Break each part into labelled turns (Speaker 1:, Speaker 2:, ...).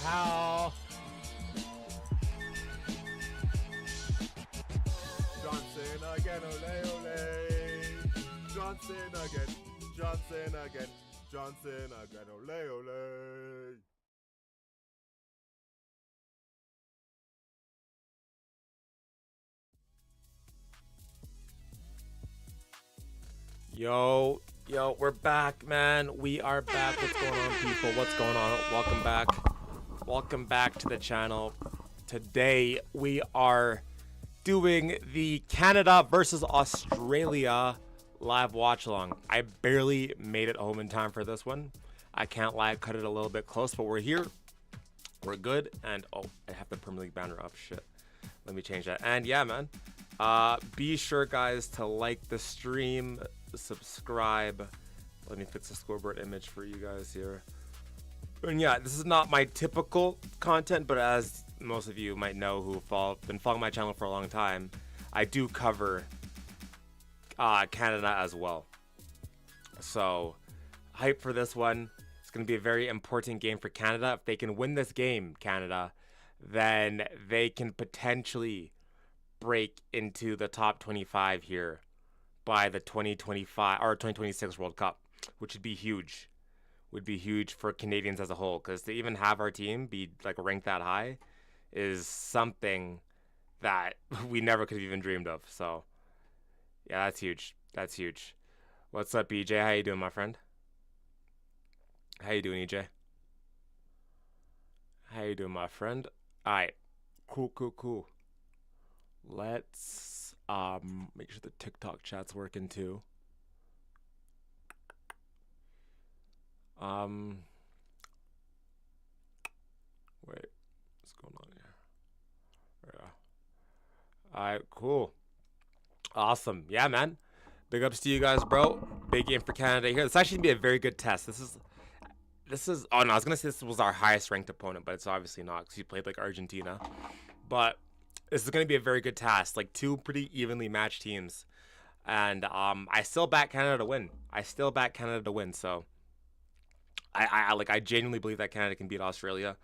Speaker 1: How? Johnson again, ole ole. Johnson again. Johnson again. Johnson again, ole ole.
Speaker 2: Yo, we're back, man. We are back. What's going on, people? What's going on? Welcome back. Welcome back to the channel. Today, we are doing the Canada versus Australia live watch along. I barely made it home in time for this one. I can't lie, I cut it a little bit close, but we're here. We're good. And oh, I have the Premier League banner up. Shit. Let me change that. And yeah, man. Be sure, guys, to like the stream, subscribe. Let me fix the scoreboard image for you guys here. And yeah, this is not my typical content, but as most of you might know who been following my channel for a long time, I do cover Canada as well. So, hype for this one. It's going to be a very important game for Canada. If they can win this game, Canada, then they can potentially break into the top 25 here by the 2025 or 2026 World Cup, which would be huge. Would be huge for Canadians as a whole, because to even have our team be like ranked that high is something that we never could have even dreamed of. So yeah, that's huge. That's huge. What's up, EJ? How you doing, my friend? How you doing, EJ? How you doing, my friend? All right, cool. Let's make sure the TikTok chat's working too. Wait, what's going on here? Yeah. All right, cool. Awesome. Yeah, man. Big ups to you guys, bro. Big game for Canada here. This actually be a very good test. This is. Oh no, I was gonna say this was our highest ranked opponent, but it's obviously not because he played like Argentina. But this is gonna be a very good task. Like two pretty evenly matched teams, and I still back Canada to win. So I genuinely believe that Canada can beat Australia.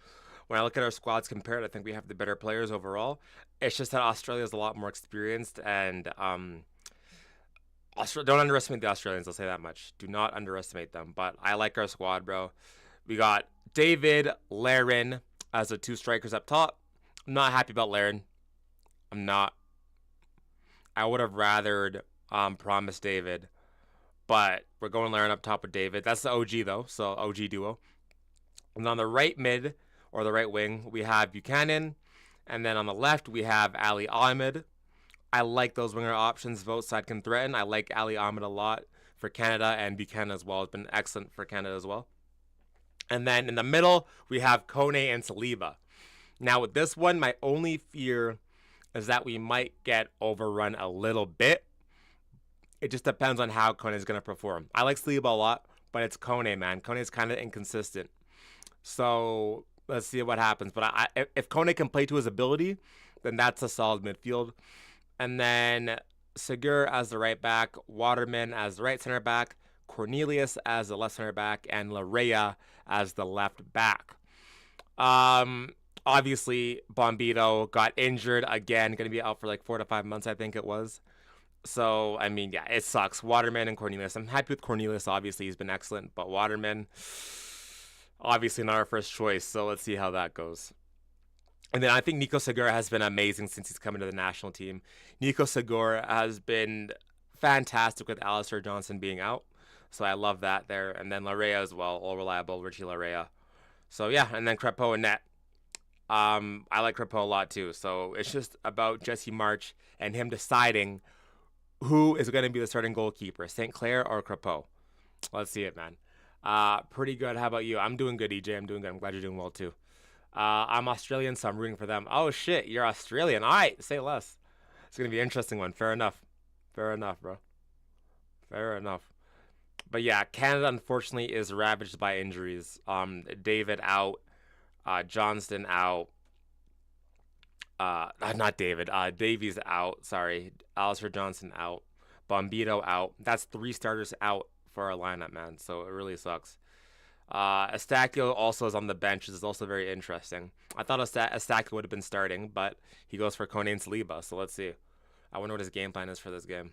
Speaker 2: When I look at our squads compared, I think we have the better players overall. It's just that Australia is a lot more experienced, and don't underestimate the Australians. I'll say that much. Do not underestimate them. But I like our squad, bro. We got David, Larin as the two strikers up top. I'm not happy about Larin. I'm not. I would have rathered Promise David, but we're going Larin up top with David. That's the OG though, so OG duo. And on the right mid or the right wing, we have Buchanan, and then on the left we have Ali Ahmed. I like those winger options. Both side can threaten. I like Ali Ahmed a lot for Canada, and Buchanan as well has been excellent for Canada as well. And then in the middle, we have Kone and Saliba. Now with this one, my only fear is that we might get overrun a little bit. It just depends on how Kone is going to perform. I like Saliba a lot, but it's Kone, man. Kone is kind of inconsistent. So let's see what happens. But if Kone can play to his ability, then that's a solid midfield. And then Segur as the right back, Waterman as the right center back, Cornelius as the left center back, and Larea as the left back. Obviously, Bombito got injured again, going to be out for like 4 to 5 months, I think it was. So, I mean, yeah, it sucks. Waterman and Cornelius. I'm happy with Cornelius, obviously. He's been excellent. But Waterman, obviously not our first choice. So, let's see how that goes. And then I think Nico Segura has been amazing since he's come into the national team. Nico Segura has been fantastic with Alistair Johnson being out. So, I love that there. And then Larea as well. All reliable, Richie Larea. So, yeah. And then Crepeau and net. I like Crepeau a lot too. So, it's just about Jesse March and him deciding who is going to be the starting goalkeeper, St. Clair or Crepeau? Let's see it, man. Pretty good. How about you? I'm doing good, EJ. I'm doing good. I'm glad you're doing well, too. I'm Australian, so I'm rooting for them. Oh, shit. You're Australian. All right. Say less. It's going to be an interesting one. Fair enough. Fair enough, bro. Fair enough. But, yeah, Canada, unfortunately, is ravaged by injuries. David out. Johnston out. Not David. Davies out. Sorry. Alistair Johnson out. Bombito out. That's 3 starters out for our lineup, man. So it really sucks. Estacchio also is on the bench, which is also very interesting. I thought Estacchio would have been starting, but he goes for Kone and Saliba, so let's see. I wonder what his game plan is for this game.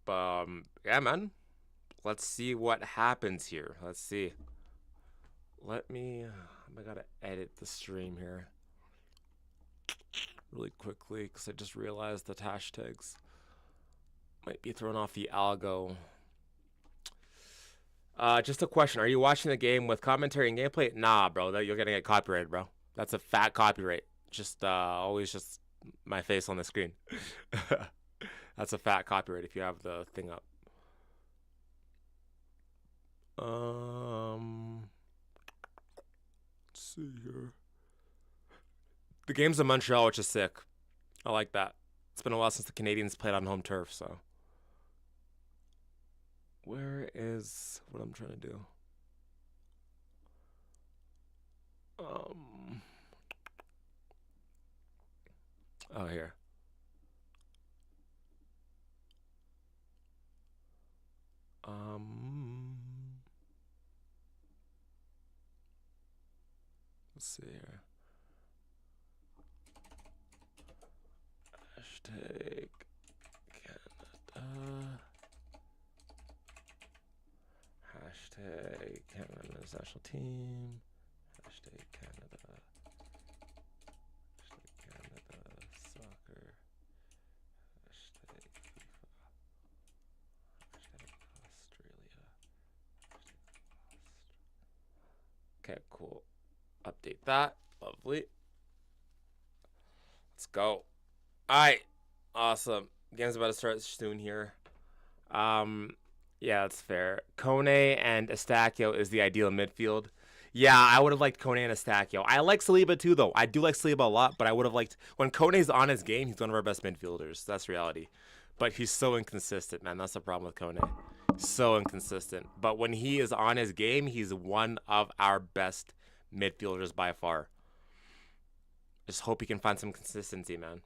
Speaker 2: Yeah, man. Let's see what happens here. Let's see. I gotta edit the stream here really quickly because I just realized that hashtags might be throwing off the algo. Just a question. Are you watching the game with commentary and gameplay? Nah, bro. You're gonna get copyrighted, bro. That's a fat copyright. Just always just my face on the screen. That's a fat copyright if you have the thing up. Let's see here. The game's in Montreal, which is sick. I like that. It's been a while since the Canadians played on home turf, so. Where is what I'm trying to do? Oh, here. Let's see here. Hashtag Canada. Hashtag Canada men's national team. Hashtag Canada. Hashtag Canada soccer. Hashtag FIFA. Hashtag Australia. Okay, cool. Update that. Lovely. Let's go. Alright. Awesome. Game's about to start soon here. Yeah, that's fair. Kone and Estacchio is the ideal midfield. Yeah, I would have liked Kone and Estacchio. I like Saliba too, though. I do like Saliba a lot, but I would have liked... When Kone's on his game, he's one of our best midfielders. That's reality. But he's so inconsistent, man. That's the problem with Kone. So inconsistent. But when he is on his game, he's one of our best midfielders by far. Just hope he can find some consistency, man.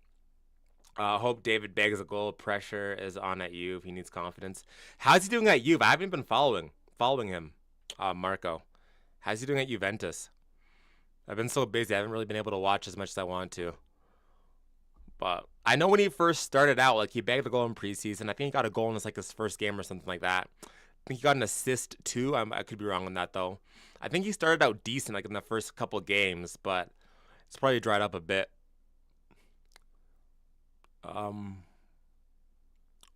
Speaker 2: Hope David bags a goal. Pressure is on at Juve. He needs confidence. How's he doing at Juve? I haven't been following him, Marco. How's he doing at Juventus? I've been so busy. I haven't really been able to watch as much as I want to. But I know when he first started out, like he bagged a goal in preseason. I think he got a goal in his first game or something like that. I think he got an assist too. I could be wrong on that though. I think he started out decent like in the first couple games, but it's probably dried up a bit. What am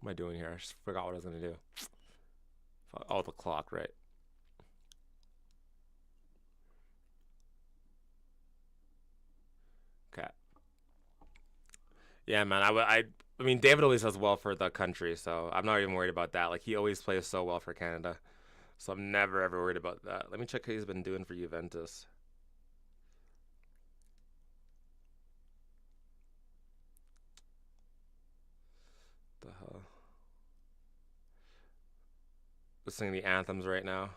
Speaker 2: I doing here? I just forgot what I was gonna do. Oh, the clock, right? Okay. Yeah, man. I mean, David always does well for the country, so I'm not even worried about that. Like he always plays so well for Canada, so I'm never ever worried about that. Let me check how he's been doing for Juventus. The hell? Listening to the anthems right now.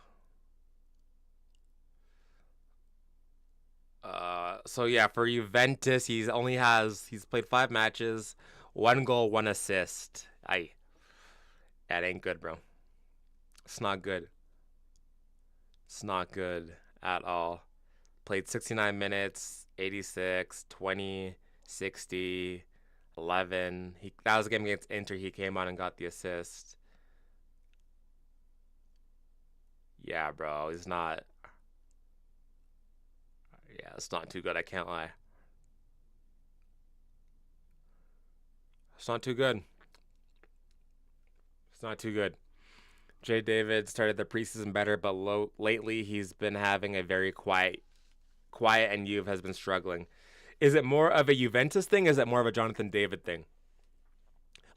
Speaker 2: So yeah, for Juventus, he's played 5 matches, 1 goal, 1 assist. That ain't good, bro. It's not good. It's not good at all. Played 69 minutes, 86, 20, 60, 11. That was a game against Inter. He came on and got the assist. Yeah, bro, he's not. Yeah, it's not too good. I can't lie. It's not too good. It's not too good. Jay David started the preseason better, but lately he's been having a very quiet, and Juve has been struggling. Is it more of a Juventus thing? Or is it more of a Jonathan David thing?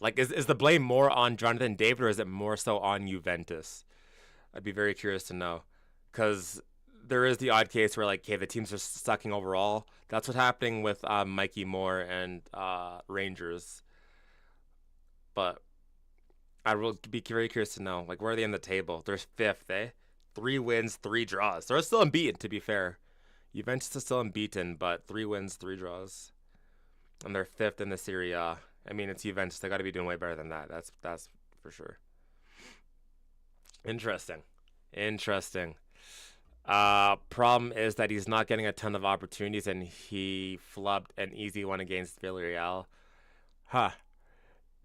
Speaker 2: Like, is the blame more on Jonathan David, or is it more so on Juventus? I'd be very curious to know, because there is the odd case where, like, hey, the team's just sucking overall. That's what's happening with Mikey Moore and Rangers. But I will be very curious to know, like, where are they in the table? They're 5th, eh? 3 wins, 3 draws. They're still unbeaten, to be fair. Juventus is still unbeaten, but 3 wins, 3 draws. And they're 5th in the Serie A. I mean, it's Juventus. They got to be doing way better than that. That's for sure. Interesting. Problem is that he's not getting a ton of opportunities, and he flubbed an easy one against Villarreal. Huh.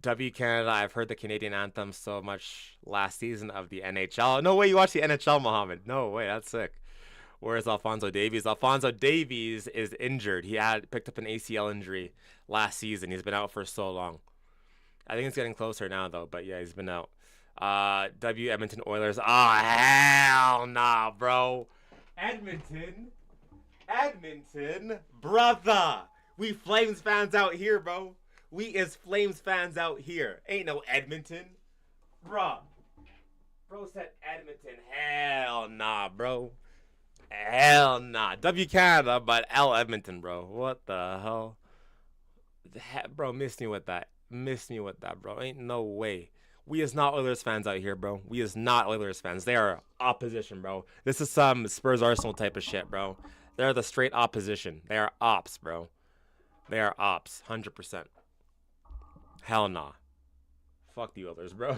Speaker 2: W Canada, I've heard the Canadian anthem so much last season of the NHL. No way you watch the NHL, Mohammed. No way, that's sick. Where's Alphonso Davies? Alphonso Davies is injured. He had picked up an ACL injury last season. He's been out for so long. I think it's getting closer now, though. But yeah, he's been out. W Edmonton Oilers. Oh, hell nah, bro. Edmonton, brother. We Flames fans out here, bro. We is Flames fans out here. Ain't no Edmonton, bro. Bro said Edmonton. Hell nah, bro. Hell nah. W Canada, but L Edmonton, bro. What the hell? Bro, miss me with that. Bro. Ain't no way. We is not Oilers fans out here, bro. We is not Oilers fans. They are opposition, bro. This is some Spurs Arsenal type of shit, bro. They're the straight opposition. They are ops, bro. They are ops. 100%. Hell nah. Fuck the Oilers, bro.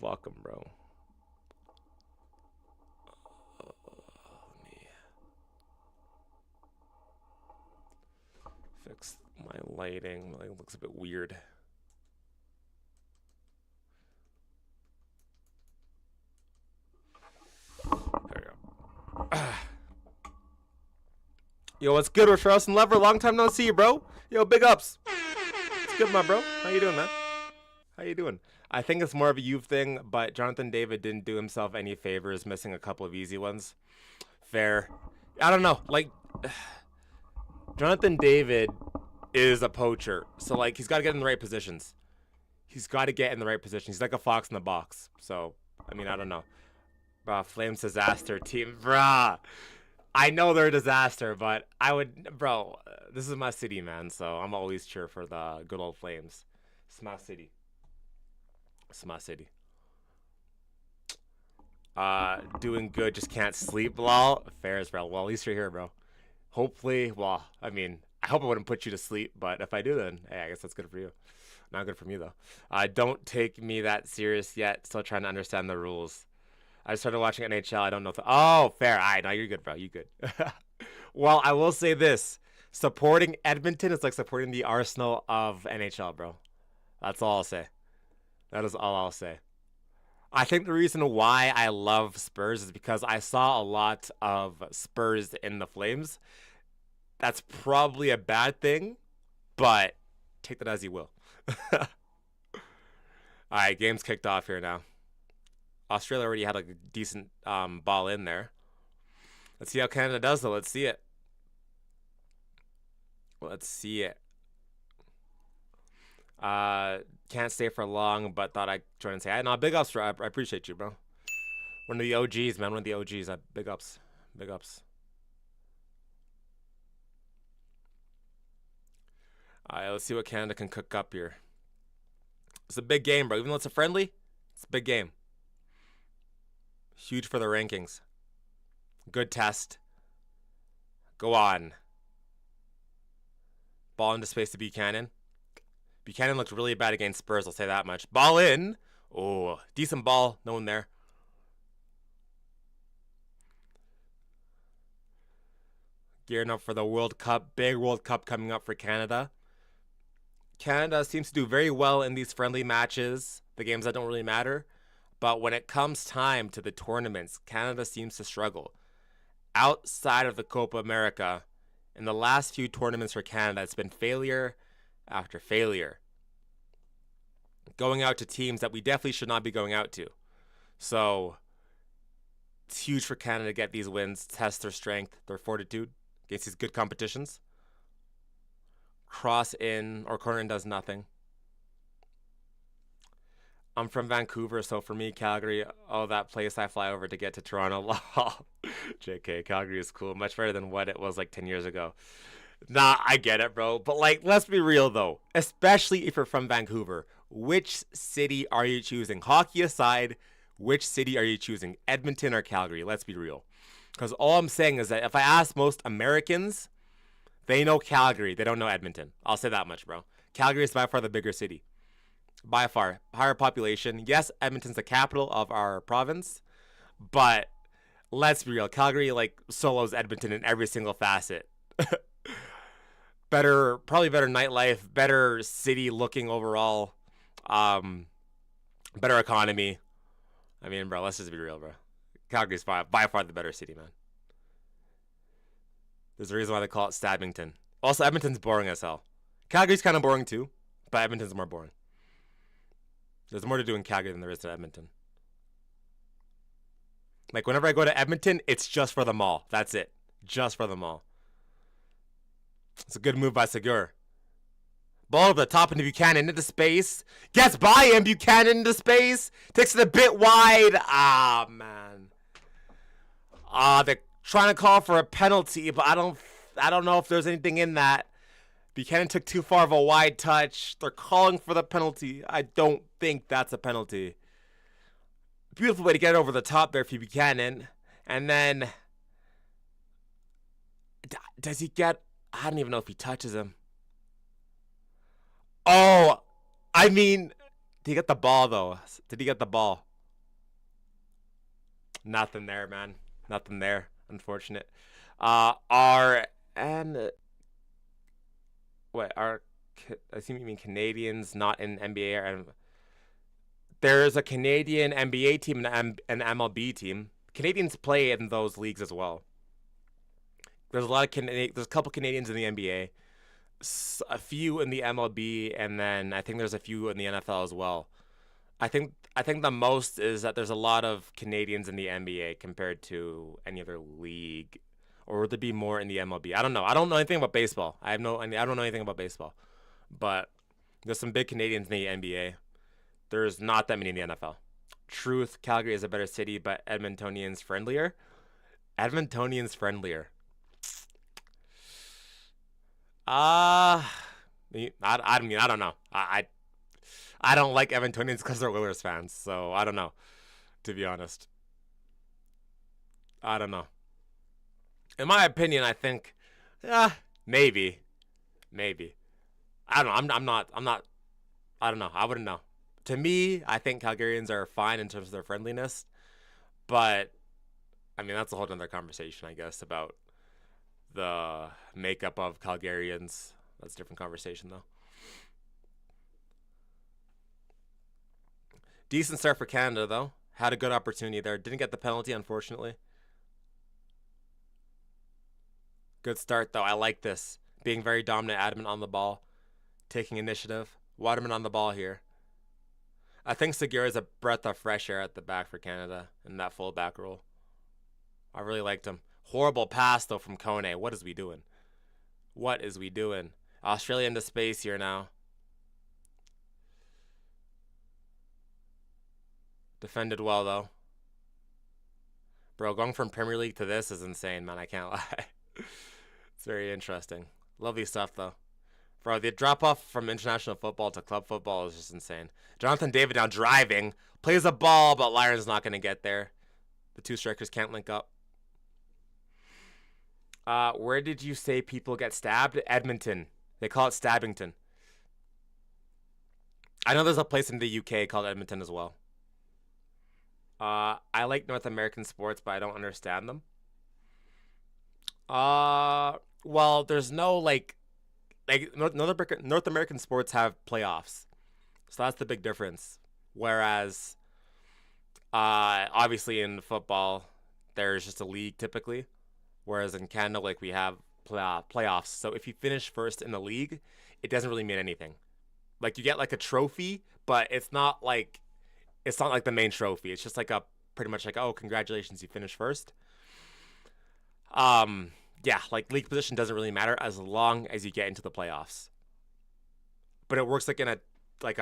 Speaker 2: Fuck them, bro. Let me fix my lighting. My lighting looks a bit weird. There we go. Yo, what's good with Charleston Lever? Long time no see you, bro. Yo, big ups. What's good, my bro? How you doing, man? How you doing? I think it's more of a youth thing, but Jonathan David didn't do himself any favors, missing a couple of easy ones. Fair. I don't know. Like, Jonathan David is a poacher. So, like, he's got to get in the right positions. He's He's like a fox in the box. So, I mean, I don't know. Flames disaster team. Bruh. I know they're a disaster, but I would, bro, this is my city, man, so I'm always cheer for the good old Flames. It's my city. Doing good, just can't sleep, lol. Fairs, bro. Well, at least you're here, bro. Hopefully, well, I mean, I hope I wouldn't put you to sleep, but if I do, then, hey, I guess that's good for you. Not good for me, though. Don't take me that serious yet. Still trying to understand the rules. I started watching NHL. I don't know. Oh, fair. All right. No, you're good, bro. You good. Well, I will say this. Supporting Edmonton is like supporting the Arsenal of NHL, bro. That's all I'll say. That is all I'll say. I think the reason why I love Spurs is because I saw a lot of Spurs in the Flames. That's probably a bad thing, but take that as you will. All right. Game's kicked off here now. Australia already had like a decent ball in there. Let's see how Canada does, though. Let's see it. Can't stay for long, but thought I'd join and say, "Hey, no, big ups, bro. I appreciate you, bro. One of the OGs, man. One of the OGs. Big ups. All right, let's see what Canada can cook up here. It's a big game, bro. Even though it's a friendly, it's a big game. Huge for the rankings. Good test. Go on. Ball into space to Buchanan. Buchanan looked really bad against Spurs, I'll say that much. Ball in. Oh, decent ball. No one there. Gearing up for the World Cup. Big World Cup coming up for Canada. Canada seems to do very well in these friendly matches. The games that don't really matter. But when it comes time to the tournaments, Canada seems to struggle. Outside of the Copa America, in the last few tournaments for Canada, it's been failure after failure. Going out to teams that we definitely should not be going out to. So, it's huge for Canada to get these wins, test their strength, their fortitude against these good competitions. Cross in, or corner in does nothing. I'm from Vancouver, so for me, Calgary, that place I fly over to get to Toronto. JK, Calgary is cool. Much better than what it was like 10 years ago. Nah, I get it, bro. But, like, let's be real, though. Especially if you're from Vancouver. Which city are you choosing? Hockey aside, which city are you choosing? Edmonton or Calgary? Let's be real. Because all I'm saying is that if I ask most Americans, they know Calgary. They don't know Edmonton. I'll say that much, bro. Calgary is by far the bigger city. By far. Higher population. Yes, Edmonton's the capital of our province. But let's be real. Calgary like solos Edmonton in every single facet. Probably better nightlife, better city looking overall, better economy. I mean, bro, let's just be real, bro. Calgary's by far the better city, man. There's a reason why they call it Stabington. Also, Edmonton's boring as hell. Calgary's kind of boring too, but Edmonton's more boring. There's more to do in Calgary than there is in Edmonton. Like, whenever I go to Edmonton, it's just for the mall. That's it. Just for the mall. It's a good move by Segura. Ball over the top into Buchanan into space. Gets by him. Buchanan into space. Takes it a bit wide. Ah, man. They're trying to call for a penalty, but I don't know if there's anything in that. Buchanan took too far of a wide touch. They're calling for the penalty. I don't think that's a penalty. Beautiful way to get over the top there for Buchanan. And then, does he get, I don't even know if he touches him. Oh, I mean, did he get the ball though? Did he get the ball? Nothing there, man. Nothing there. Unfortunate. I assume you mean Canadians, not in NBA. And there's a Canadian NBA team and an MLB team. Canadians play in those leagues as well. There's a couple Canadians in the NBA, a few in the MLB, and then I think there's a few in the NFL as well. I think the most is that there's a lot of Canadians in the NBA compared to any other league, or would there be more in the MLB? I don't know. I don't know anything about baseball. I don't know anything about baseball, but there's some big Canadians in the NBA. There's not that many in the NFL. Truth, Calgary is a better city, but Edmontonians friendlier. Edmontonians friendlier. I don't know. I don't like Edmontonians because they're Oilers fans, so I don't know, to be honest. I don't know. In my opinion, I think, maybe. I don't know. I'm not. I don't know. I wouldn't know. To me, I think Calgarians are fine in terms of their friendliness, but I mean that's a whole other conversation, I guess, about the makeup of Calgarians. That's a different conversation, though. Decent start for Canada, though. Had a good opportunity there. Didn't get the penalty, unfortunately. Good start, though. I like this. Being very dominant, adamant on the ball. Taking initiative. Waterman on the ball here. I think Segura is a breath of fresh air at the back for Canada in that full back role. I really liked him. Horrible pass, though, from Kone. What is we doing? Australia into space here now. Defended well, though. Bro, going from Premier League to this is insane, man. I can't lie. It's very interesting. Lovely stuff, though. Bro, the drop-off from international football to club football is just insane. Jonathan David now driving. Plays the ball, but Lyron's not going to get there. The two strikers can't link up. Where did you say people get stabbed? Edmonton. They call it Stabbington. I know there's a place in the UK called Edmonton as well. I like North American sports, but I don't understand them. Well, there's no North American sports have playoffs, so that's the big difference. Whereas, obviously in football, there's just a league typically. Whereas in Canada, we have playoffs. So if you finish first in the league, it doesn't really mean anything. You get a trophy, but it's not like the main trophy. It's just pretty much oh, congratulations, you finished first. Yeah, league position doesn't really matter as long as you get into the playoffs. But it works in a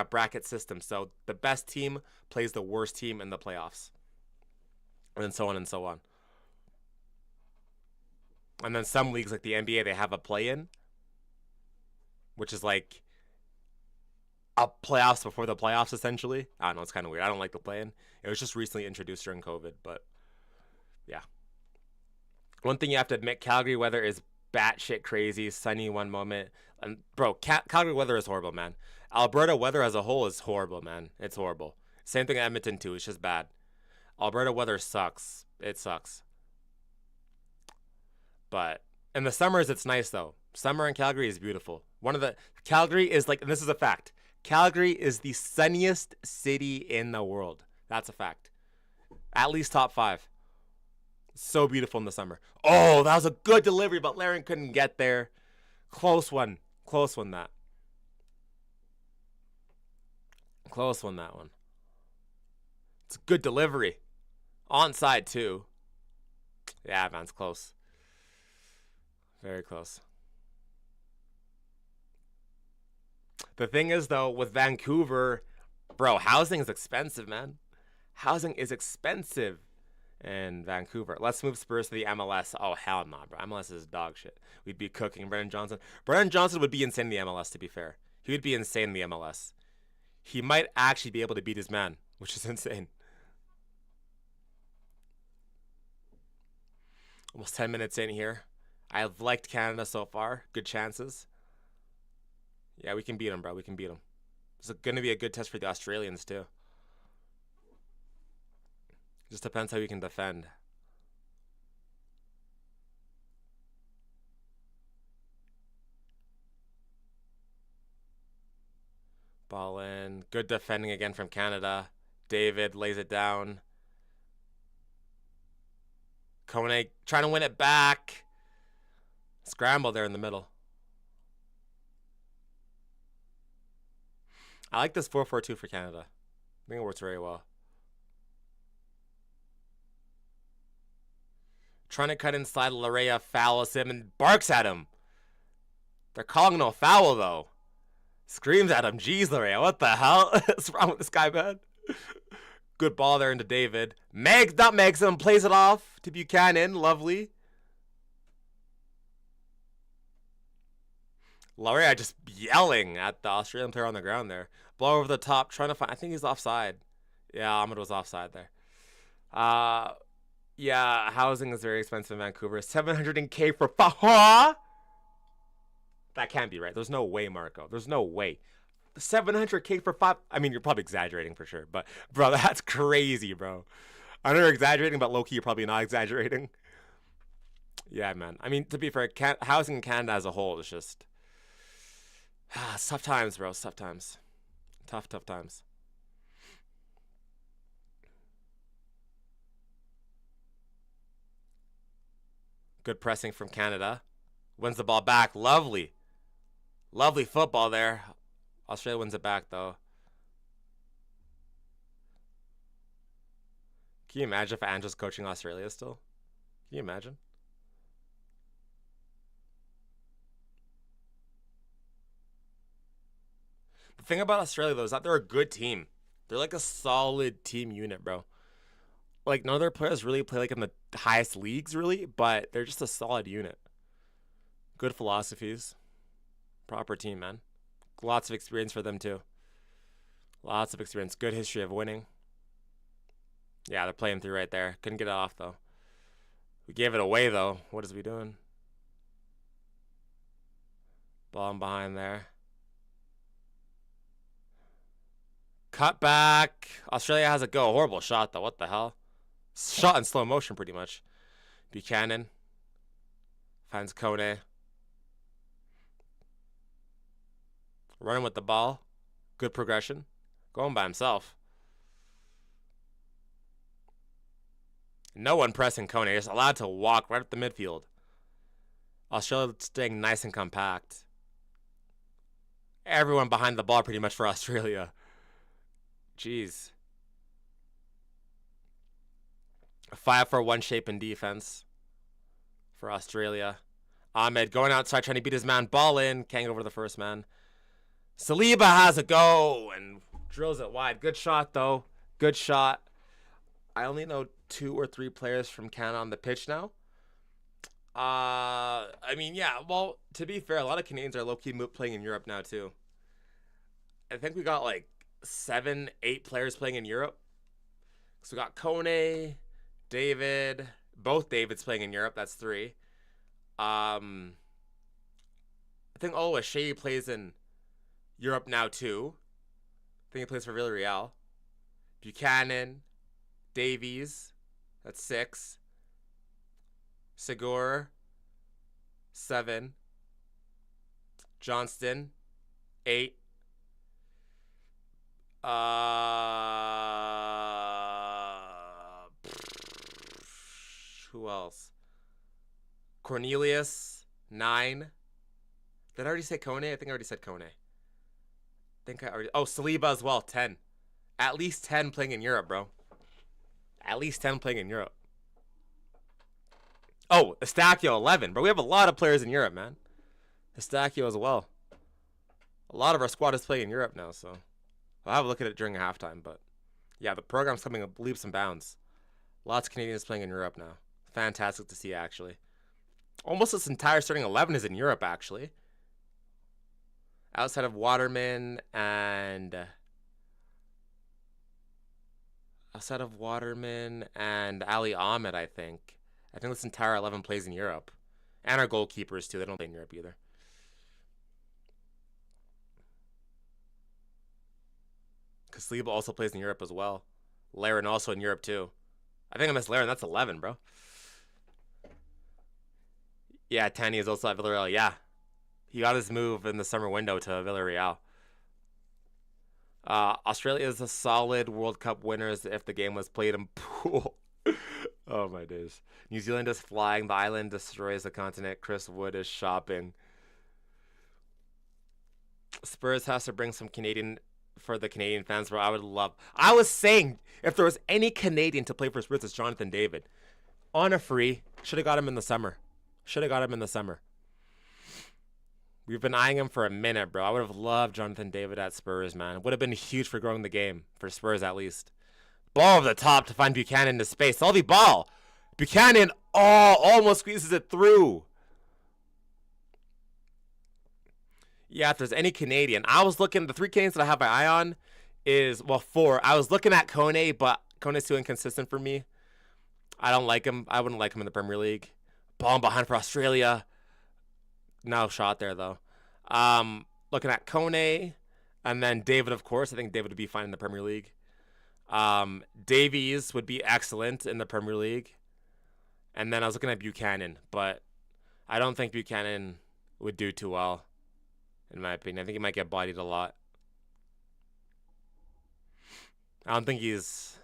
Speaker 2: bracket system. So the best team plays the worst team in the playoffs. And then so on and so on. And then some leagues like the NBA, they have a play-in, which is a playoffs before the playoffs, essentially. I don't know, it's kind of weird. I don't like the play-in. It was just recently introduced during COVID, but yeah. One thing you have to admit, Calgary weather is batshit crazy. Sunny one moment. And bro, Calgary weather is horrible, man. Alberta weather as a whole is horrible, man. It's horrible. Same thing in Edmonton, too. It's just bad. Alberta weather sucks. It sucks. But in the summers, it's nice though. Summer in Calgary is beautiful. Calgary is like, and this is a fact. Calgary is the sunniest city in the world. That's a fact. At least top 5. So beautiful in the summer. Oh, that was a good delivery, but Laren couldn't get there. Close one. Close one, that. Close one, that one. It's a good delivery. Onside, too. Yeah, man, it's close. Very close. The thing is, though, with Vancouver, bro, housing is expensive, man. Housing is expensive in Vancouver. Let's move Spurs to the MLS. Oh, hell no, bro. MLS is dog shit. We'd be cooking Brennan Johnson. Brennan Johnson would be insane in the MLS, to be fair. He would be insane in the MLS. He might actually be able to beat his man, which is insane. Almost 10 minutes in here. I've liked Canada so far. Good chances. Yeah, we can beat them, bro. We can beat them. It's going to be a good test for the Australians, too. Just depends how you can defend. Ball in. Good defending again from Canada. David lays it down. Kone trying to win it back. Scramble there in the middle. I like this 4-4-2 for Canada. I think it works very well. Trying to cut inside. Larea fouls him and barks at him. They're calling no foul, though. Screams at him. Jeez, Larea, what the hell? What's wrong with this guy, man? Good ball there into David. Makes him. Plays it off to Buchanan. Lovely. Larea just yelling at the Australian player on the ground there. Ball over the top. Trying to find. I think he's offside. Yeah, Ahmed was offside there. Yeah, housing is very expensive in Vancouver. $700K for Faha. That can't be right. There's no way, Marco. There's no way. $700K for 5. I mean, you're probably exaggerating for sure, but bro, that's crazy, bro. I know you're exaggerating, but low key, you're probably not exaggerating. Yeah, man. I mean, to be fair, housing in Canada as a whole is just it's tough times, bro. It's tough times. Tough times. Good pressing from Canada. Wins the ball back. Lovely. Lovely football there. Australia wins it back, though. Can you imagine if Ange's coaching Australia still? Can you imagine? The thing about Australia, though, is that they're a good team. They're like a solid team unit, bro. Like, none of their players really play like in the highest leagues, really, but they're just a solid unit. Good philosophies. Proper team, man. Lots of experience for them, too. Lots of experience. Good history of winning. Yeah, they're playing through right there. Couldn't get it off, though. We gave it away, though. What is we doing? Ball in behind there. Cut back. Australia has a go. Horrible shot, though. What the hell? Shot in slow motion, pretty much. Buchanan. Finds Kone. Running with the ball. Good progression. Going by himself. No one pressing Kone. Just allowed to walk right up the midfield. Australia staying nice and compact. Everyone behind the ball pretty much for Australia. Jeez. A 5-for-1 shape in defense for Australia. Ahmed going outside trying to beat his man. Ball in. Can't go over the first man. Saliba has a go and drills it wide. Good shot, though. Good shot. I only know 2 or 3 players from Canada on the pitch now. I mean, yeah, well, to be fair, a lot of Canadians are low-key playing in Europe now, too. I think we got, like, 7, 8 players playing in Europe. So we got Kone, David, both Davids playing in Europe. That's 3. I think Oluwaseyi plays in Europe now, too. I think he plays for Villarreal. Buchanan, Davies, that's 6. Segura, 7. Johnston, 8. Who else? Cornelius, 9. Did I already say Kone? I think I already said Kone. Saliba as well, 10. At least 10 playing in Europe, bro. At least 10 playing in Europe. Oh, Eustáquio, 11. Bro, we have a lot of players in Europe, man. Eustáquio as well. A lot of our squad is playing in Europe now, so I'll have a look at it during halftime. But yeah, the program's coming up leaps and bounds. Lots of Canadians playing in Europe now. Fantastic to see, actually. Almost this entire starting 11 is in Europe, actually. Outside of Waterman and Ali Ahmed, I think. I think this entire 11 plays in Europe. And our goalkeepers, too. They don't play in Europe either. Kasliba also plays in Europe as well. Larin also in Europe, too. I think I missed Larin. That's 11, bro. Yeah, Tani is also at Villarreal. Yeah. He got his move in the summer window to Villarreal. Australia is a solid World Cup winners if the game was played in pool. Oh, my days. New Zealand is flying. The island destroys the continent. Chris Wood is shopping. Spurs has to bring some Canadian for the Canadian fans, bro. I was saying, if there was any Canadian to play for Spurs, it's Jonathan David. On a free. Should have got him in the summer. We've been eyeing him for a minute, bro. I would have loved Jonathan David at Spurs, man. It would have been huge for growing the game. For Spurs, at least. Ball over the top to find Buchanan into space. All the ball. Buchanan, almost squeezes it through. Yeah, if there's any Canadian. I was looking, the 3 Canadians that I have my eye on is, 4. I was looking at Kone, but Kone's too inconsistent for me. I don't like him. I wouldn't like him in the Premier League. Ball behind for Australia. No shot there, though. Looking at Kone. And then David, of course. I think David would be fine in the Premier League. Davies would be excellent in the Premier League. And then I was looking at Buchanan. But I don't think Buchanan would do too well, in my opinion. I think he might get bodied a lot. I don't think he's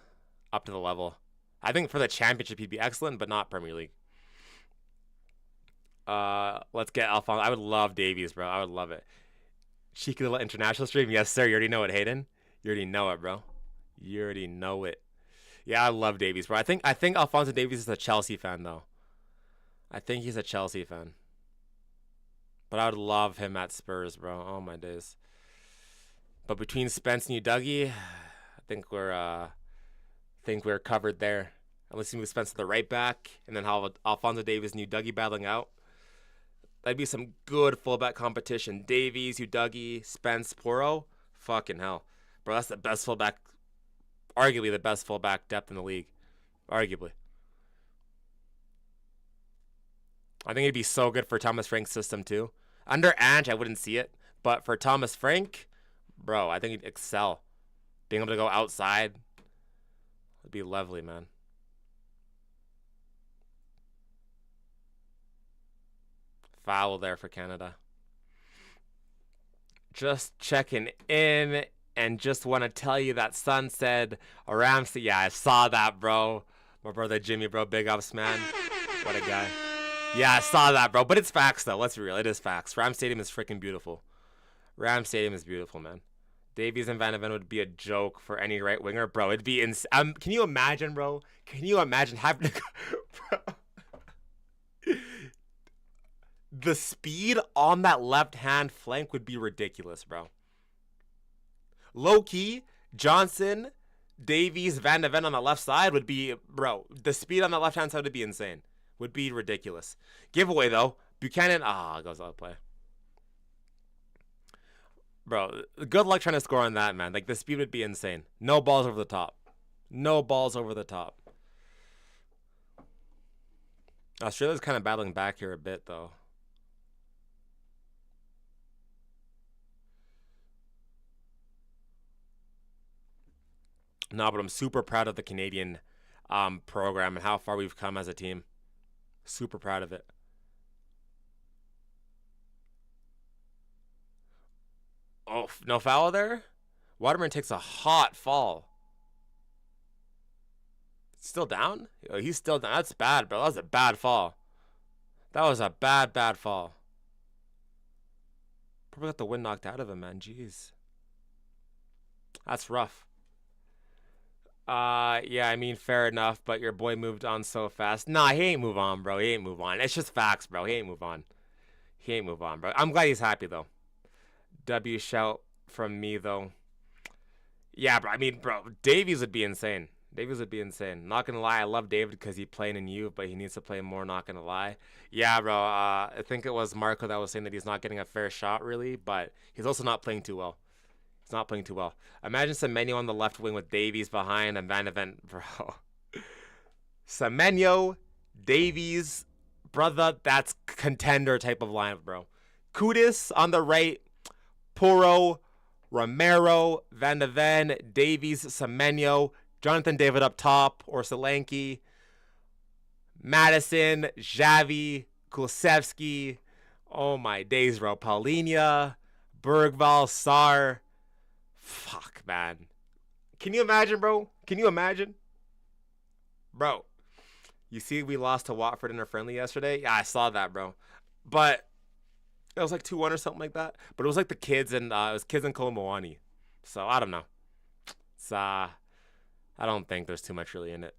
Speaker 2: up to the level. I think for the championship he'd be excellent, but not Premier League. Let's get Alphonso. I would love Davies, bro. I would love it. Cheeky little international stream. Yes, sir. You already know it, Hayden. You already know it, bro. You already know it. Yeah, I love Davies, bro. I think Alphonso Davies is a Chelsea fan, though. I think he's a Chelsea fan. But I would love him at Spurs, bro. Oh, my days. But between Spence and Udogie, I think we're covered there. Unless you move Spence to the right back, and then have Alphonso Davies and Udogie battling out. That'd be some good fullback competition. Davies, Udogie, Spence, Porro. Fucking hell. Bro, that's the best fullback. Arguably the best fullback depth in the league. Arguably. I think it'd be so good for Thomas Frank's system, too. Under Ange, I wouldn't see it. But for Thomas Frank, bro, I think he'd excel. Being able to go outside would be lovely, man. Foul there for Canada. Just checking in and just want to tell you that Sun said Ramsey. Yeah, I saw that, bro. My brother Jimmy, bro. Big ups, man. What a guy. Yeah, I saw that, bro. But it's facts, though. Let's be real. It is facts. Ram Stadium is freaking beautiful. Ram Stadium is beautiful, man. Davies and Van de Ven would be a joke for any right winger, bro. It'd be can you imagine, bro? Can you imagine having to bro. The speed on that left-hand flank would be ridiculous, bro. Low-key, Johnson, Davies, Van de Ven on the left side would be, bro, the speed on the left-hand side would be insane. Would be ridiculous. Giveaway, though. Buchanan, goes out of play. Bro, good luck trying to score on that, man. Like, the speed would be insane. No balls over the top. No balls over the top. Australia's kind of battling back here a bit, though. No, but I'm super proud of the Canadian program and how far we've come as a team. Super proud of it. Oh, no foul there? Waterman takes a hot fall. Still down? Oh, he's still down. That's bad, bro. That was a bad fall. That was a bad, bad fall. Probably got the wind knocked out of him, man. Jeez. That's rough. Yeah, I mean, fair enough, but your boy moved on so fast. Nah, he ain't move on, bro. He ain't move on. It's just facts, bro. He ain't move on. He ain't move on, bro. I'm glad he's happy, though. W shout from me, though. Yeah, bro. I mean, bro, Davies would be insane. Davies would be insane. Not gonna lie, I love David because he's playing in youth, but he needs to play more, not gonna lie. Yeah, bro. I think it was Marco that was saying that he's not getting a fair shot, really, but he's also not playing too well. He's not playing too well. Imagine Semenyo on the left wing with Davies behind and Van de Ven, bro. Semenyo, Davies, brother, that's contender type of lineup, bro. Kudus on the right, Puro, Romero, Van de Ven, Davies, Semenyo, Jonathan David up top, or Solanke, Madison, Xavi, Kulusevski. Oh my days, bro. Paulinho, Bergvall, Sarr. Fuck, man. Can you imagine, bro? Can you imagine? Bro, you see we lost to Watford in our friendly yesterday? Yeah, I saw that, bro. But it was like 2-1 or something like that. But it was like the kids and it was kids in Kolomowani. So I don't know. It's I don't think there's too much really in it.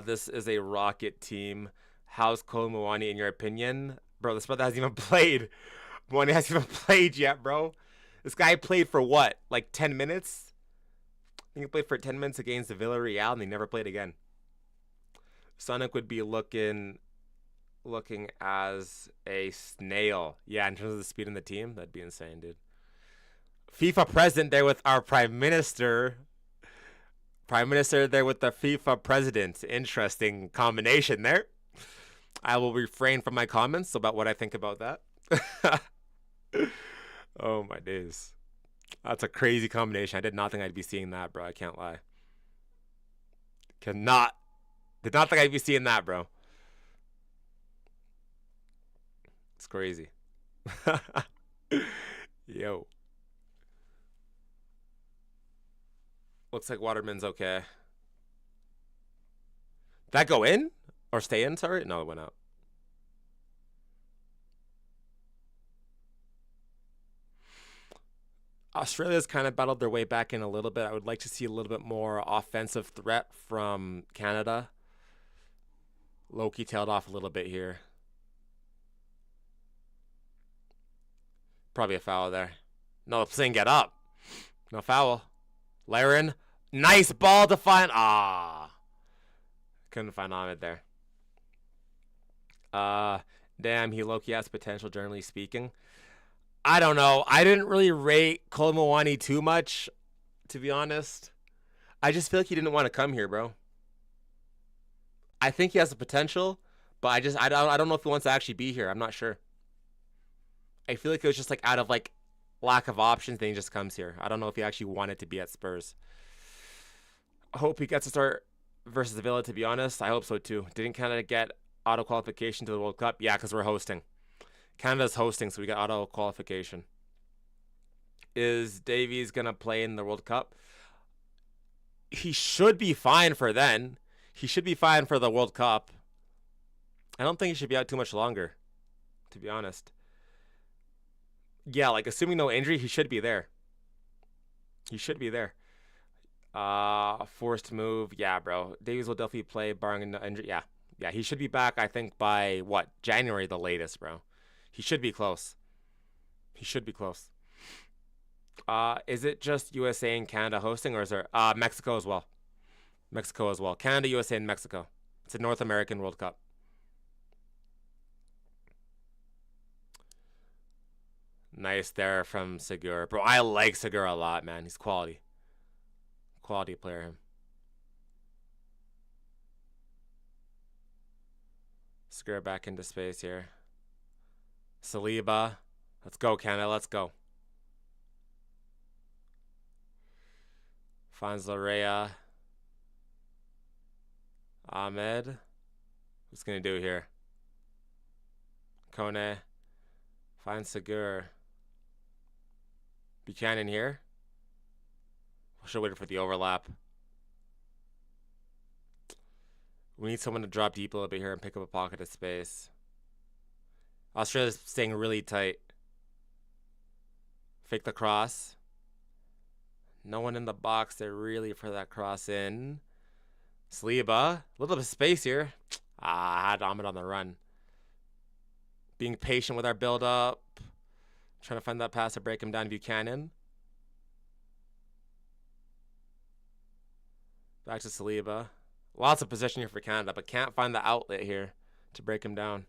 Speaker 2: This is a Rocket team. How's Kolomowani in your opinion? Bro, this brother hasn't even played. Moani hasn't even played yet, bro. This guy played for what? Like 10 minutes? I think he played for 10 minutes against the Villarreal and he never played again. Sonic would be looking as a snail. Yeah, in terms of the speed in the team, that'd be insane, dude. FIFA president there with our Prime Minister. Prime Minister there with the FIFA president. Interesting combination there. I will refrain from my comments about what I think about that. Oh my days. That's a crazy combination. I did not think I'd be seeing that, bro. I can't lie. Did not think I'd be seeing that, bro. It's crazy. Yo. Looks like Waterman's okay. Did that go in? Or stay in, sorry? No, it went out. Australia's kind of battled their way back in a little bit. I would like to see a little bit more offensive threat from Canada. Loki tailed off a little bit here. Probably a foul there. No, saying get up. No foul. Laren. Nice ball to find. Couldn't find Ahmed there. Damn, he low-key has potential, generally speaking. I don't know. I didn't really rate Kolomowani too much, to be honest. I just feel like he didn't want to come here, bro. I think he has the potential, but I don't know if he wants to actually be here. I'm not sure. I feel like it was just like out of like lack of options, then he just comes here. I don't know if he actually wanted to be at Spurs. I hope he gets to start versus Villa, to be honest. I hope so too. Didn't Canada get auto qualification to the World Cup? Yeah, because we're hosting. Canada's hosting, so we got auto qualification. Is Davies going to play in the World Cup? He should be fine for then. He should be fine for the World Cup. I don't think he should be out too much longer, to be honest. Yeah, like assuming no injury, he should be there. He should be there. Forced move. Yeah, bro. Davies will definitely play barring no injury. Yeah. Yeah, he should be back, I think, by what? January the latest, bro. He should be close. He should be close. Is it just USA and Canada hosting, or is there Mexico as well? Mexico as well. Canada, USA, and Mexico. It's a North American World Cup. Nice there from Segura. Bro, I like Segura a lot, man. He's quality. Quality player, him. Segura back into space here. Saliba. Let's go, Canada. Let's go. Finds Larea. Ahmed. What's going to do here? Kone. Find Segur. Buchanan here. Should wait for the overlap. We need someone to drop deep a little bit here and pick up a pocket of space. Australia's staying really tight. Fake the cross. No one in the box there really for that cross in. Saliba. A little bit of space here. I had Ahmed on the run. Being patient with our build-up. Trying to find that pass to break him down. Buchanan. Back to Saliba. Lots of possession here for Canada, but can't find the outlet here to break him down.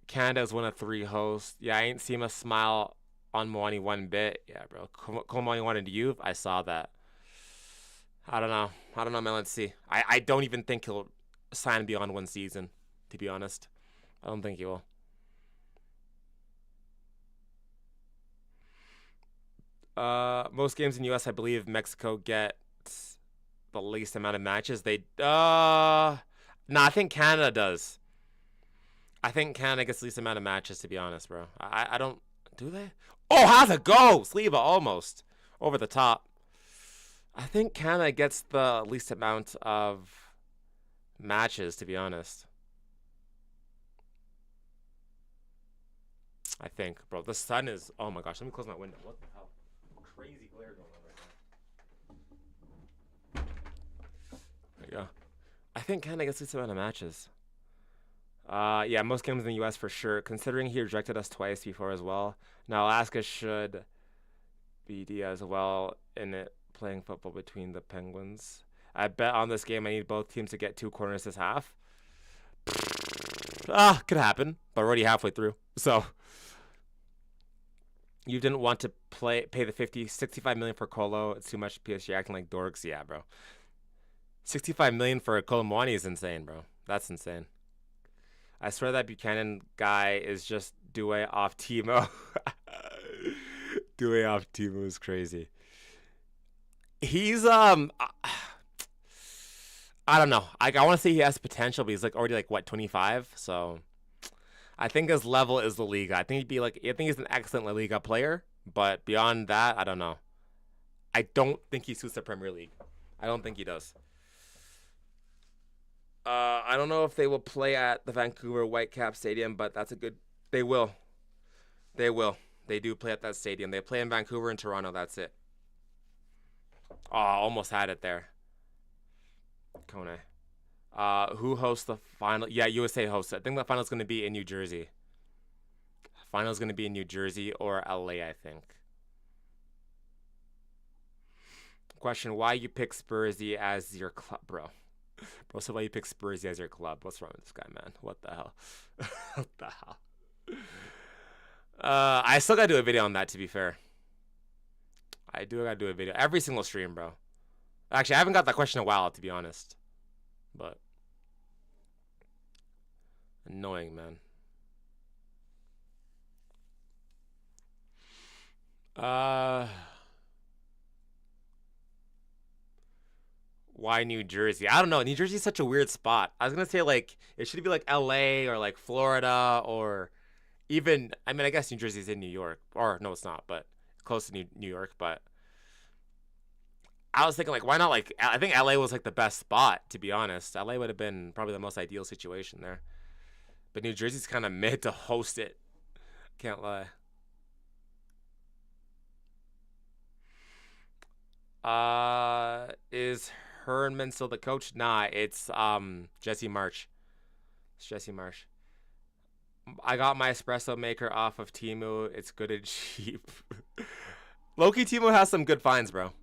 Speaker 2: Canada's one of 3 hosts. Yeah, I ain't seen a smile on Moani one bit. Yeah, bro. Moani wanted you. I saw that. I don't know, man. Let's see. I don't even think he'll sign beyond 1 season, to be honest. I don't think he will. Most games in U.S., I believe Mexico get the least amount of matches. I think Canada does. I think Canada gets the least amount of matches, to be honest, bro. I don't... Do they? Oh, how's it go? Saliba almost. Over the top. I think Canada gets the least amount of matches, to be honest. I think, bro. The sun is... Oh, my gosh. Let me close my window. What the hell? Crazy glare going on right now. There you go. I think Canada gets the least amount of matches. Yeah, most games in the U.S. for sure. Considering he rejected us twice before as well. Now, Alaska should be as well in it, playing football between the Penguins. I bet on this game I need both teams to get 2 corners this half. Could happen, but we're already halfway through. So, you didn't want to pay the $65 million for Colo. It's too much. PSG acting like dorks. Yeah, bro. $65 million for Kolo Muani is insane, bro. That's insane. I swear that Buchanan guy is just Doué off Timo. Doué off Timo is crazy. He's I don't know. I want to say he has potential, but he's already 25. So I think his level is La Liga. I think he's an excellent La Liga player, but beyond that, I don't know. I don't think he suits the Premier League. I don't think he does. I don't know if they will play at the Vancouver Whitecap Stadium, but that's a good... They will. They will. They do play at that stadium. They play in Vancouver and Toronto. That's it. Oh, almost had it there. Kone. Who hosts the final? Yeah, USA hosts it. I think the final's going to be in New Jersey. Final's going to be in New Jersey or LA, I think. Question, why you pick Spursy as your club, bro? Bro, so why you pick Spursy as your club? What's wrong with this guy, man? What the hell? What the hell? I still gotta do a video on that, to be fair. I gotta do a video. Every single stream, bro. Actually, I haven't got that question in a while, to be honest. But annoying, man. Why New Jersey? I don't know. New Jersey is such a weird spot. I was gonna say it should be LA or Florida or even. I mean, I guess New Jersey's in New York, or no, it's not, but close to New York. But I was thinking why not? I think LA was the best spot, to be honest. LA would have been probably the most ideal situation there. But New Jersey's kind of mid to host it. Can't lie. Is Herman still the coach? Nah, it's Jesse Marsh. It's Jesse Marsh. I got my espresso maker off of Temu. It's good and cheap. Loki Temu has some good finds, bro.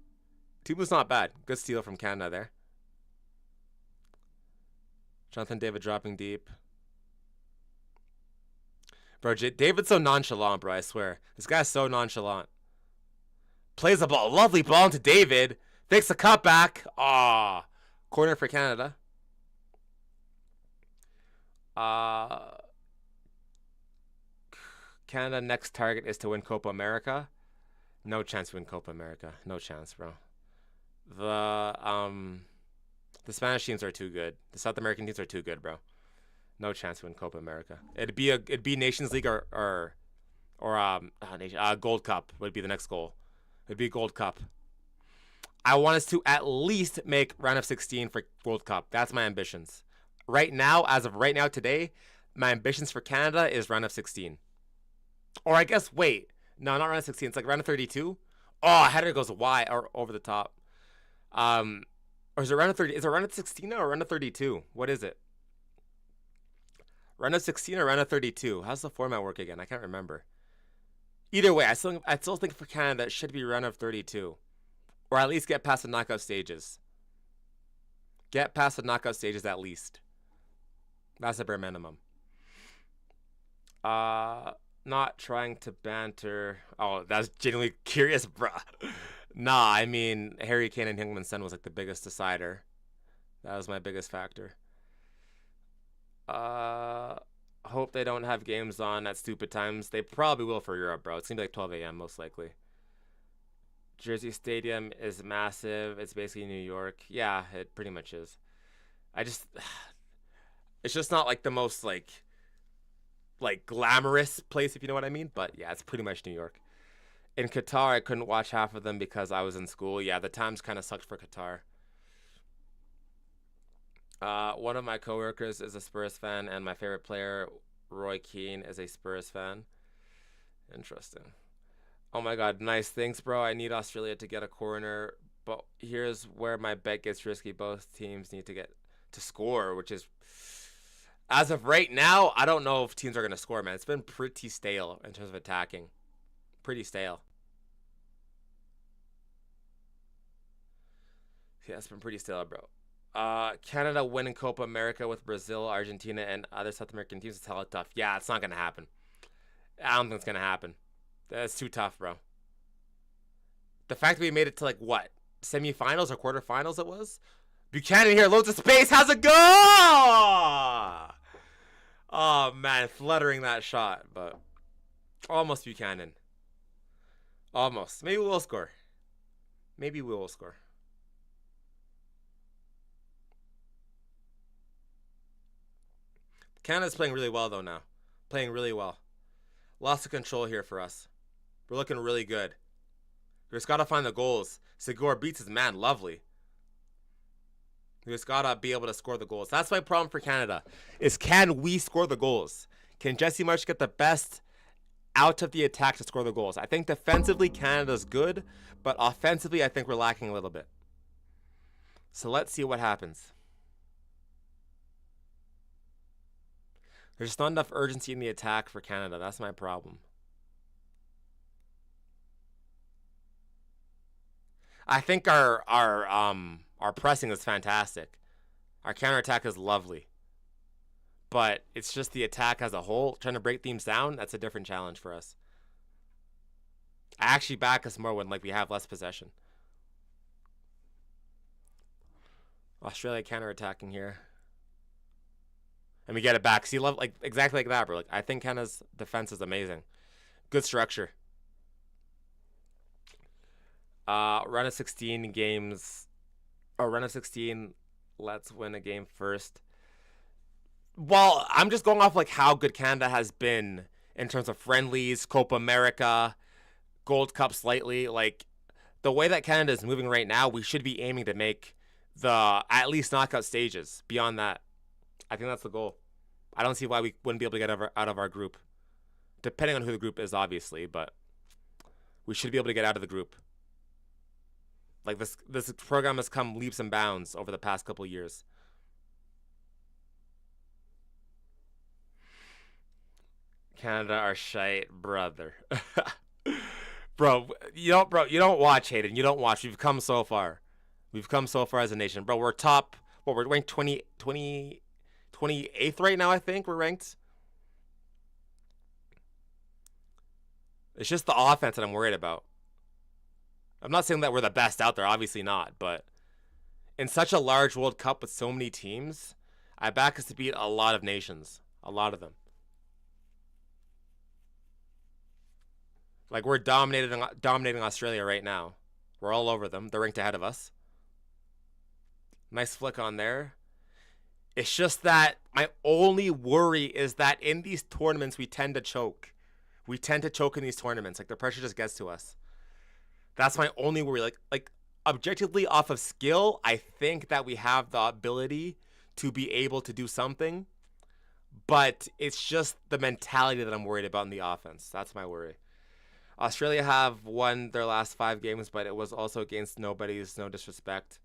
Speaker 2: Temu's not bad. Good steal from Canada there. Jonathan David dropping deep. Bro, David's so nonchalant, bro, I swear. This guy's so nonchalant. Plays the ball. Lovely ball into David. Takes the cutback. Aw. Corner for Canada. Canada next target is to win Copa America. No chance to win Copa America. No chance, bro. The The Spanish teams are too good. The South American teams are too good, bro. No chance to win Copa America. It'd be Nations League or Gold Cup would be the next goal. It'd be Gold Cup. I want us to at least make round of 16 for World Cup. That's my ambitions. Right now, as of right now today, my ambitions for Canada is round of 16. Or I guess, wait. No, not round of 16. It's like round of 32. Oh, header goes wide or over the top. Or is it round of 30? Is it round of 16 or round of 32? What is it? Round of 16 or round of 32? How's the format work again? I can't remember. Either way, I still think for Canada it should be round of 32. Or at least get past the knockout stages. Get past the knockout stages at least. That's the bare minimum. Not trying to banter. Oh, that's genuinely curious, bruh. Nah, I mean, Harry Kane and Heung-min Son was like the biggest decider. That was my biggest factor. Hope they don't have games on at stupid times. They probably will for Europe, bro. It's gonna be like 12 a.m. most likely. Jersey Stadium is massive. It's basically New York. Yeah, it pretty much is. It's just not like the most like glamorous place, if you know what I mean. But yeah, it's pretty much New York. In Qatar, I couldn't watch half of them because I was in school. Yeah, the times kind of sucked for Qatar. One of my coworkers is a Spurs fan, and my favorite player, Roy Keane, is a Spurs fan. Interesting. Oh my God, nice. Thanks, bro. I need Australia to get a corner, but here's where my bet gets risky. Both teams need to get to score, which is, as of right now, I don't know if teams are going to score, man. It's been pretty stale in terms of attacking. Pretty stale. Yeah, it's been pretty stale, bro. Canada winning Copa America with Brazil, Argentina, and other South American teams is hella tough. Yeah, it's not going to happen. I don't think it's going to happen. That's too tough, bro. The fact that we made it to, like, what? Semifinals or quarterfinals it was? Buchanan here, loads of space. How's it go? Oh, man, fluttering that shot, but almost Buchanan. Almost. Maybe we'll score. Maybe we will score. Canada's playing really well, though, now. Playing really well. Lots of control here for us. We're looking really good. We just got to find the goals. Segura beats his man. Lovely. We just got to be able to score the goals. That's my problem for Canada, is can we score the goals? Can Jesse Marsch get the best out of the attack to score the goals? I think defensively, Canada's good, but offensively, I think we're lacking a little bit. So let's see what happens. There's just not enough urgency in the attack for Canada. That's my problem. I think our pressing is fantastic. Our counterattack is lovely. But it's just the attack as a whole. Trying to break teams down, that's a different challenge for us. I actually back us more when we have less possession. Australia counterattacking here. And we get it back. See, exactly like that, bro. I think Canada's defense is amazing. Good structure. Run of 16 games. Or run of 16. Let's win a game first. Well, I'm just going off how good Canada has been in terms of friendlies, Copa America, Gold Cup slightly. The way that Canada is moving right now, we should be aiming to make the at least knockout stages. Beyond that, I think that's the goal. I don't see why we wouldn't be able to get out of our group. Depending on who the group is, obviously, but we should be able to get out of the group. This program has come leaps and bounds over the past couple years. Canada are shite, brother. Bro, you don't watch, Hayden. You don't watch. We've come so far. We've come so far as a nation. Bro, we're top. Well, we're ranked 28th right now, I think we're ranked. It's just the offense that I'm worried about. I'm not saying that we're the best out there, obviously not, but in such a large World Cup with so many teams, I back us to beat a lot of nations. A lot of them. We're dominating Australia right now. We're all over them. They're ranked ahead of us. Nice flick on there. It's just that my only worry is that in these tournaments we tend to choke. We tend to choke in these tournaments. Like the pressure just gets to us. That's my only worry. Like objectively off of skill, I think that we have the ability to be able to do something. But it's just the mentality that I'm worried about in the offense. That's my worry. Australia have won their last 5 games, but it was also against nobody's, no disrespect.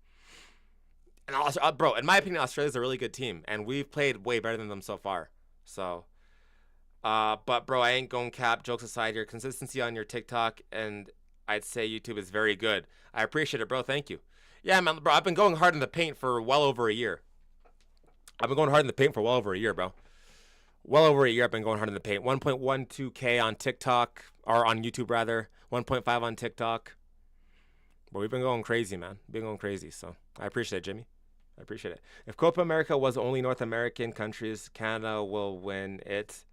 Speaker 2: And bro, in my opinion, Australia's a really good team, and we've played way better than them so far. So, but bro, I ain't going cap. Jokes aside, your consistency on your TikTok and I'd say YouTube is very good. I appreciate it, bro. Thank you. Yeah, man, bro, I've been going hard in the paint for well over a year. Bro. Well over a year I've been going hard in the paint. 1.12K on TikTok, or on YouTube rather. 1.5 on TikTok. But we've been going crazy, man. So I appreciate it, Jimmy. I appreciate it. If Copa America was only North American countries, Canada will win it.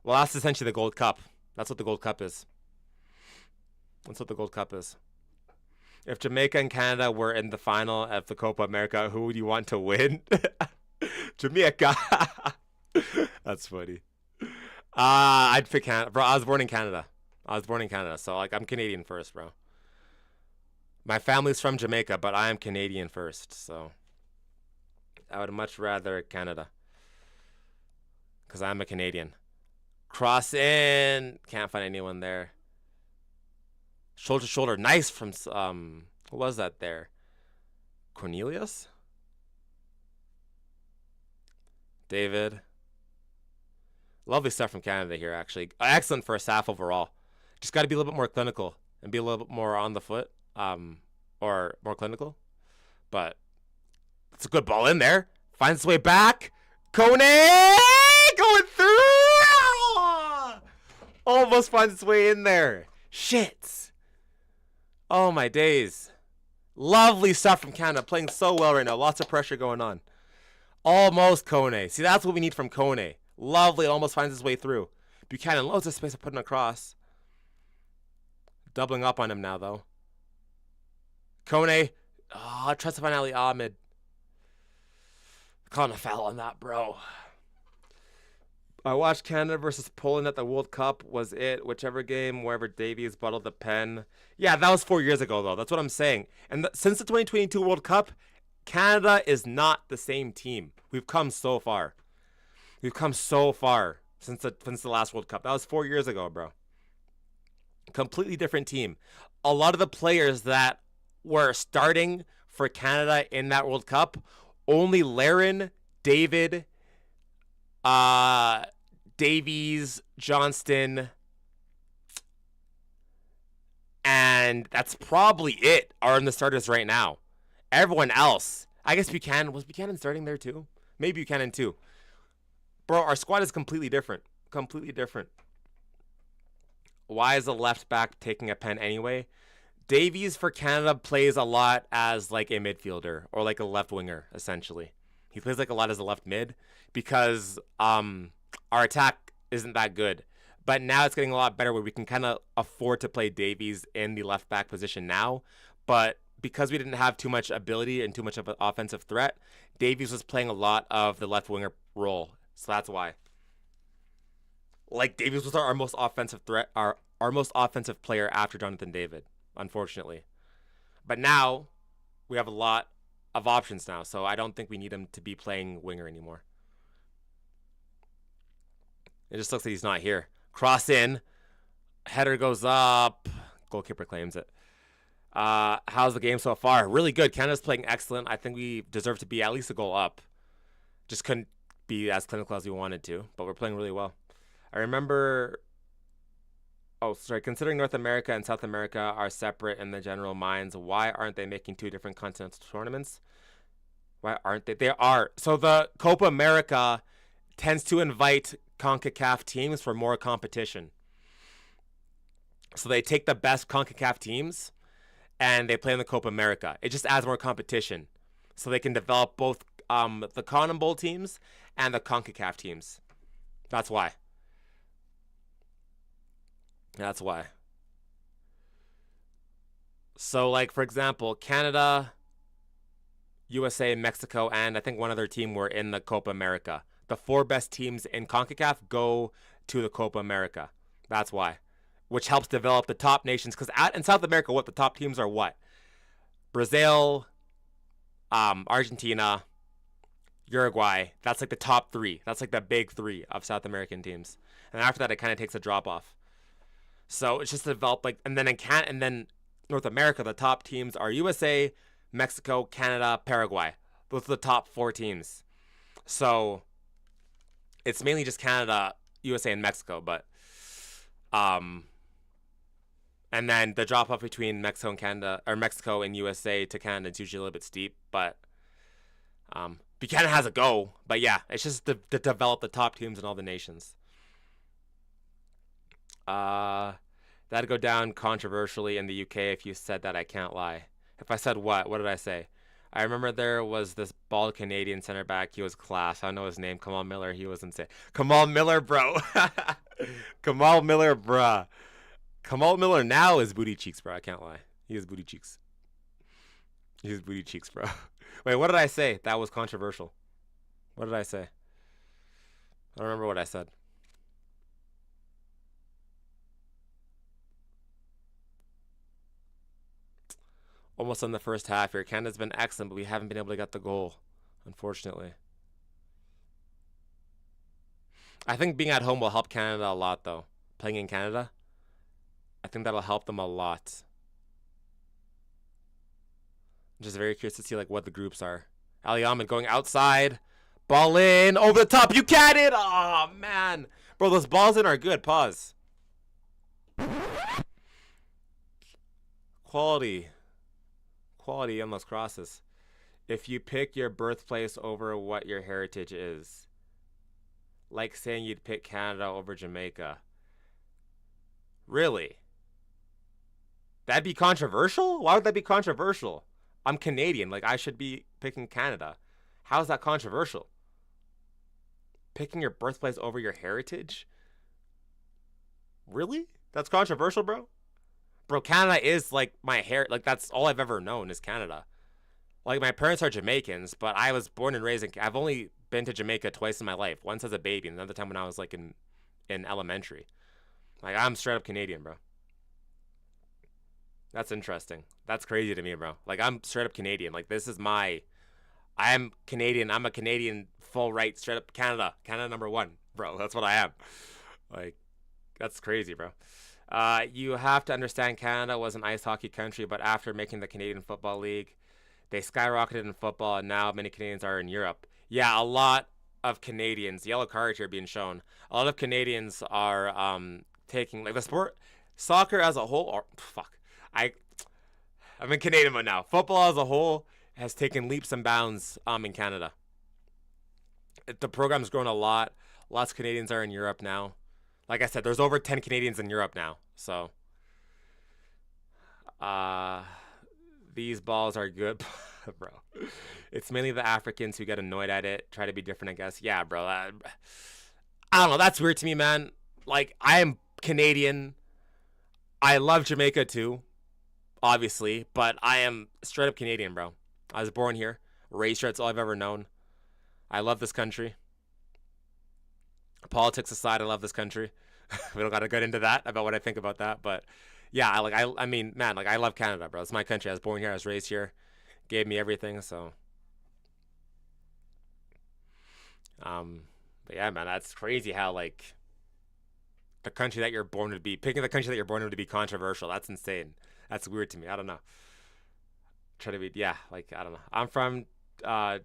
Speaker 2: Well, that's essentially the Gold Cup. That's what the Gold Cup is. If Jamaica and Canada were in the final of the Copa America, who would you want to win? Jamaica. That's funny. I'd pick Canada. Bro, I was born in Canada. So, like, I'm Canadian first, bro. My family's from Jamaica, but I am Canadian first, so I would much rather Canada. Because I'm a Canadian. Cross in. Can't find anyone there. Shoulder to shoulder. Nice from, who was that there? Cornelius? David. Lovely stuff from Canada here, actually. Excellent for a SAF overall. Just got to be a little bit more clinical and be a little bit more on the foot, or more clinical. But it's a good ball in there. Finds its way back. Kone going through. Almost finds its way in there. Shit. Oh, my days. Lovely stuff from Canada. Playing so well right now. Lots of pressure going on. Almost Kone. See, that's what we need from Kone. Lovely. It almost finds his way through. Buchanan, loads of space to put him across. Doubling up on him now, though. Kone. Oh, tries to find Ali Ahmed. Calling a foul on that, bro. I watched Canada versus Poland at the World Cup. Was it whichever game, wherever Davies bottled the pen? Yeah, that was 4 years ago, though. That's what I'm saying. And since the 2022 World Cup, Canada is not the same team. We've come so far. Since the last World Cup. That was 4 years ago, bro. Completely different team. A lot of the players that were starting for Canada in that World Cup, only Larin, David, Davies, Johnston, and that's probably it, are in the starters right now. Everyone else, I guess Buchanan, was Buchanan starting there too? Maybe Buchanan too. Bro, our squad is completely different. Why is the left back taking a pen anyway? Davies for Canada plays a lot as like a midfielder or like a left winger, essentially. He plays like a lot as a left mid because our attack isn't that good. But now it's getting a lot better where we can kind of afford to play Davies in the left back position now. But because we didn't have too much ability and too much of an offensive threat, Davies was playing a lot of the left winger role. So that's why. Like, Davies was our most offensive threat, our most offensive player after Jonathan David, unfortunately. But now we have a lot of options now, so I don't think we need him to be playing winger anymore. It just looks like he's not here. Cross in. Header goes up. Goalkeeper claims it. How's the game so far? Really good. Canada's playing excellent. I think we deserve to be at least a goal up. Just couldn't be as clinical as we wanted to, but we're playing really well. I remember... Considering North America and South America are separate in the general minds, why aren't they making 2 different continental tournaments? Why aren't they? They are. So the Copa America tends to invite CONCACAF teams for more competition. So they take the best CONCACAF teams and they play in the Copa America. It just adds more competition. So they can develop both the CONMEBOL teams and the CONCACAF teams. That's why. So, like, for example, Canada USA, Mexico, and I think one other team were in the Copa America. The 4 best teams in CONCACAF go to the Copa America. That's why. Which helps develop the top nations. Because in South America, what the top teams are what? Brazil, Argentina, Uruguay. That's like the top 3. That's like the big 3 of South American teams. And after that, it kind of takes a drop off. So it's just developed like, and then North America, the top teams are USA, Mexico, Canada, Paraguay. Those are the top 4 teams. So it's mainly just Canada, USA, and Mexico. But and then the drop off between Mexico and Canada, or Mexico and USA to Canada, is usually a little bit steep. But Buchanan has a go. But yeah, it's just to develop the top teams in all the nations. That'd go down controversially in the UK if you said that. I can't lie. If I said what? What did I say? I remember there was this bald Canadian center back. He was class. I don't know his name. Kamal Miller. He was insane. Kamal Miller, bro. Kamal Miller, bruh. Kamal Miller now is booty cheeks, bro. I can't lie. He is booty cheeks. He is booty cheeks, bro. Wait, what did I say? That was controversial. What did I say? I don't remember what I said. Almost on the first half here. Canada's been excellent, but we haven't been able to get the goal, unfortunately. I think being at home will help Canada a lot, though. Playing in Canada, I think that'll help them a lot. I'm just very curious to see like what the groups are. Ali Ahmed going outside. Ball in. Over the top. You got it. Oh, man. Bro, those balls in are good. Pause. Quality on those crosses. If you pick your birthplace over what your heritage is, like saying you'd pick Canada over Jamaica. Really? That'd be controversial? Why would that be controversial? I'm Canadian. Like, I should be picking Canada. How is that controversial? Picking your birthplace over your heritage? Really? That's controversial, bro? Bro, Canada is like my hair. Like, that's all I've ever known is Canada. Like, my parents are Jamaicans, but I was born and raised in. I've only been to Jamaica twice in my life. Once as a baby, and another time when I was like in elementary. Like, I'm straight up Canadian, bro. That's interesting. That's crazy to me, bro. Like, I'm straight up Canadian. Like, this is my. I am Canadian. I'm a Canadian full right, straight up Canada. Canada #1, bro. That's what I am. Like, that's crazy, bro. You have to understand Canada was an ice hockey country, but after making the Canadian Football League, they skyrocketed in football, and now many Canadians are in Europe. Yeah, a lot of Canadians, yellow card here being shown, a lot of Canadians are taking, like, the sport, soccer as a whole, or, fuck, I'm in Canadian mode now. Football as a whole has taken leaps and bounds in Canada. The program's grown a lot. Lots of Canadians are in Europe now. Like I said, there's over 10 Canadians in Europe now. So, these balls are good, bro. It's mainly the Africans who get annoyed at it, try to be different, I guess. Yeah, bro. I don't know. That's weird to me, man. Like, I am Canadian. I love Jamaica too, obviously, but I am straight up Canadian, bro. I was born here, raised here. That's all I've ever known. I love this country. Politics aside, I love this country. We don't got to get into that about what I think about that, but yeah, I mean, man, like, I love Canada, bro. It's my country. I was born here. I was raised here. Gave me everything. So, but yeah, man, that's crazy how, like, the country that you're born to be, picking the country that you're born in to be controversial. That's insane. That's weird to me. I don't know. Try to be, yeah, like, I don't know. I'm from, I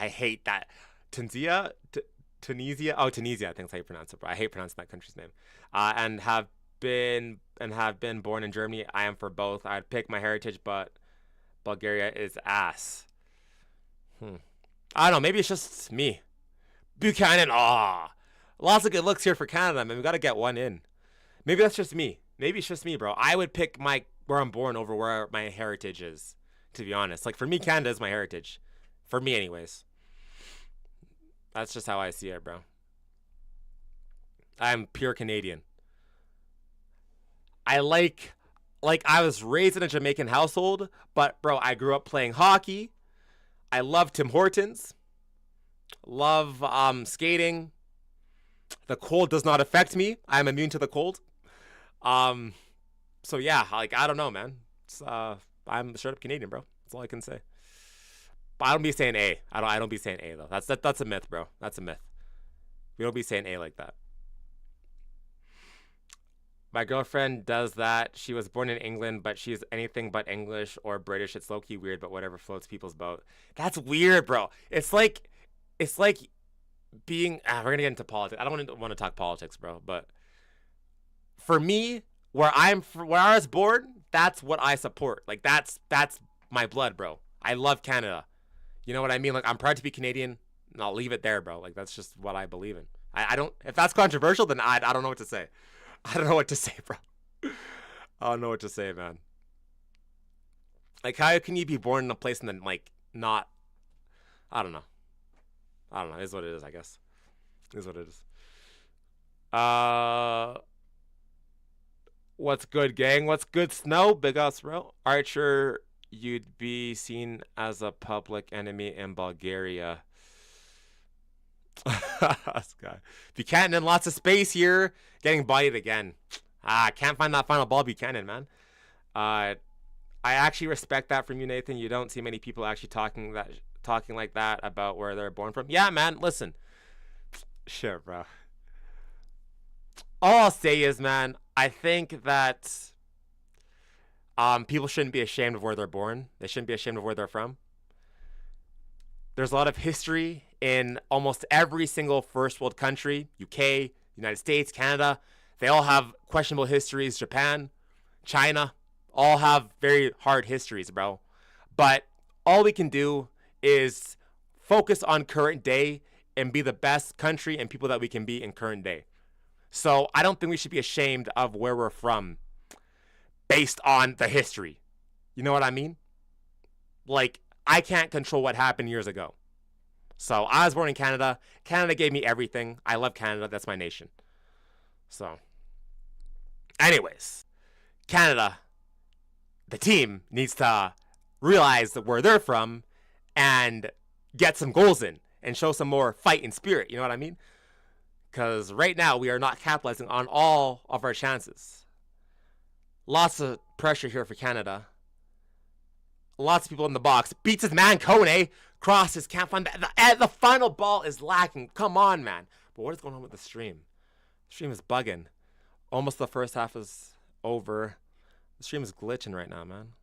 Speaker 2: hate that. Tunisia. Oh, Tunisia, I think that's how you pronounce it. But I hate pronouncing that country's name. And have been born in Germany. I am for both. I'd pick my heritage, but Bulgaria is ass. I don't know. Maybe it's just me. Buchanan. Lots of good looks here for Canada. I mean, we got to get one in. Maybe that's just me. Maybe it's just me, bro. I would pick where I'm born over where my heritage is, to be honest. Like, for me, Canada is my heritage. For me, anyways. That's just how I see it, bro. I'm pure Canadian. I I was raised in a Jamaican household, but, bro, I grew up playing hockey. I love Tim Hortons. Love skating. The cold does not affect me. I'm immune to the cold. So yeah, like I don't know, man. It's, I'm straight up Canadian, bro. That's all I can say. But I don't be saying A. I don't be saying A though. That's a myth, bro. That's a myth. We don't be saying A like that. My girlfriend does that. She was born in England, but she's anything but English or British. It's low key weird, but whatever floats people's boat. That's weird, bro. It's like being. We're gonna get into politics. I don't want to talk politics, bro. But for me, where I was born, that's what I support. Like that's my blood, bro. I love Canada. You know what I mean? Like I'm proud to be Canadian, and I'll leave it there, bro. Like that's just what I believe in. I don't. If that's controversial, then I don't know what to say. I don't know what to say, bro. I don't know what to say, man. Like, how can you be born in a place and then, like, not... I don't know. It is what it is, I guess. It is what it is. What's good, gang? What's good, Snow? Big ups, bro. Archer, you'd be seen as a public enemy in Bulgaria. This guy. Buchanan, lots of space here. Getting bodied again. Can't find that final ball, Buchanan, man. I actually respect that from you, Nathan. You don't see many people actually talking like that about where they're born from. Yeah, man, listen. Sure, bro. All I'll say is, man, I think that people shouldn't be ashamed of where they're born. They shouldn't be ashamed of where they're from. There's a lot of history in almost every single first world country, UK, United States, Canada. They all have questionable histories. Japan, China, all have very hard histories, bro. But all we can do is focus on current day and be the best country and people that we can be in current day. So I don't think we should be ashamed of where we're from based on the history. You know what I mean? Like, I can't control what happened years ago. So I was born in Canada. Canada gave me everything. I love Canada. That's my nation. So, anyways, Canada, the team needs to realize where they're from and get some goals in and show some more fight and spirit. You know what I mean? Because right now we are not capitalizing on all of our chances. Lots of pressure here for Canada. Lots of people in the box. Beats his man, Kone. Crosses, can't find the final ball is lacking. Come on, man. But what is going on with the stream? The stream is bugging. Almost the first half is over. The stream is glitching right now, man.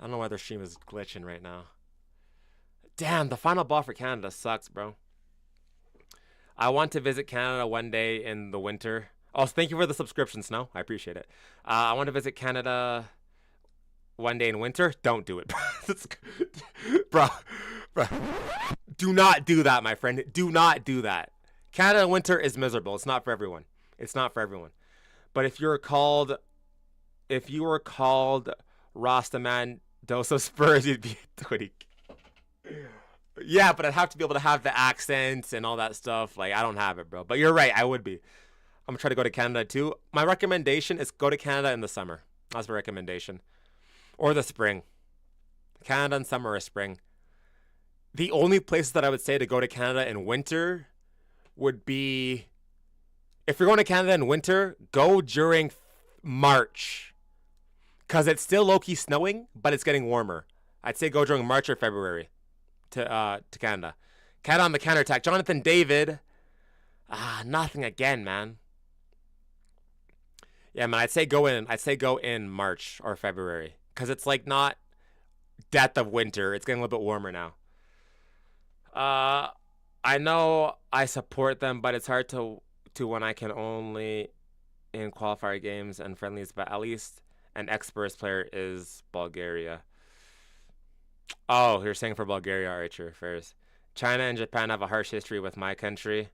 Speaker 2: I don't know why their stream is glitching right now. Damn, the final ball for Canada sucks, bro. I want to visit Canada one day in the winter. Oh, thank you for the subscription, Snow. I appreciate it. I want to visit Canada one day in winter. Don't do it. bro. Do not do that, my friend. Do not do that. Canada winter is miserable. It's not for everyone. It's not for everyone. But if you were called Rastaman Dos of Spurs, you'd be 20. Yeah, but I'd have to be able to have the accent and all that stuff. Like, I don't have it, bro. But you're right. I would be. I'm going to try to go to Canada, too. My recommendation is go to Canada in the summer. That's my recommendation. Or the spring. Canada in summer or spring. The only places that I would say to go to Canada in winter would be... If you're going to Canada in winter, go during March. Because it's still low-key snowing, but it's getting warmer. I'd say go during March or February to Canada. Canada on the counterattack. Jonathan David. Nothing again, man. Yeah, man, I'd say go in March or February. Because it's like not death of winter. It's getting a little bit warmer now. I know I support them, but it's hard to when I can only in qualifier games and friendlies, but at least an ex-Spurs player is Bulgaria. Oh, you're saying for Bulgaria, Archer first. China and Japan have a harsh history with my country.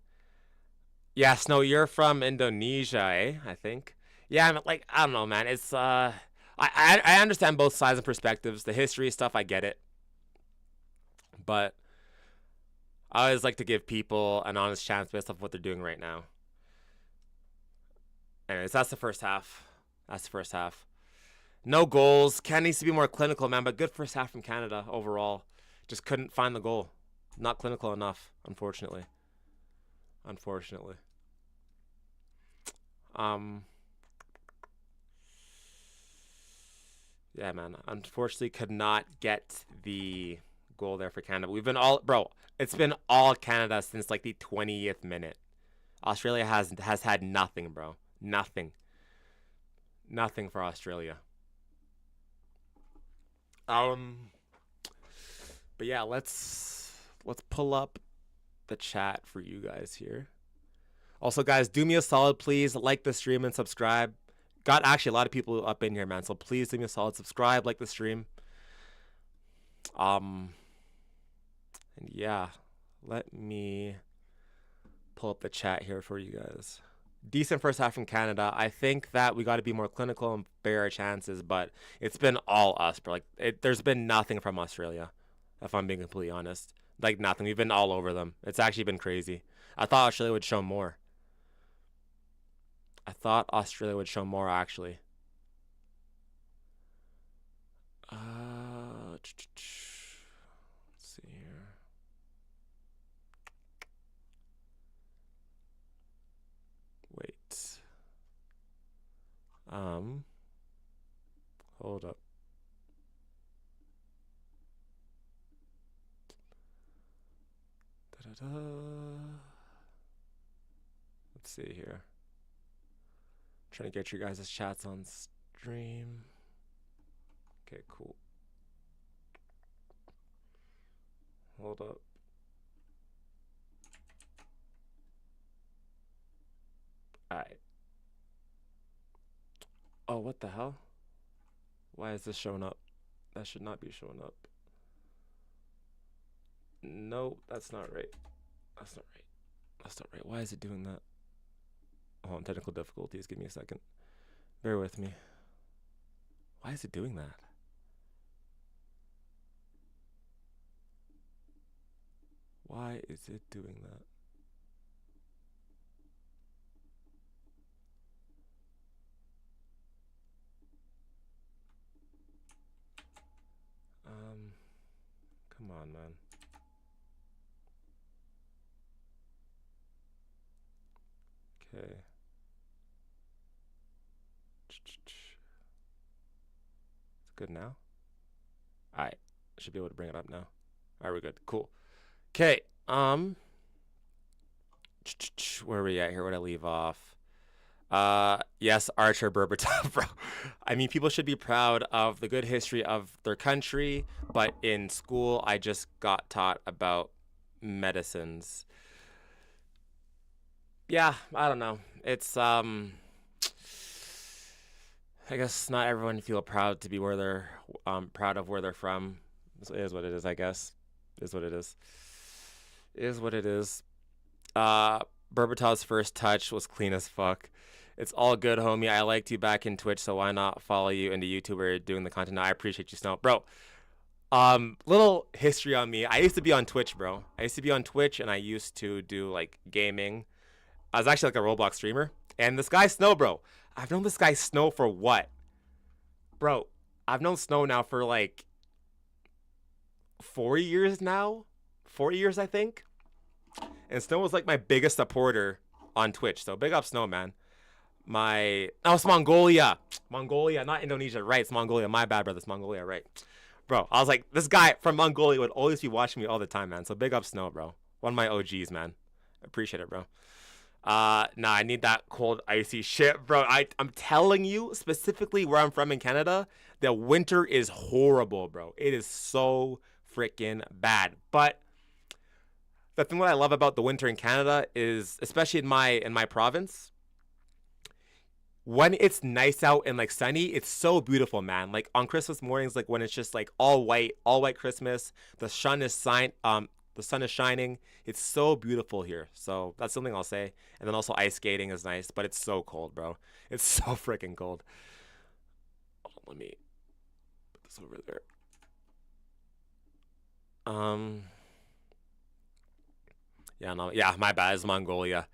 Speaker 2: Yeah, Snow, you're from Indonesia, I think. Yeah, I'm like, I don't know, man. It's I understand both sides and perspectives. The history stuff, I get it. But I always like to give people an honest chance based off what they're doing right now. Anyways, that's the first half. No goals. Ken needs to be more clinical, man. But good first half from Canada overall. Just couldn't find the goal. Not clinical enough, unfortunately. Unfortunately. Yeah, man. Unfortunately, could not get the goal there for Canada. We've been all, bro. It's been all Canada since like the 20th minute. Australia has had nothing, bro. Nothing. Nothing for Australia. But yeah, let's pull up the chat for you guys here. Also, guys, do me a solid, please. Like the stream and subscribe. Got actually a lot of people up in here, man. So please do me a solid, subscribe, like the stream. And yeah, let me pull up the chat here for you guys. Decent first half from Canada. I think that we got to be more clinical and bear our chances, but it's been all us, bro. Like, there's been nothing from Australia, if I'm being completely honest. Like, nothing. We've been all over them. It's actually been crazy. I thought Australia would show more. Actually. Let's see here. Wait. Hold up. Let's see here. Trying to get your guys' chats on stream. Okay, cool. Hold up. Alright. Oh, what the hell? Why is this showing up? That should not be showing up. No, that's not right. That's not right. That's not right. Why is it doing that? Oh, technical difficulties. Give me a second. Bear with me. Why is it doing that? Why is it doing that? Come on, man. Okay. It's good now? Alright. Should be able to bring it up now. Alright, we're good. Cool. Okay. Where are we at here? Where'd I leave off? Yes, Archer Berbatov, bro. I mean, people should be proud of the good history of their country, but in school, I just got taught about medicines. Yeah, I don't know. It's, I guess not everyone feel proud to be where they're, proud of where they're from. It is what it is, I guess. It is what it is. It is what it is. Berbatov's first touch was clean as fuck. It's all good, homie. I liked you back in Twitch, so why not follow you into YouTube where you're doing the content? I appreciate you, Snow. Bro, little history on me. I used to be on Twitch, bro. I used to be on Twitch, and I used to do, like, gaming. I was actually, like, a Roblox streamer. And this guy, Snow, bro. I've known this guy, Snow, for what? Bro, I've known Snow now for, like, 4 years now? 4 years, I think. And Snow was, like, my biggest supporter on Twitch. So, big up, Snow, man. It's Mongolia. Mongolia, not Indonesia, right? It's Mongolia. My bad, brother. It's Mongolia, right? Bro, I was like, this guy from Mongolia would always be watching me all the time, man. So big up Snow, bro. One of my OGs, man. Appreciate it, bro. Nah, I need that cold, icy shit, bro. I'm telling you, specifically where I'm from in Canada, the winter is horrible, bro. It is so freaking bad. But the thing that I love about the winter in Canada is, especially in my province, when it's nice out and like sunny, it's so beautiful, man. Like on Christmas mornings, like when it's just like all white Christmas, the sun is shining. It's so beautiful here. So that's something I'll say. And then also ice skating is nice, but it's so cold, bro. It's so freaking cold. Oh, let me put this over there. Yeah, my bad. It's Mongolia.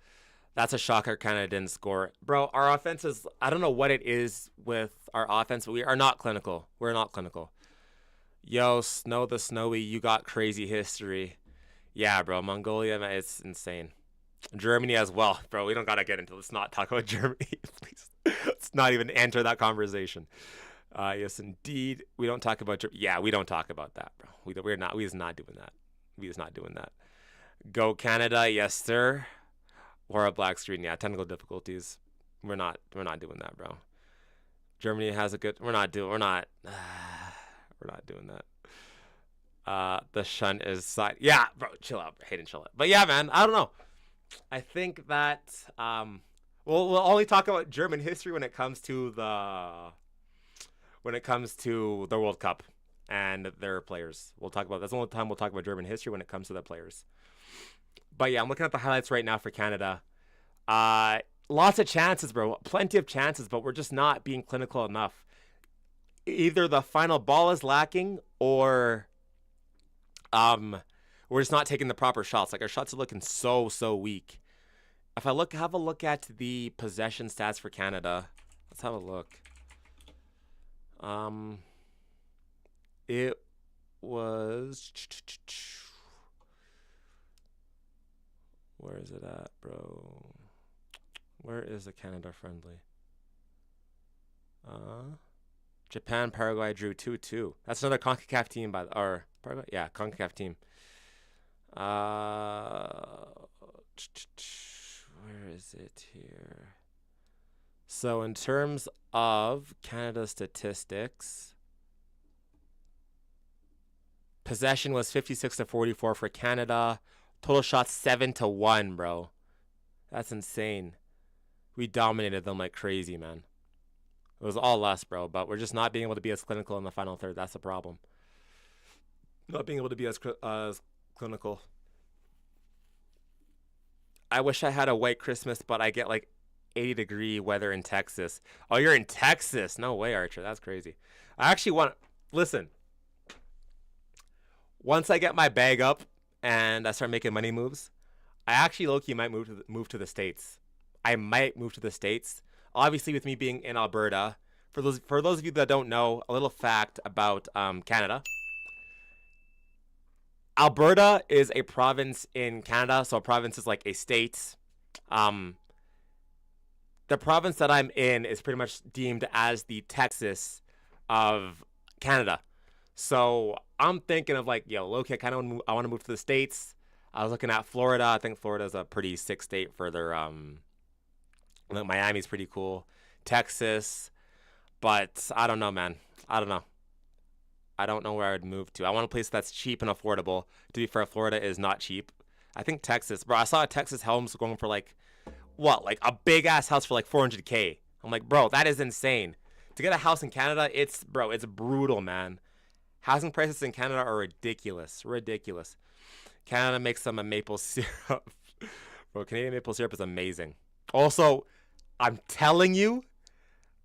Speaker 2: That's a shocker. Canada didn't score, bro. Our offense is. I don't know what it is with our offense, but we are not clinical. We're not clinical. Yo, Snow the Snowy, you got crazy history. Yeah, bro. Mongolia, man, it's insane. Germany as well, bro. We don't gotta get into. Let's not talk about Germany, please. Let's not even enter that conversation. Yes, indeed. We don't talk about Germany. Yeah, we don't talk about that, bro. We're not. We is not doing that. We is not doing that. Go Canada, yes sir. Or a black screen, yeah. Technical difficulties. We're not. We're not doing that, bro. Germany has a good. We're not doing. We're not. We're not doing that. The shun is side. Yeah, bro, chill out. Hayden, chill out. But yeah, man, I don't know. I think that we'll only talk about German history when it comes to the World Cup and their players. We'll talk about that's the only time we'll talk about German history when it comes to the players. But yeah, I'm looking at the highlights right now for Canada. Lots of chances, bro. Plenty of chances, but we're just not being clinical enough. Either the final ball is lacking or we're just not taking the proper shots. Like our shots are looking so weak. If I have a look at the possession stats for Canada, let's have a look. It was where is it at, bro? Where is the Canada friendly? Japan, Paraguay drew 2-2. That's another CONCACAF team or Paraguay? Yeah, CONCACAF team. Where is it here? So in terms of Canada statistics, possession was 56-44 for Canada. Total shots 7-1, bro. That's insane. We dominated them like crazy, man. It was all us, bro, but we're just not being able to be as clinical in the final third. That's the problem. Not being able to be as clinical. I wish I had a white Christmas, but I get like 80-degree weather in Texas. Oh, you're in Texas? No way, Archer. That's crazy. I actually want to listen. Once I get my bag up and I start making money moves, I actually low-key might move to the States. I might move to the States. Obviously, with me being in Alberta, for those of you that don't know, a little fact about Canada. Alberta is a province in Canada, so a province is like a state. The province that I'm in is pretty much deemed as the Texas of Canada. So I'm thinking of like, yo, low-key, I want to move to the States. I was looking at Florida. I think Florida is a pretty sick state for their Miami's pretty cool. Texas. But I don't know, man. I don't know. I don't know where I would move to. I want a place that's cheap and affordable. To be fair, Florida is not cheap. I think Texas. Bro, I saw a Texas homes going for like, what? Like a big-ass house for like $400K. I'm like, bro, that is insane. To get a house in Canada, it's brutal, man. Housing prices in Canada are ridiculous. Ridiculous. Canada makes some maple syrup. Bro, Canadian maple syrup is amazing. Also, I'm telling you,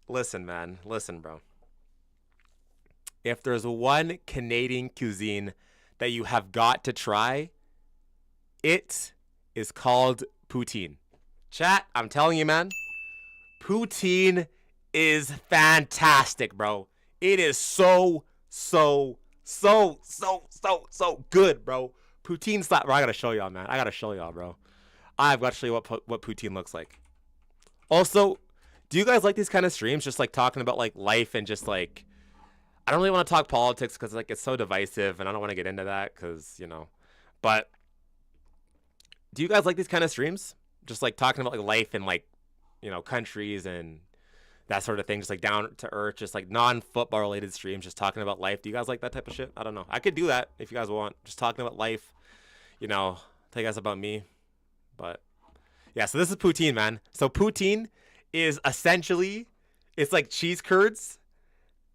Speaker 2: listen, man. Listen, bro. If there's one Canadian cuisine that you have got to try, it is called poutine. Chat, I'm telling you, man. Poutine is fantastic, bro. It is so good, bro. Poutine slap. Bro, I gotta show y'all, man. I gotta show y'all, bro. I've got to show you what poutine looks like. Also, do you guys like these kind of streams? Just like talking about like life and just like, I don't really want to talk politics because like it's so divisive and I don't want to get into that because, you know, but do you guys like these kind of streams? Just like talking about like life and like, you know, countries and that sort of thing, just like down to earth, just like non-football related streams, just talking about life. Do you guys like that type of shit? I don't know. I could do that if you guys want. Just talking about life, you know, tell you guys about me. But yeah, so this is poutine, man. So poutine is essentially, it's like cheese curds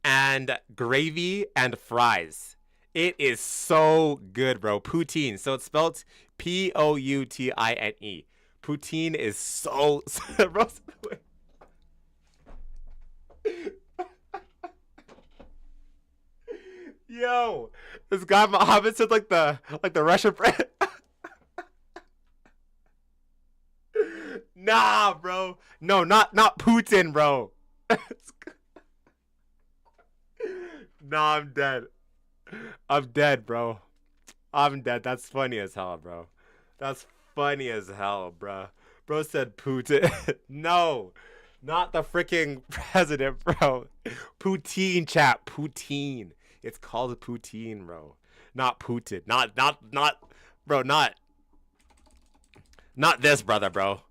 Speaker 2: and gravy and fries. It is so good, bro. Poutine. So it's spelled Poutine. Poutine is so... Yo, this guy Muhammad said like the Russian bread. Nah, bro. No, not Putin, bro. Nah, I'm dead. I'm dead, bro. I'm dead. That's funny as hell, bro. That's funny as hell, bro. Bro said Putin. No, not the freaking president, bro. Poutine, chat. Poutine. It's called Poutine, bro. Not Putin. Bro. Not this brother, bro.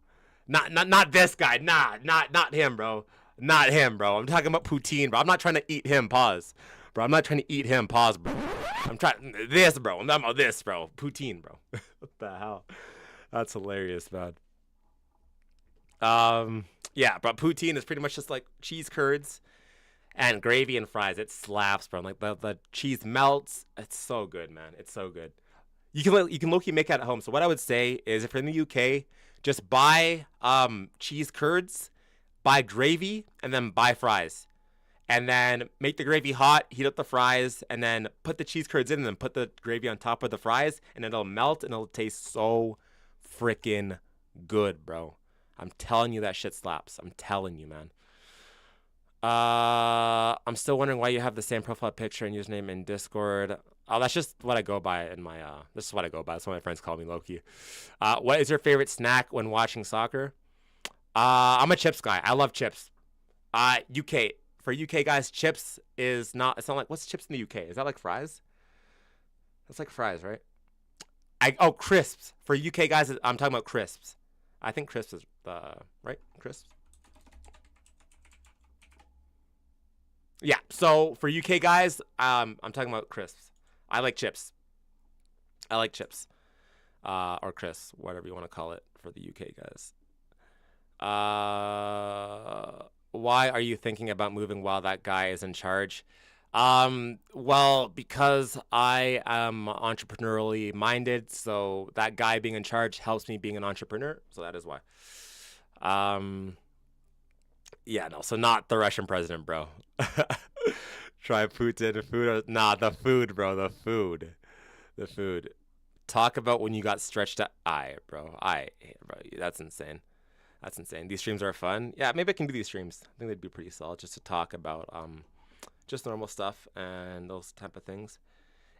Speaker 2: Not this guy. Not him, bro. Not him, bro. I'm talking about Poutine, bro. I'm not trying to eat him. Pause, bro. I'm not trying to eat him. Pause, bro. I'm trying this, bro. I'm talking about this, bro. Poutine, bro. What the hell? That's hilarious, man. Yeah, but poutine is pretty much just like cheese curds and gravy and fries. It slaps, bro. Like the cheese melts. It's so good, man. It's so good. You can low-key make it at home. So what I would say is, if you're in the UK, just buy cheese curds, buy gravy, and then buy fries. And then make the gravy hot, heat up the fries, and then put the cheese curds in, and then put the gravy on top of the fries, and it'll melt, and it'll taste so freaking good, bro. I'm telling you, that shit slaps. I'm telling you, man. I'm still wondering why you have the same profile picture and username in Discord. Oh, that's just what I go by in my, this is what I go by. That's what my friends call me, Loki. What is your favorite snack when watching soccer? I'm a chips guy. I love chips. UK. For UK guys, chips is not, it's not like, what's chips in the UK? Is that like fries? That's like fries, right? Crisps. For UK guys, I'm talking about crisps. I think crisps is right? Crisps. Yeah. So for UK guys, I'm talking about crisps. I like chips. I like chips. Or crisps, whatever you want to call it for the UK guys. Why are you thinking about moving while that guy is in charge? Well, because I am entrepreneurially minded, so that guy being in charge helps me being an entrepreneur, so that is why. Yeah, no, so not the Russian president, bro. Try Putin, food, nah, the food, bro, the food. Talk about when you got stretched out, bro, that's insane. That's insane. These streams are fun. Yeah, maybe I can do these streams. I think they'd be pretty solid just to talk about just normal stuff and those type of things.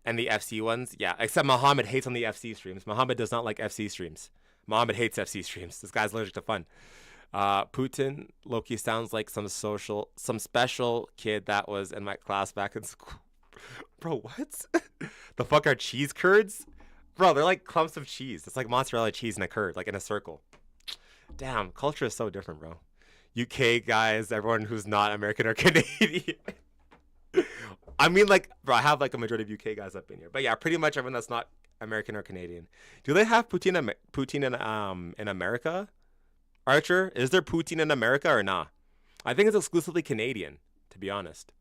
Speaker 2: And the FC ones, yeah. Except Muhammad hates on the FC streams. Muhammad does not like FC streams. Muhammad hates FC streams. This guy's allergic to fun. Putin, Loki sounds like some special kid that was in my class back in school. Bro, what? The fuck are cheese curds? Bro, they're like clumps of cheese. It's like mozzarella cheese in a curd, like in a circle. Damn, culture is so different, bro. UK guys, everyone who's not American or Canadian. I mean, like, bro, I have like a majority of UK guys up in here, but yeah, pretty much everyone that's not American or Canadian. Do they have Putin in America? Archer, is there Putin in America or nah? I think it's exclusively Canadian, to be honest.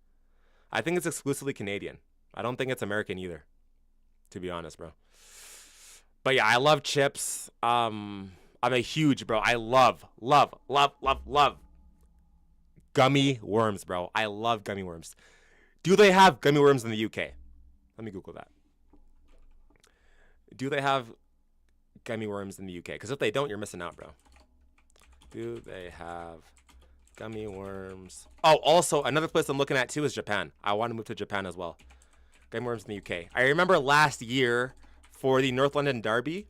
Speaker 2: I think it's exclusively Canadian. I don't think it's American either, to be honest, bro. But yeah, I love chips. I'm a huge, bro. I love gummy worms, bro. I love gummy worms. Do they have gummy worms in the UK? Let me Google that. Do they have gummy worms in the UK? Because if they don't, you're missing out, bro. Do they have gummy worms? Oh, also, another place I'm looking at, too, is Japan. I want to move to Japan as well. Gummy worms in the UK. I remember last year for the North London Derby,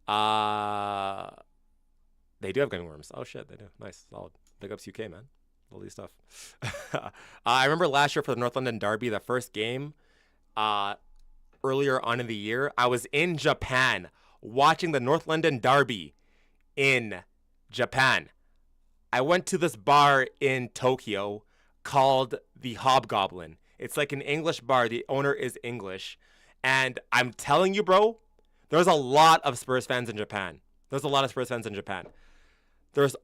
Speaker 2: they do have gummy worms. Oh, shit, they do. Nice, solid. Big ups UK, man. Lovely stuff. I remember last year for the North London Derby, the first game, earlier on in the year, I was in Japan watching the North London Derby in Japan. I went to this bar in Tokyo called the Hobgoblin. It's like an English bar. The owner is English. And I'm telling you, bro, there's a lot of Spurs fans in Japan. There's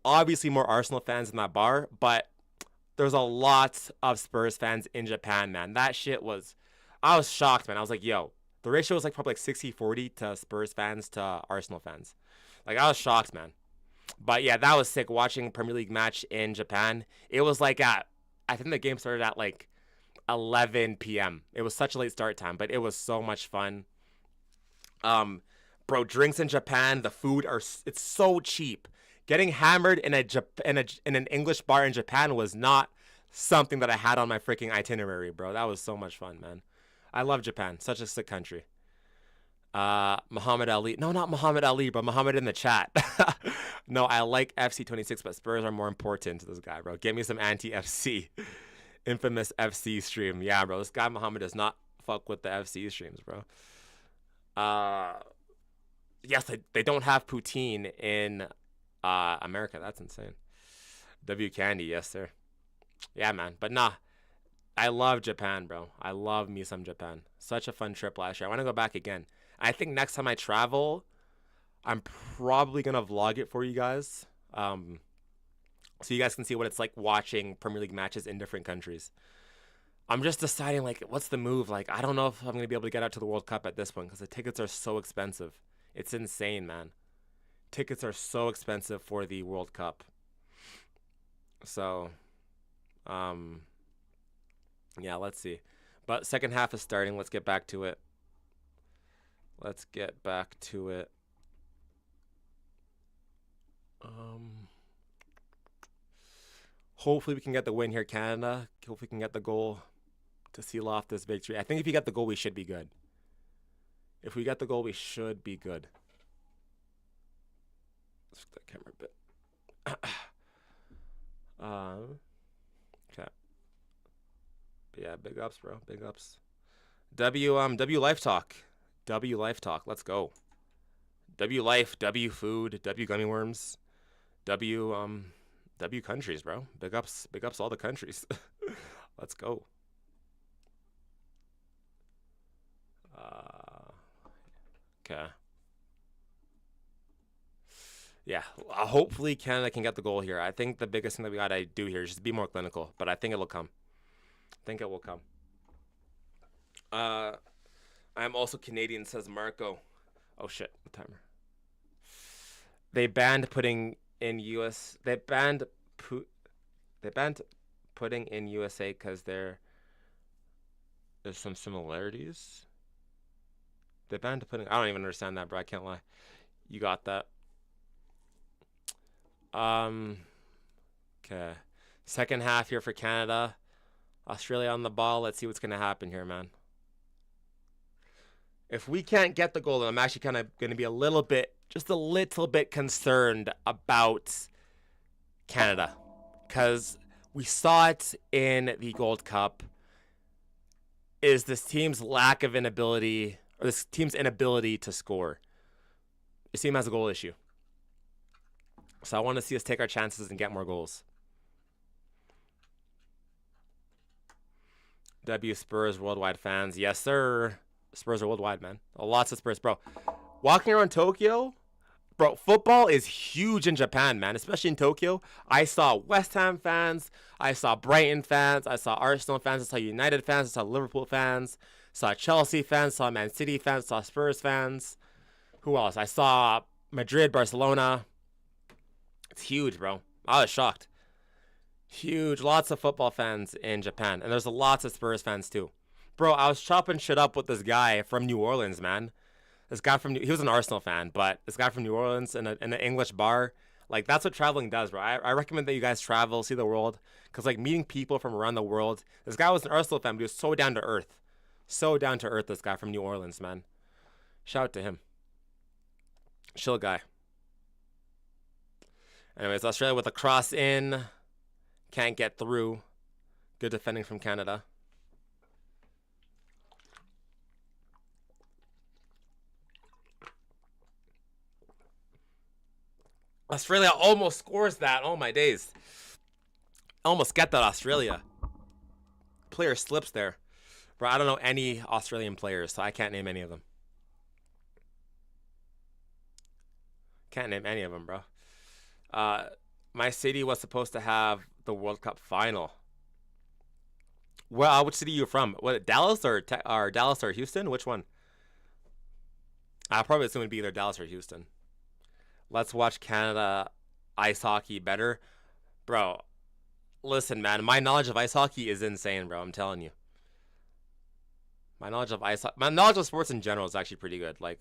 Speaker 2: obviously more Arsenal fans in that bar, but there's a lot of Spurs fans in Japan, man. That shit was, I was shocked, man. I was like, yo, the ratio was like probably like 60-40 to Spurs fans to Arsenal fans. Like, I was shocked, man. But yeah, that was sick watching a Premier League match in Japan. It was like I think the game started at like 11 p.m. It was such a late start time, but it was so much fun. Bro, drinks in Japan, the food it's so cheap. Getting hammered in in an English bar in Japan was not something that I had on my freaking itinerary, bro. That was so much fun, man. I love Japan. Such a sick country. Muhammad Ali. No, not Muhammad Ali, but Muhammad in the chat. No, I like FC26, but Spurs are more important to this guy, bro. Get me some anti-FC. Infamous FC stream. Yeah, bro. This guy Muhammad does not fuck with the FC streams, bro. Yes, they don't have poutine in America. That's insane. W Candy, yes, sir. Yeah, man. But nah, I love Japan, bro. I love me some Japan. Such a fun trip last year. I want to go back again. I think next time I travel, I'm probably going to vlog it for you guys. So you guys can see what it's like watching Premier League matches in different countries. I'm just deciding, like, what's the move? Like, I don't know if I'm going to be able to get out to the World Cup at this point because the tickets are so expensive. It's insane, man. Tickets are so expensive for the World Cup. So, yeah, let's see. But second half is starting. Let's get back to it. Hopefully we can get the win here, Canada. Hopefully we can get the goal to seal off this victory. I think if you get the goal, we should be good. If we get the goal, we should be good. Let's fix that camera a bit. Okay. But yeah, big ups, bro. Big ups. W Life Talk. W Life Talk. Let's go. W Life, W Food, W Gummy Worms, W countries, bro. Big ups all the countries. Let's go. Okay. Yeah, hopefully Canada can get the goal here. I think the biggest thing that we gotta do here is just be more clinical, but I think it'll come. I'm also Canadian, says Marco. Oh shit, the timer. They banned putting in putting in USA because there's some similarities. They banned putting. I don't even understand that, bro. I can't lie. You got that. Okay. Second half here for Canada. Australia on the ball. Let's see what's gonna happen here, man. If we can't get the goal, then I'm actually kind of gonna be just a little bit concerned about Canada, because we saw it in the Gold Cup. Is this team's inability to score? This team has a goal issue. So I want to see us take our chances and get more goals. W Spurs worldwide fans. Yes, sir. Spurs are worldwide, man. Lots of Spurs, bro. Walking around Tokyo, bro, football is huge in Japan, man, especially in Tokyo. I saw West Ham fans. I saw Brighton fans. I saw Arsenal fans. I saw United fans. I saw Liverpool fans. Saw Chelsea fans. Saw Man City fans. Saw Spurs fans. Who else? I saw Madrid, Barcelona. It's huge, bro. I was shocked. Huge. Lots of football fans in Japan. And there's lots of Spurs fans, too. Bro, I was chopping shit up with this guy from New Orleans, man. He was an Arsenal fan, but this guy from New Orleans in an English bar. Like, that's what traveling does, bro. I recommend that you guys travel, see the world. Because, like, meeting people from around the world. This guy was an Arsenal fan, but he was so down to earth. So down to earth, this guy from New Orleans, man. Shout out to him. Chill guy. Anyways, Australia with a cross in. Can't get through. Good defending from Canada. Australia almost scores that. Oh, my days. Almost get that, Australia. Player slips there. Bro, I don't know any Australian players, so I can't name any of them. Can't name any of them, bro. My city was supposed to have the World Cup final. Well, which city are you from? What, Dallas or Dallas or Houston? Which one? I'll probably assume it'd be either Dallas or Houston. Let's watch Canada ice hockey better. Bro, listen, man. My knowledge of ice hockey is insane, bro. I'm telling you. My knowledge of sports in general is actually pretty good. Like,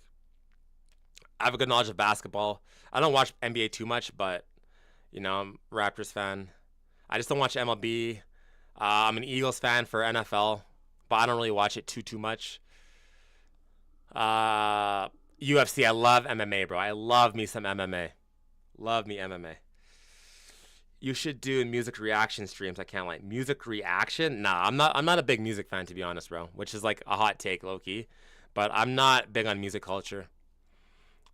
Speaker 2: I have a good knowledge of basketball. I don't watch NBA too much, but I'm a Raptors fan. I just don't watch MLB. I'm an Eagles fan for NFL, but I don't really watch it too much. UFC. I love MMA, bro. I love me some MMA. Love me MMA. You should do music reaction streams. I can't like music reaction. Nah, I'm not a big music fan, to be honest, bro. Which is like a hot take, low key. But I'm not big on music culture.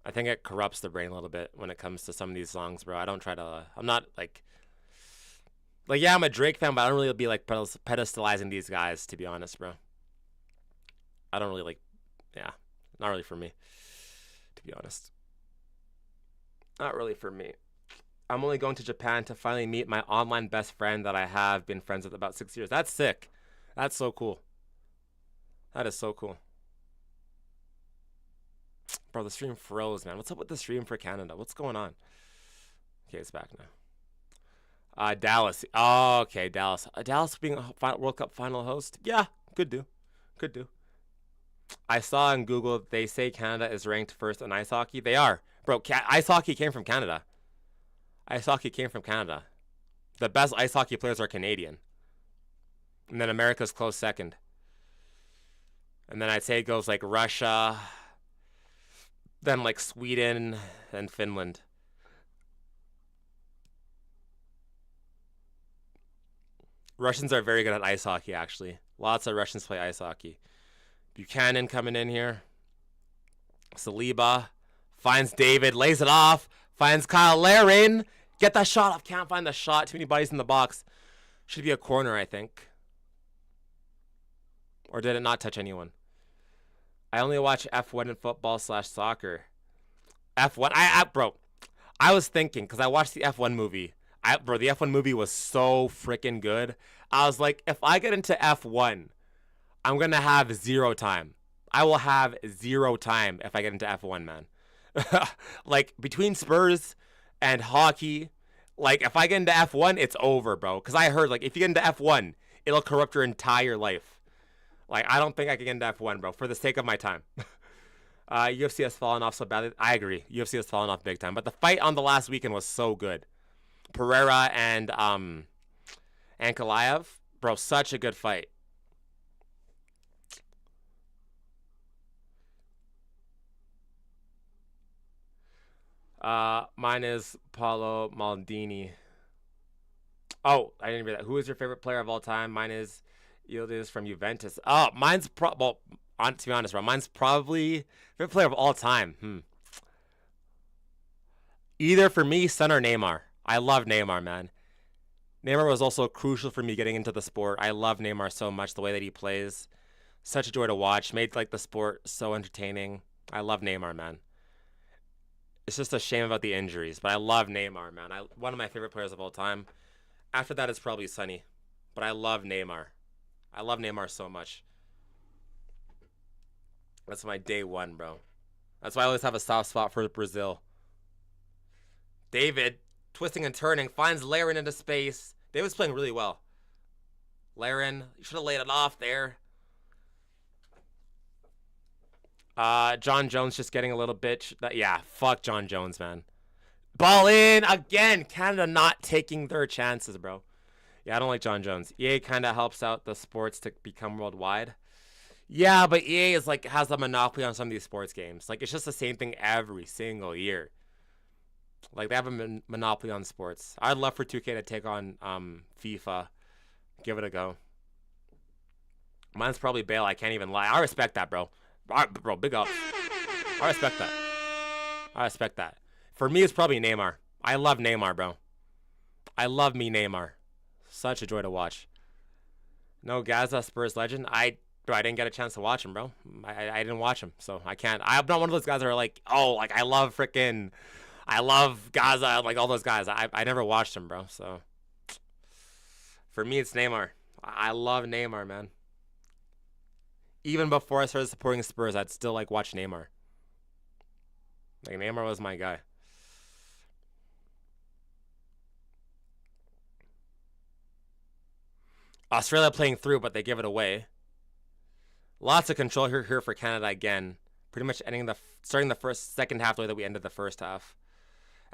Speaker 2: I think it corrupts the brain a little bit when it comes to some of these songs, bro. I don't try to. I'm not like. Yeah, I'm a Drake fan, but I don't really be like pedestalizing these guys, to be honest, bro. I don't really like. Yeah, not really for me, to be honest. Not really for me. I'm only going to Japan to finally meet my online best friend that I have been friends with about 6 years. That's sick. That's so cool. That is so cool. Bro, the stream froze, man. What's up with the stream for Canada? What's going on? Okay, it's back now. Dallas. Oh, okay, Dallas. Dallas being a World Cup final host? Yeah, could do. Could do. I saw on Google they say Canada is ranked first in ice hockey. They are. Bro, ice hockey came from Canada. Ice hockey came from Canada. The best ice hockey players are Canadian. And then America's close second. And then I'd say it goes like Russia, then like Sweden and Finland. Russians are very good at ice hockey, actually. Lots of Russians play ice hockey. Buchanan coming in here. Saliba finds David, lays it off, finds Kyle Larin. Get that shot off. Can't find the shot. Too many bodies in the box. Should be a corner, I think. Or did it not touch anyone? I only watch F1 and football/soccer. F1, bro, I was thinking, because I watched the F1 movie. Bro, the F1 movie was so freaking good. I was like, if I get into F1, I'm going to have zero time. I will have zero time if I get into F1, man. Like, between Spurs and hockey, like, if I get into F1, it's over, bro. Because I heard, like, if you get into F1, it'll corrupt your entire life. Like, I don't think I can get into F1, bro, for the sake of my time. UFC has fallen off so badly. I agree. UFC has fallen off big time. But the fight on the last weekend was so good. Pereira and Ankalaev, bro, such a good fight. Mine is Paolo Maldini. Oh, I didn't read that. Who is your favorite player of all time? Mine is Yildiz from Juventus. Oh, mine's to be honest, bro, mine's probably favorite player of all time. Either for me, Son or Neymar. I love Neymar, man. Neymar was also crucial for me getting into the sport. I love Neymar so much, the way that he plays. Such a joy to watch. Made like the sport so entertaining. I love Neymar, man. It's just a shame about the injuries, but I love Neymar, man. One of my favorite players of all time. After that, it's probably Sonny, but I love Neymar. I love Neymar so much. That's my day one, bro. That's why I always have a soft spot for Brazil. David, twisting and turning, finds Larin into space. David's playing really well. Larin, you should have laid it off there. John Jones just getting a little bitch. Yeah, fuck John Jones, man. Ball in again. Canada not taking their chances, bro. Yeah, I don't like John Jones. EA kind of helps out the sports to become worldwide. Yeah, but EA is like has a monopoly on some of these sports games. Like, it's just the same thing every single year. Like, they have a monopoly on sports. I'd love for 2K to take on FIFA. Give it a go. Mine's probably Bale. I can't even lie. I respect that, bro. Bro, big up. I respect that. I respect that. For me, it's probably Neymar. I love Neymar, bro. I love me Neymar. Such a joy to watch. No Gaza, Spurs legend. I didn't get a chance to watch him, bro. I didn't watch him, so I can't. I'm not one of those guys that are like, oh, like I love Gaza, like all those guys. I never watched him, bro. So for me, it's Neymar. I love Neymar, man. Even before I started supporting Spurs, I'd still like watch Neymar. Like, Neymar was my guy. Australia playing through, but they give it away. Lots of control here for Canada again. Pretty much starting the second half the way that we ended the first half.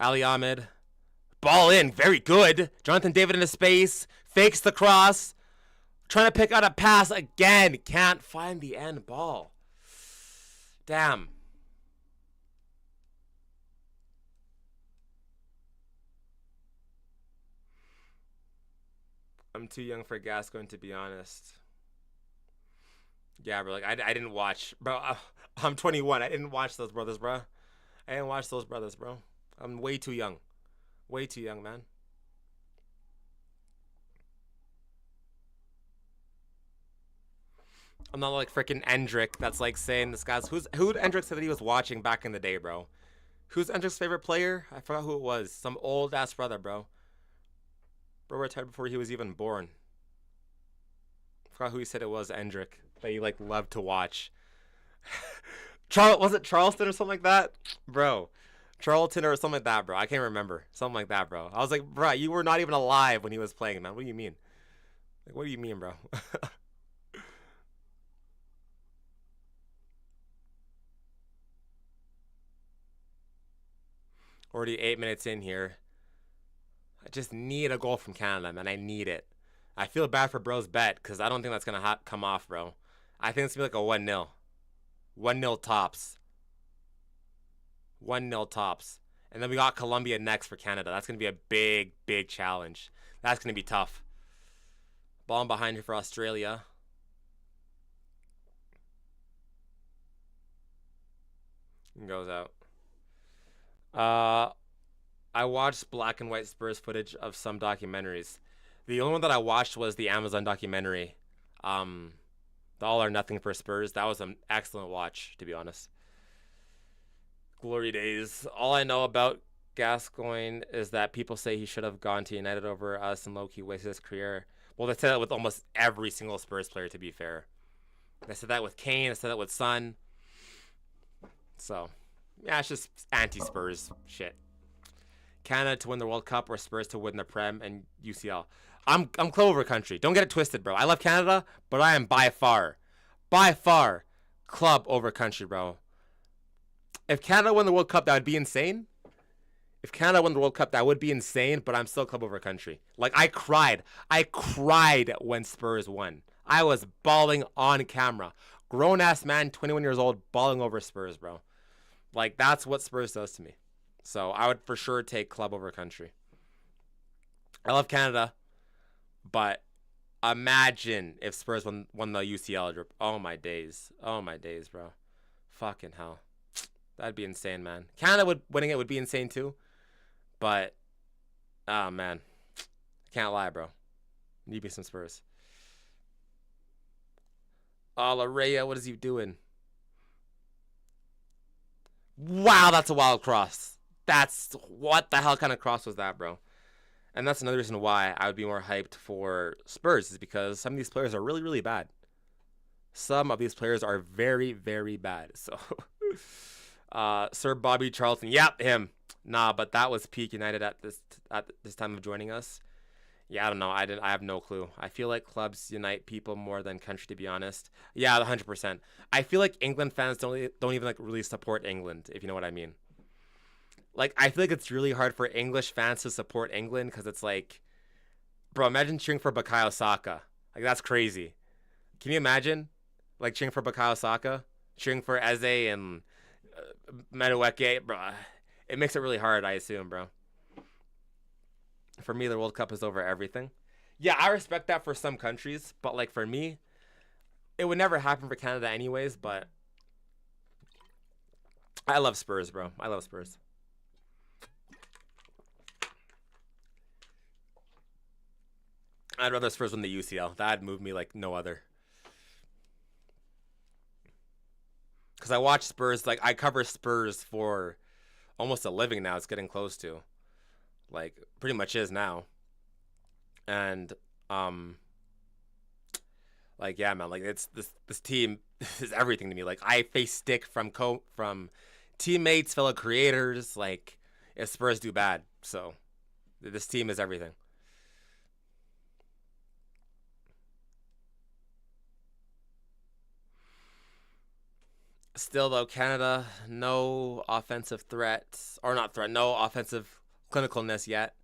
Speaker 2: Ali Ahmed. Ball in. Very good. Jonathan David into space. Fakes the cross. Trying to pick out a pass again. Can't find the end ball. Damn. I'm too young for Gascoigne, to be honest. Yeah, bro. Like, I didn't watch. Bro, I'm 21. I didn't watch those brothers, bro. I didn't watch those brothers, bro. I'm way too young. Way too young, man. I'm not like freaking Endrick that's like saying this guy's... Who Endrick said that he was watching back in the day, bro? Who's Endrick's favorite player? I forgot who it was. Some old-ass brother, bro. Bro retired before he was even born. I forgot who he said it was, Endrick. That he like loved to watch. Was it Charleston or something like that? Bro. Charlton or something like that, bro. I can't remember. Something like that, bro. I was like, bro, you were not even alive when he was playing, man. What do you mean? Like, what do you mean, bro? 48 minutes in here. I just need a goal from Canada, man. I need it. I feel bad for bro's bet because I don't think that's going to come off, bro. I think it's going to be like a 1-0. 1-0 tops. 1-0 tops. And then we got Colombia next for Canada. That's going to be a big, big challenge. That's going to be tough. Ball behind here for Australia. And goes out. I watched black and white Spurs footage of some documentaries. The only one that I watched was the Amazon documentary. The All or Nothing for Spurs. That was an excellent watch, to be honest. Glory days. All I know about Gascoigne is that people say he should have gone to United over us and low-key wasted his career. Well, they said that with almost every single Spurs player, to be fair. They said that with Kane. They said that with Son. So, yeah, it's just anti-Spurs shit. Canada to win the World Cup or Spurs to win the Prem and UCL. I'm Clover country. Don't get it twisted, bro. I love Canada, but I am by far, club over country, bro. If Canada won the World Cup, that would be insane. If Canada won the World Cup, that would be insane, but I'm still club over country. Like, I cried. I cried when Spurs won. I was bawling on camera. Grown-ass man, 21 years old, bawling over Spurs, bro. Like, that's what Spurs does to me. So I would for sure take club over country. I love Canada, but imagine if Spurs won the UCL drip. Oh my days, bro. Fucking hell, that'd be insane, man. Canada winning it would be insane too, but oh man, can't lie, bro. Need me some Spurs. Oh, Larea, what is he doing? Wow, that's a wild cross. That's what the hell kind of cross was that, bro? And that's another reason why I would be more hyped for Spurs is because some of these players are really, really bad. Some of these players are very, very bad. So, Sir Bobby Charlton, yep, him. Nah, but that was peak United at this time of joining us. Yeah, I don't know. I have no clue. I feel like clubs unite people more than country, to be honest. Yeah, 100%. I feel like England fans don't even like really support England, if you know what I mean. Like, I feel like it's really hard for English fans to support England because it's like, bro, imagine cheering for Bukayo Saka. Like, that's crazy. Can you imagine, like, cheering for Bukayo Saka? Cheering for Eze and Madueke? Bro, it makes it really hard, I assume, bro. For me, the World Cup is over everything. Yeah, I respect that for some countries, but, like, for me, it would never happen for Canada anyways, but I love Spurs, bro. I love Spurs. I'd rather Spurs win the UCL. That'd move me like no other. Because I watch Spurs, like, I cover Spurs for almost a living now. It's getting close to. Like, pretty much is now. And, like, yeah, man, like, it's this team is everything to me. Like, I face stick from teammates, fellow creators, like, if Spurs do bad. So, this team is everything. Still though, Canada, no offensive threats, or not threat, no offensive clinicalness yet.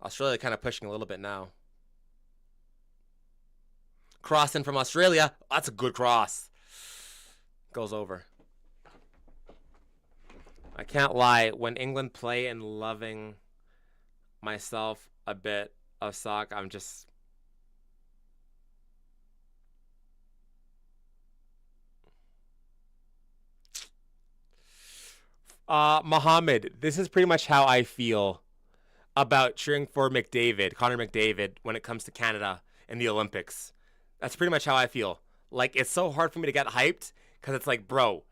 Speaker 2: Australia kind of pushing a little bit now. Cross in from Australia. That's a good cross. Goes over. I can't lie. When England play and loving myself a bit of soccer, I'm just... Mohammed, this is pretty much how I feel about cheering for McDavid, Connor McDavid, when it comes to Canada in the Olympics. That's pretty much how I feel. Like, it's so hard for me to get hyped because it's like, bro,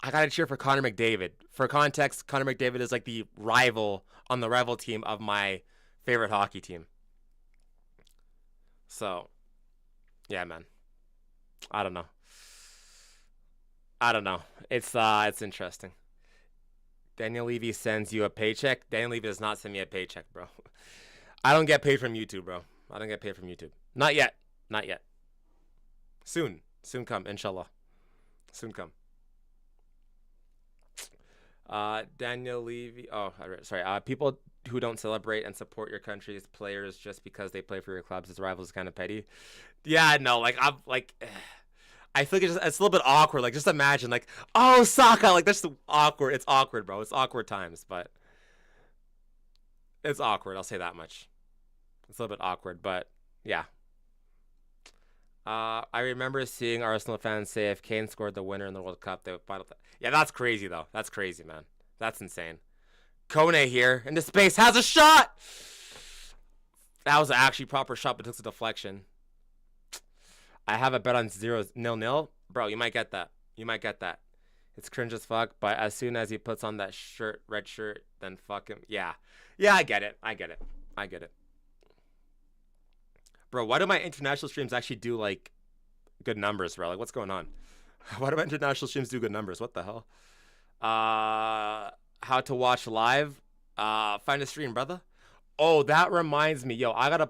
Speaker 2: I gotta cheer for Connor McDavid. For context, Connor McDavid is like the rival on the rival team of my favorite hockey team. So, yeah, man. I don't know. I don't know. It's interesting. Daniel Levy sends you a paycheck. Daniel Levy does not send me a paycheck, bro. I don't get paid from YouTube, bro. I don't get paid from YouTube. Not yet. Not yet. Soon. Soon come, inshallah. Soon come. Daniel Levy. Oh, sorry. People who don't celebrate and support your country's players just because they play for your clubs as rivals is kind of petty. Yeah, no, like I'm like, I feel like it's a little bit awkward. Like, just imagine, like, oh, Saka, like that's awkward. It's awkward, bro. It's awkward times, but it's awkward. I'll say that much. It's a little bit awkward, but yeah. I remember seeing Arsenal fans say if Kane scored the winner in the World Cup, they would final. Yeah, that's crazy though. That's crazy, man. That's insane. Kone here into space has a shot. That was an actually proper shot, but took a deflection. I have a bet on 0-0. Bro, you might get that. You might get that. It's cringe as fuck, but as soon as he puts on that shirt, red shirt, then fuck him. Yeah. Yeah, I get it. I get it. I get it. Bro, why do my international streams actually do, like, good numbers, bro? Like, what's going on? Why do my international streams do good numbers? What the hell? How to watch live? Find a stream, brother. Oh, that reminds me. Yo, I gotta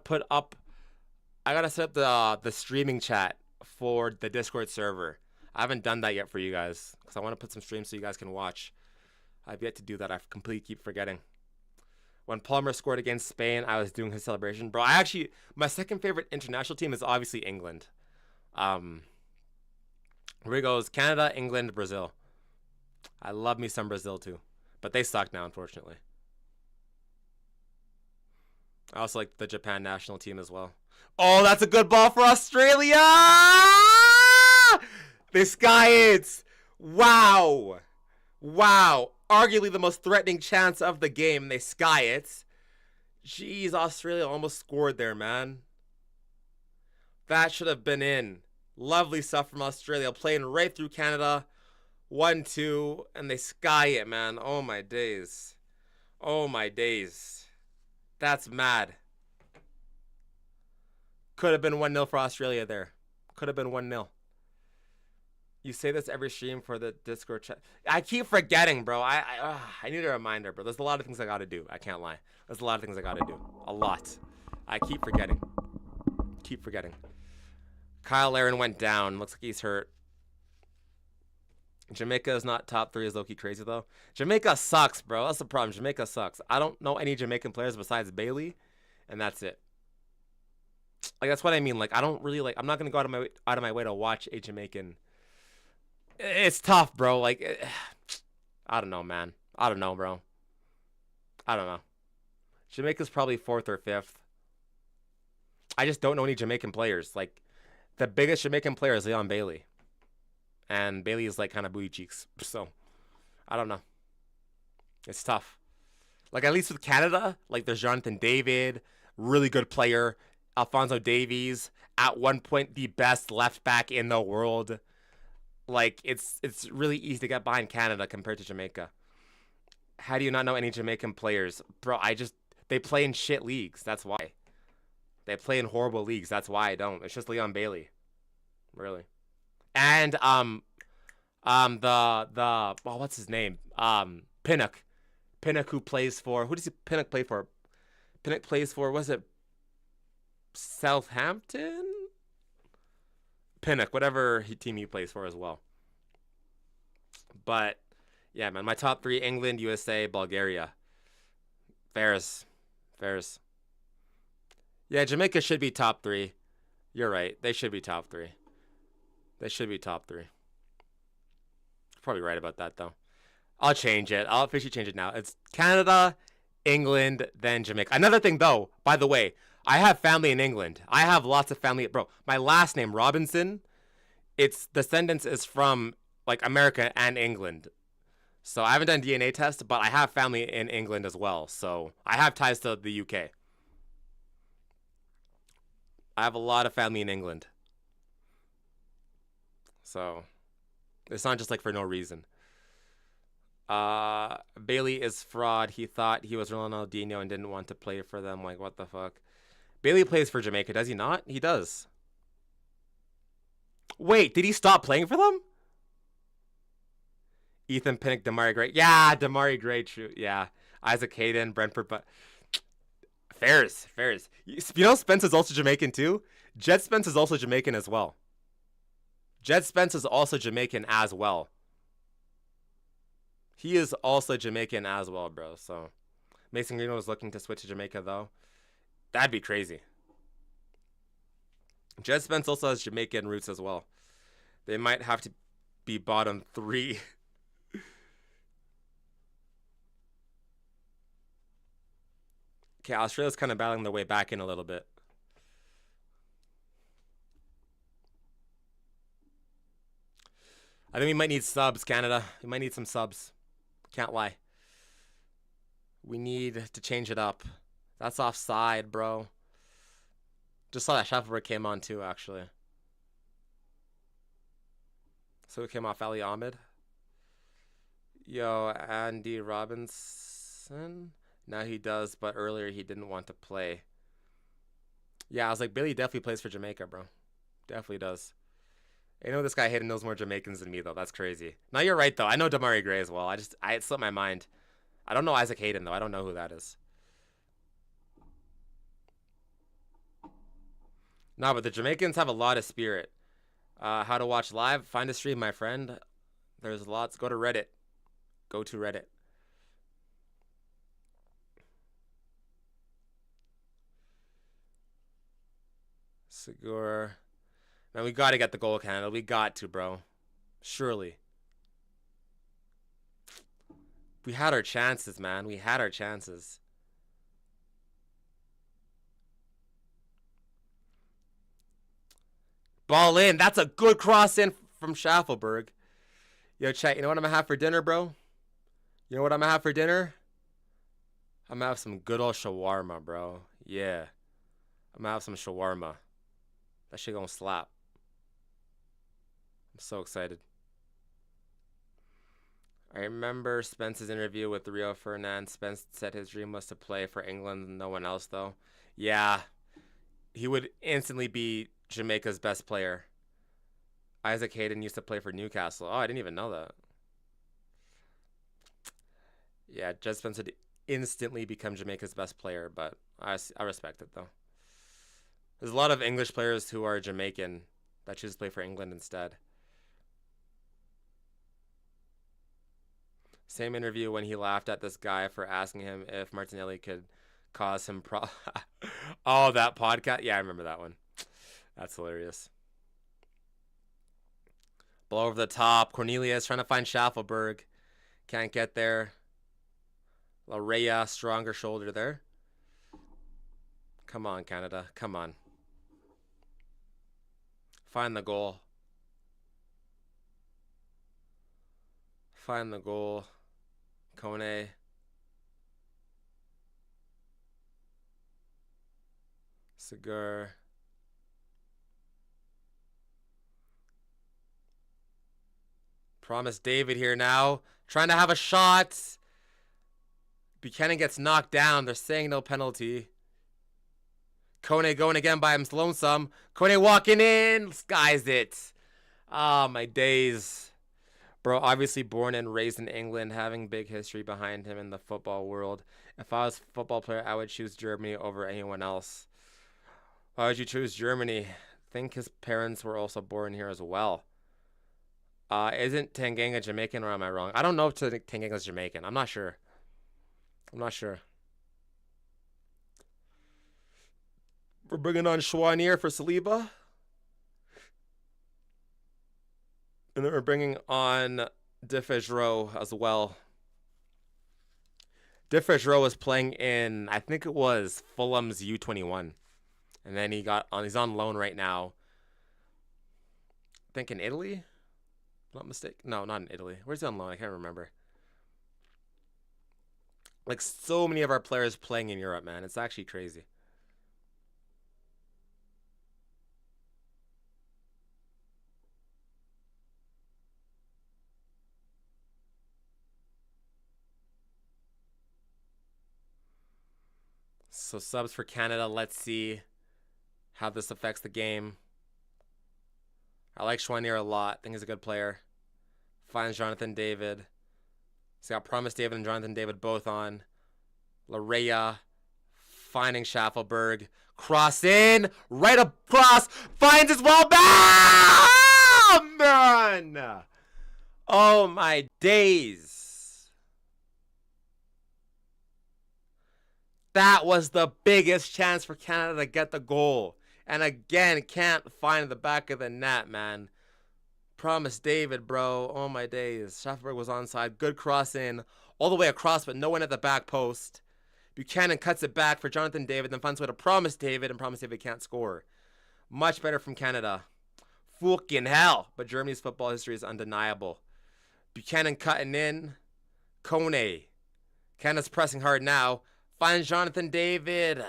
Speaker 2: set up the streaming chat for the Discord server. I haven't done that yet for you guys because I want to put some streams so you guys can watch. I've yet to do that. I completely keep forgetting. When Palmer scored against Spain, I was doing his celebration. Bro, my second favorite international team is obviously England. Here he goes. Canada, England, Brazil. I love me some Brazil too. But they suck now, unfortunately. I also like the Japan national team as well. Oh, that's a good ball for Australia! They sky it! Wow! Wow. Arguably the most threatening chance of the game. They sky it. Jeez, Australia almost scored there, man. That should have been in. Lovely stuff from Australia. Playing right through Canada. 1-2. And they sky it, man. Oh, my days. Oh, my days. That's mad. Could have been 1-0 for Australia there. Could have been 1-0. You say this every stream for the Discord chat. I keep forgetting, bro. I need a reminder, bro. There's a lot of things I gotta do. I can't lie. There's a lot of things I gotta do. A lot. I keep forgetting. Keep forgetting. Kyle Larin went down. Looks like he's hurt. Jamaica is not top 3. Is low-key crazy, though. Jamaica sucks, bro. That's the problem. Jamaica sucks. I don't know any Jamaican players besides Bailey, and that's it. Like, that's what I mean. Like, I don't really, like, I'm not gonna go out of my way to watch a Jamaican. It's tough, bro. Like, I don't know, man. I don't know, bro. I don't know. Jamaica's probably 4th or 5th. I just don't know any Jamaican players. Like, the biggest Jamaican player is Leon Bailey. And Bailey is, like, kind of booty cheeks. So, I don't know. It's tough. Like, at least with Canada, like, there's Jonathan David, really good player. Alphonso Davies, at one point, the best left back in the world. Like, it's really easy to get behind Canada compared to Jamaica. How do you not know any Jamaican players? Bro, they play in shit leagues. That's why. They play in horrible leagues. That's why I don't. It's just Leon Bailey. Really. And, what's his name? Pinnock. Pinnock, who plays for, who does Pinnock play for? Pinnock plays for, was it Southampton? Pinnock, whatever team he plays for as well. But yeah, man, my top 3: England, USA, Bulgaria. Fairs. Yeah, Jamaica should be top 3. You're right. They should be top 3. Probably right about that though. I'll change it. I'll officially change it now. It's Canada, England, then Jamaica. Another thing though, by the way, I have family in England. I have lots of family. Bro, my last name, Robinson, its descendants is from like America and England. So I haven't done DNA test, but I have family in England as well. So I have ties to the UK. I have a lot of family in England. So it's not just like for no reason. Bailey is fraud. He thought he was Ronaldinho and didn't want to play for them. Like, what the fuck? Bailey plays for Jamaica, does he not? He does. Wait, did he stop playing for them? Ethan Pinnock, Damari Gray. Yeah, Damari Gray, true. Yeah. Isaac Hayden, Brentford, but Fairs. You know Spence is also Jamaican too? Jed Spence is also Jamaican as well. He is also Jamaican as well, bro. So Mason Greenwood was looking to switch to Jamaica though. That'd be crazy. Jed Spence also has Jamaican roots as well. They might have to be bottom 3. Okay, Australia's kind of battling their way back in a little bit. I think we might need subs, Canada. We might need some subs. Can't lie. We need to change it up. That's offside, bro. Just saw that Shufflebird came on too, actually. So it came off Ali Ahmed. Yo, Andy Robinson. Now he does, but earlier he didn't want to play. Yeah, I was like, Billy definitely plays for Jamaica, bro. Definitely does. I know this guy Hayden knows more Jamaicans than me, though. That's crazy. No, you're right, though. I know Damari Gray as well. It slipped my mind. I don't know Isaac Hayden, though. I don't know who that is. No, but the Jamaicans have a lot of spirit. How to watch live? Find a stream, my friend. There's lots. Go to Reddit. Go to Reddit. Sigur. Man, we got to get the goal, Canada. We got to, bro. Surely. We had our chances, man. We had our chances. Ball in. That's a good cross in from Schaffelberg. Yo, chat, you know what I'm going to have for dinner, bro? You know what I'm going to have for dinner? I'm going to have some good old shawarma, bro. Yeah. I'm going to have some shawarma. That shit gonna slap. I'm so excited. I remember Spence's interview with Rio Ferdinand. Spence said his dream was to play for England and no one else, though. Yeah. He would instantly be Jamaica's best player. Isaac Hayden used to play for Newcastle. Oh, I didn't even know that. Yeah, Jed Spence would instantly become Jamaica's best player, but I respect it, though. There's a lot of English players who are Jamaican that choose to play for England instead. Same interview when he laughed at this guy for asking him if Martinelli could cause him Oh, that podcast? Yeah, I remember that one. That's hilarious. Blow over the top. Cornelius trying to find Schaffelberg. Can't get there. Larea, stronger shoulder there. Come on, Canada. Come on. Find the goal. Find the goal. Kone. Sigur. Promise David here now. Trying to have a shot. Buchanan gets knocked down. They're saying no penalty. Kone going again by him lonesome. Kone walking in. Skies it. Ah, my days. Bro, obviously born and raised in England, having big history behind him in the football world. If I was a football player, I would choose Germany over anyone else. Why would you choose Germany? think his parents were also born here as well. Isn't Tanganga Jamaican or am I wrong? I don't know if Tanganga's Jamaican. I'm not sure. I'm not sure. We're bringing on Chouanier for Saliba. And then we're bringing on Defejero as well. Defejero was playing in, I think it was Fulham's U21. And then he's on loan right now. I think in Italy? Not mistaken. No, not in Italy. Where's he on loan? I can't remember. Like so many of our players playing in Europe, man. It's actually crazy. So subs for Canada. Let's see how this affects the game. I like Chouanier a lot. I think he's a good player. Finds Jonathan David. He's got Promise David and Jonathan David both on. Larea finding Schaffelberg. Cross in. Right across. Finds as well. Bam! Man! Oh my days. That was the biggest chance for Canada to get the goal. And again, can't find the back of the net, man. Promise David, bro. Oh my days. Schaffelberg was onside. Good cross in. All the way across, but no one at the back post. Buchanan cuts it back for Jonathan David, then finds a way to Promise David, and Promise David can't score. Much better from Canada. Fucking hell. But Germany's football history is undeniable. Buchanan cutting in. Kone. Canada's pressing hard now. Finds Jonathan David.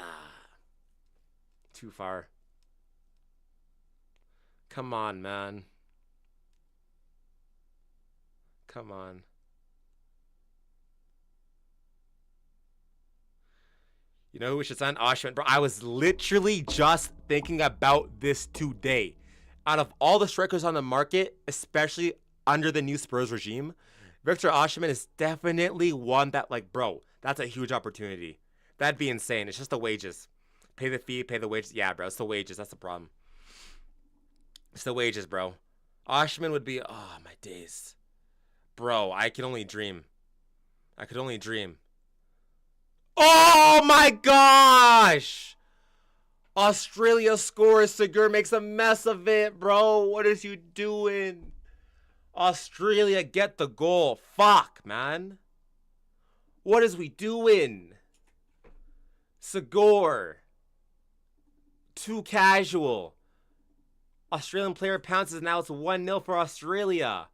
Speaker 2: Too far. Come on, man. Come on. You know who we should sign? Oshman. Bro, I was literally just thinking about this today. Out of all the strikers on the market, especially under the new Spurs regime, Victor Osimhen is definitely one that, like, bro, that's a huge opportunity. That'd be insane. It's just the wages. Pay the fee, pay the wages. Yeah, bro, it's the wages. That's the problem. It's the wages, bro. Oshman would be, oh, my days. Bro, I can only dream. I could only dream. Oh, my gosh! Australia scores. Segur makes a mess of it, bro. What is you doing? Australia get the goal. Fuck, man. What is we doing? Segur. Too casual. Australian player pounces. Now it's 1-0 for Australia.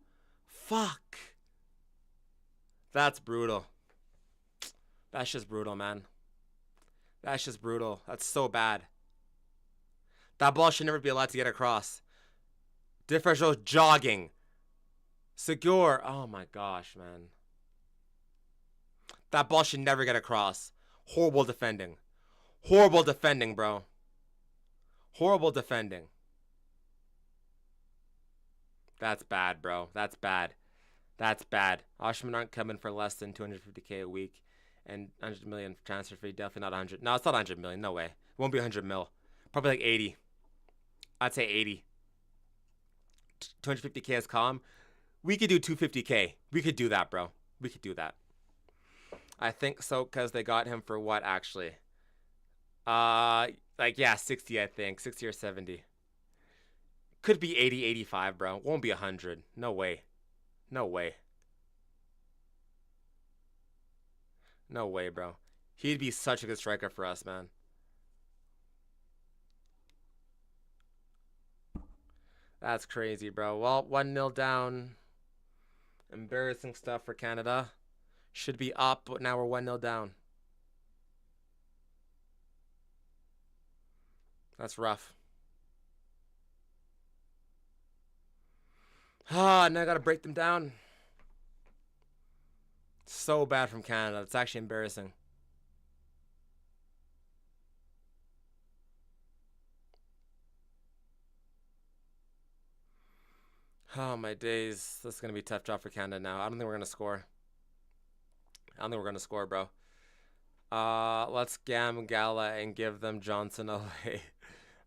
Speaker 2: Fuck. That's brutal. That's just brutal, man. That's just brutal. That's so bad. That ball should never be allowed to get across. Differential jogging. Segur. Oh my gosh, man. That ball should never get across. Horrible defending. Horrible defending, bro. Horrible defending. That's bad, bro. That's bad. That's bad. Oshman aren't coming for less than $250K a week. And 100 million transfer fee. Definitely not 100. No, it's not 100 million. No way. It won't be 100 mil. Probably like 80. I'd say 80. 250K is calm. We could do 250K. We could do that, bro. We could do that. I think so, because they got him for what, actually? Like, yeah, 60, I think. 60 or 70. Could be 80, 85, bro. Won't be 100. No way. No way. No way, bro. He'd be such a good striker for us, man. That's crazy, bro. Well, 1-0 down. Embarrassing stuff for Canada. Should be up, but now we're 1-0 down. That's rough. Ah, now I gotta break them down. So bad from Canada. It's actually embarrassing. Oh, my days. This is going to be a tough job for Canada now. I don't think we're going to score. I don't think we're going to score, bro. Let's Gam Gala and give them Johnson away.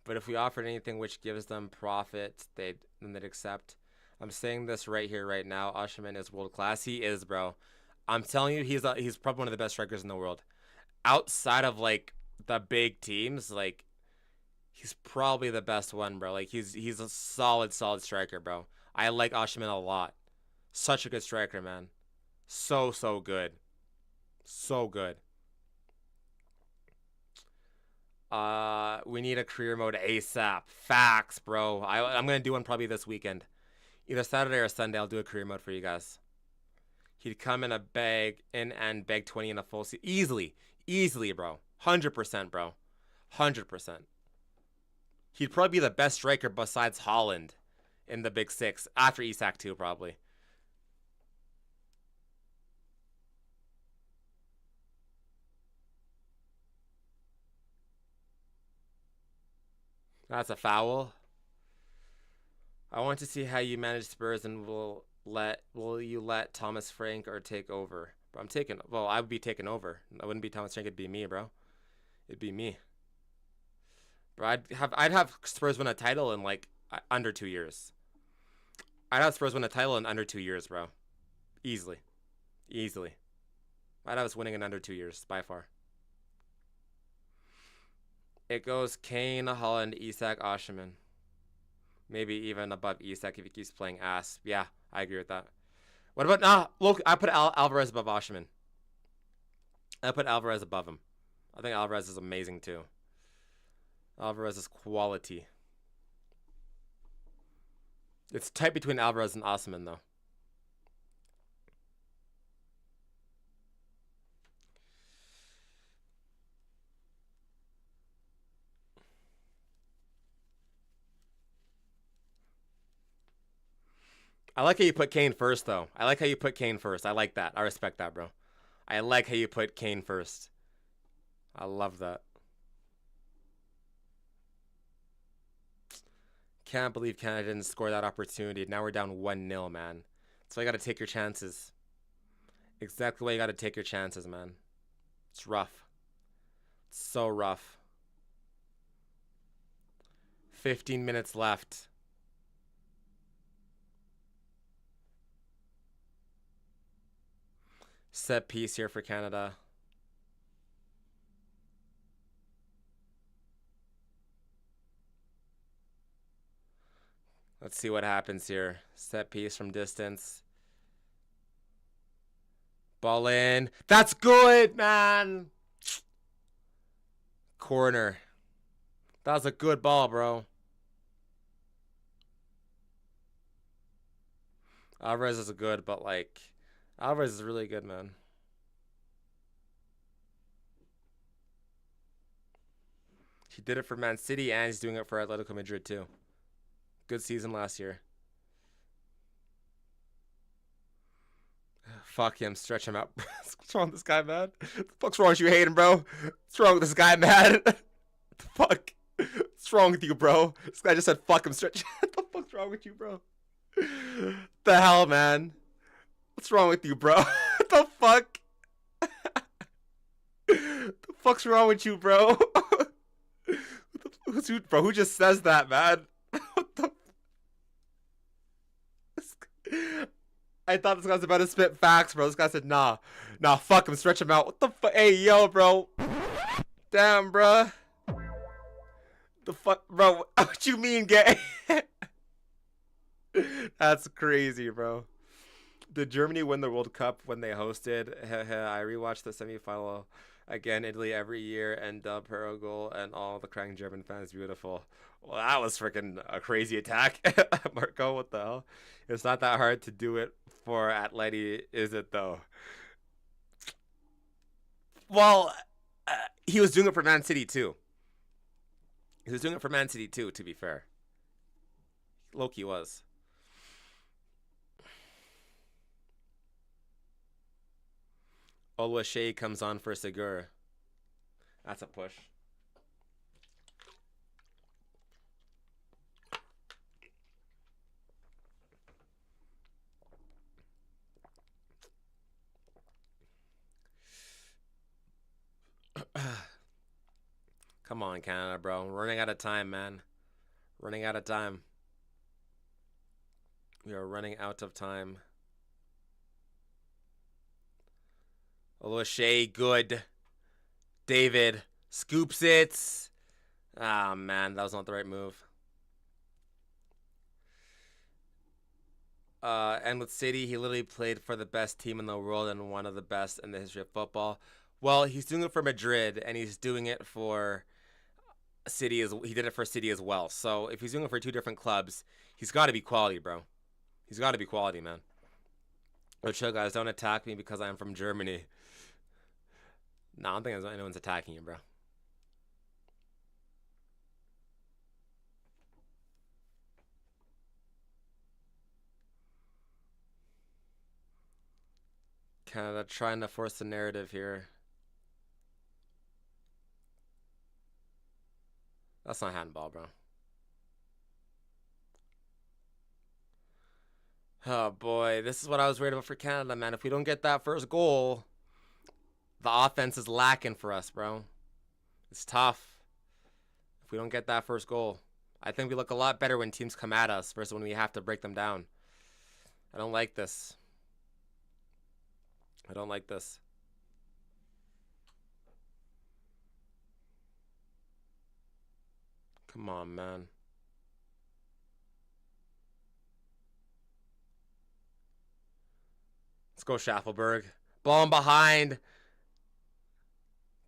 Speaker 2: But if we offered anything which gives them profit, they'd accept. I'm saying this right here, right now. Osimhen is world class. He is, bro. I'm telling you, he's probably one of the best strikers in the world. Outside of like the big teams, like he's probably the best one, bro. Like he's a solid striker, bro. I like Osimhen a lot. Such a good striker, man. So good. So good. We need a career mode ASAP. Facts, bro. I'm gonna do one probably this weekend. Either Saturday or Sunday, I'll do a career mode for you guys. He'd come in a bag and bag 20 in a full season. Easily, bro. 100%, bro. 100%. He'd probably be the best striker besides Haaland in the big six. After Isak too, probably. That's a foul. I want to see how you manage Spurs, and will you let Thomas Frank or take over? Bro, I would be taking over. I wouldn't be Thomas Frank, it'd be me, bro. It'd be me. Bro, I'd have Spurs win a title in like under 2 years. I'd have Spurs win a title in under 2 years, bro. Easily. I'd have us winning in under 2 years, by far. It goes Kane, Haaland, Isak, Osimhen. Maybe even above Isak if he keeps playing ass. Yeah, I agree with that. What about look, I put Alvarez above Osimhen. I put Alvarez above him. I think Alvarez is amazing too. Alvarez is quality. It's tight between Alvarez and Osimhen though. I like how you put Kane first, though. I like that. I respect that, bro. I like how you put Kane first. I love that. Can't believe Canada didn't score that opportunity. Now we're down 1-0, man. So you got to take your chances. Exactly why you got to take your chances, man. It's rough. It's so rough. 15 minutes left. Set piece here for Canada. Let's see what happens here. Set piece from distance. Ball in. That's good, man. Corner. That was a good ball, bro. Alvarez is good, but like Alvarez is really good, man. He did it for Man City, and he's doing it for Atletico Madrid too. Good season last year. Fuck him. Stretch him out. What's wrong with this guy, man? What the fuck's wrong with you, Hayden, bro? What's wrong with this guy, man? What the fuck? What's wrong with you, bro? This guy just said fuck him. Stretch. What the fuck's wrong with you, bro? The hell, man? What's wrong with you, bro? What the fuck? The fuck's wrong with you, bro? Bro, who just says that, man? What the? I thought this guy was about to spit facts, bro. This guy said, nah, fuck him, stretch him out. What the fuck? Hey, yo, bro. Damn, bro. The fuck, bro? What you mean, gay? That's crazy, bro. Did Germany win the World Cup when they hosted? I rewatched the semifinal again. Italy every year, and Del Piero goal, and all the crying German fans. Beautiful. Well, that was freaking a crazy attack, Marco. What the hell? It's not that hard to do it for Atleti, is it though? Well, he was doing it for Man City too. To be fair. Loki was. Oluwaseyi comes on for Segura. That's a push. Come on, Canada, bro. We're running out of time, man. Running out of time. We are running out of time. O'Shea, good. David scoops it. Ah, man, that was not the right move. And with City, he literally played for the best team in the world and one of the best in the history of football. Well, he's doing it for Madrid, and he's doing it for City he did it for City as well. So if he's doing it for two different clubs, he's got to be quality, bro. He's got to be quality, man. Oh, chill, guys. Don't attack me because I'm from Germany. No, I don't think anyone's attacking you, bro. Canada trying to force the narrative here. That's not handball, bro. Oh, boy. This is what I was worried about for Canada, man. If we don't get that first goal, the offense is lacking for us, bro. It's tough if we don't get that first goal. I think we look a lot better when teams come at us versus when we have to break them down. I don't like this. I don't like this. Come on, man. Let's go, Schaffelberg. Ball behind.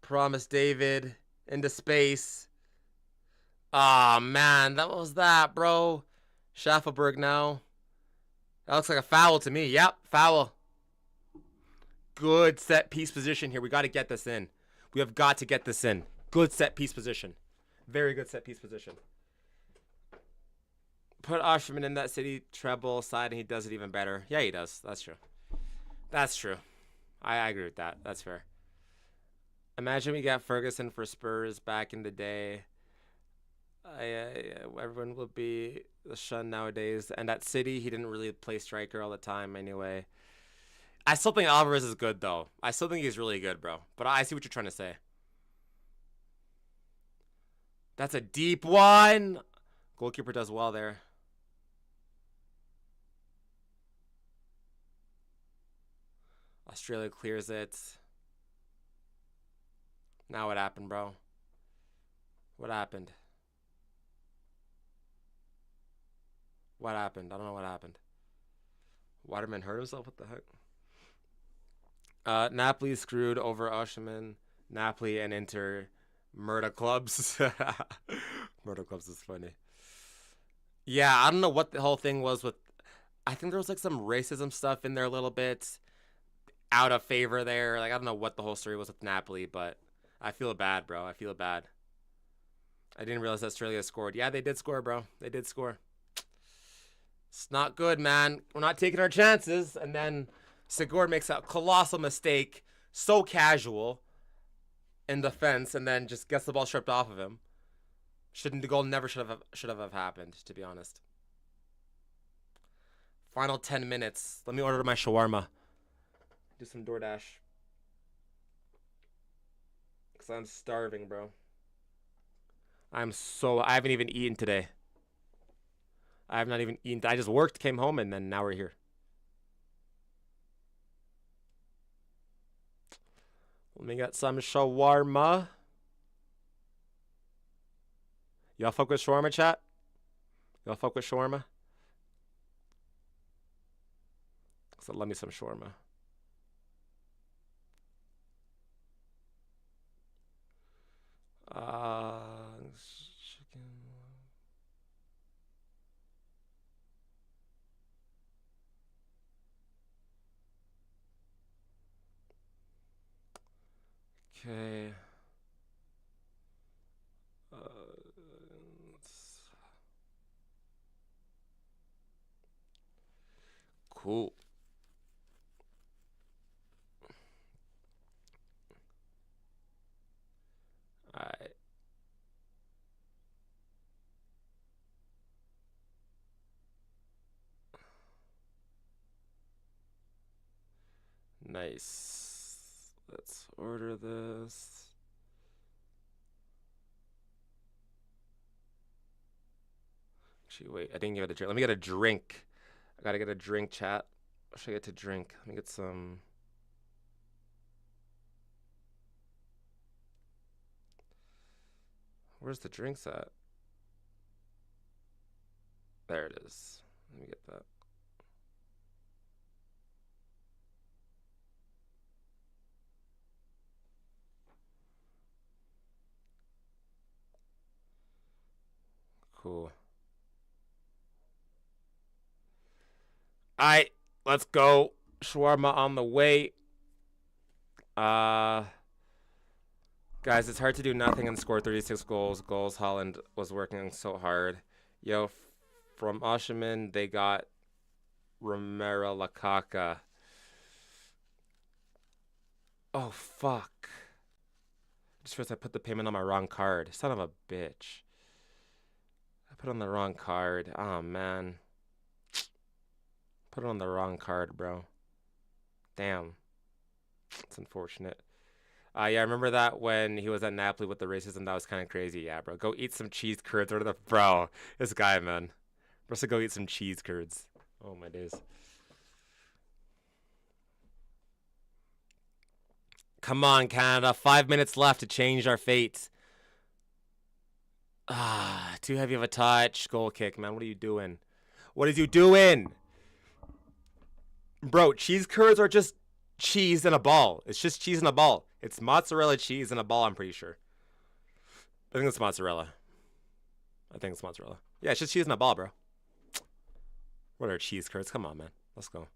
Speaker 2: Promise David into space. Ah, man. That was that, bro. Schaffelberg now. That looks like a foul to me. Yep, foul. Good set piece position here. We got to get this in. We have got to get this in. Good set piece position. Very good set piece position. Put Oshman in that City treble side and he does it even better. Yeah, he does. That's true. That's true. I agree with that. That's fair. Imagine we got Ferguson for Spurs back in the day. Everyone will be shunned nowadays. And at City, he didn't really play striker all the time anyway. I still think Alvarez is good, though. I still think he's really good, bro. But I see what you're trying to say. That's a deep one. Goalkeeper does well there. Australia clears it. Now what happened, bro? What happened? What happened? I don't know what happened. Waterman hurt himself? What the heck? Napoli screwed over Oshiman. Napoli and Inter murder clubs. Murder clubs is funny. Yeah, I don't know what the whole thing was with. I think there was like some racism stuff in there a little bit. Out of favor there. Like, I don't know what the whole story was with Napoli, but I feel bad, bro. I feel bad. I didn't realize Australia scored. Yeah, they did score, bro. They did score. It's not good, man. We're not taking our chances. And then Segura makes a colossal mistake, so casual in defense, and then just gets the ball stripped off of him. The goal never should have happened, to be honest. Final 10 minutes. Let me order my shawarma. Do some DoorDash. Because I'm starving, bro. I haven't even eaten today. I have not even eaten. I just worked, came home, and then now we're here. Let me get some shawarma. Y'all fuck with shawarma, chat? Y'all fuck with shawarma? So love me some shawarma. Chicken. Okay. Cool. Alright. Nice. Let's order this. Actually, wait. I didn't get a drink. Let me get a drink. I gotta get a drink, chat. What should I get to drink? Let me get some. Where's the drinks at? There it is. Let me get that. Cool. Alright, let's go. Shawarma on the way. Guys, it's hard to do nothing and score 36 goals. Haaland was working so hard. Yo, from Oshiman, they got Romero Lukaku. Oh, fuck. Just realized I put the payment on my wrong card. Son of a bitch. I put on the wrong card. Oh, man. Put it on the wrong card, bro. Damn. It's unfortunate. Yeah, I remember that when he was at Napoli with the racism. That was kind of crazy. Yeah, bro. Go eat some cheese curds. Or the bro. This guy, man. Supposed to go eat some cheese curds. Oh, my days. Come on, Canada. 5 minutes left to change our fate. Too heavy of a touch. Goal kick, man. What are you doing? What are you doing? Bro, cheese curds are just cheese in a ball. It's just cheese in a ball. It's mozzarella cheese in a ball, I'm pretty sure. I think it's mozzarella. Yeah, it's just cheese in a ball, bro. What are cheese curds? Come on, man. Let's go.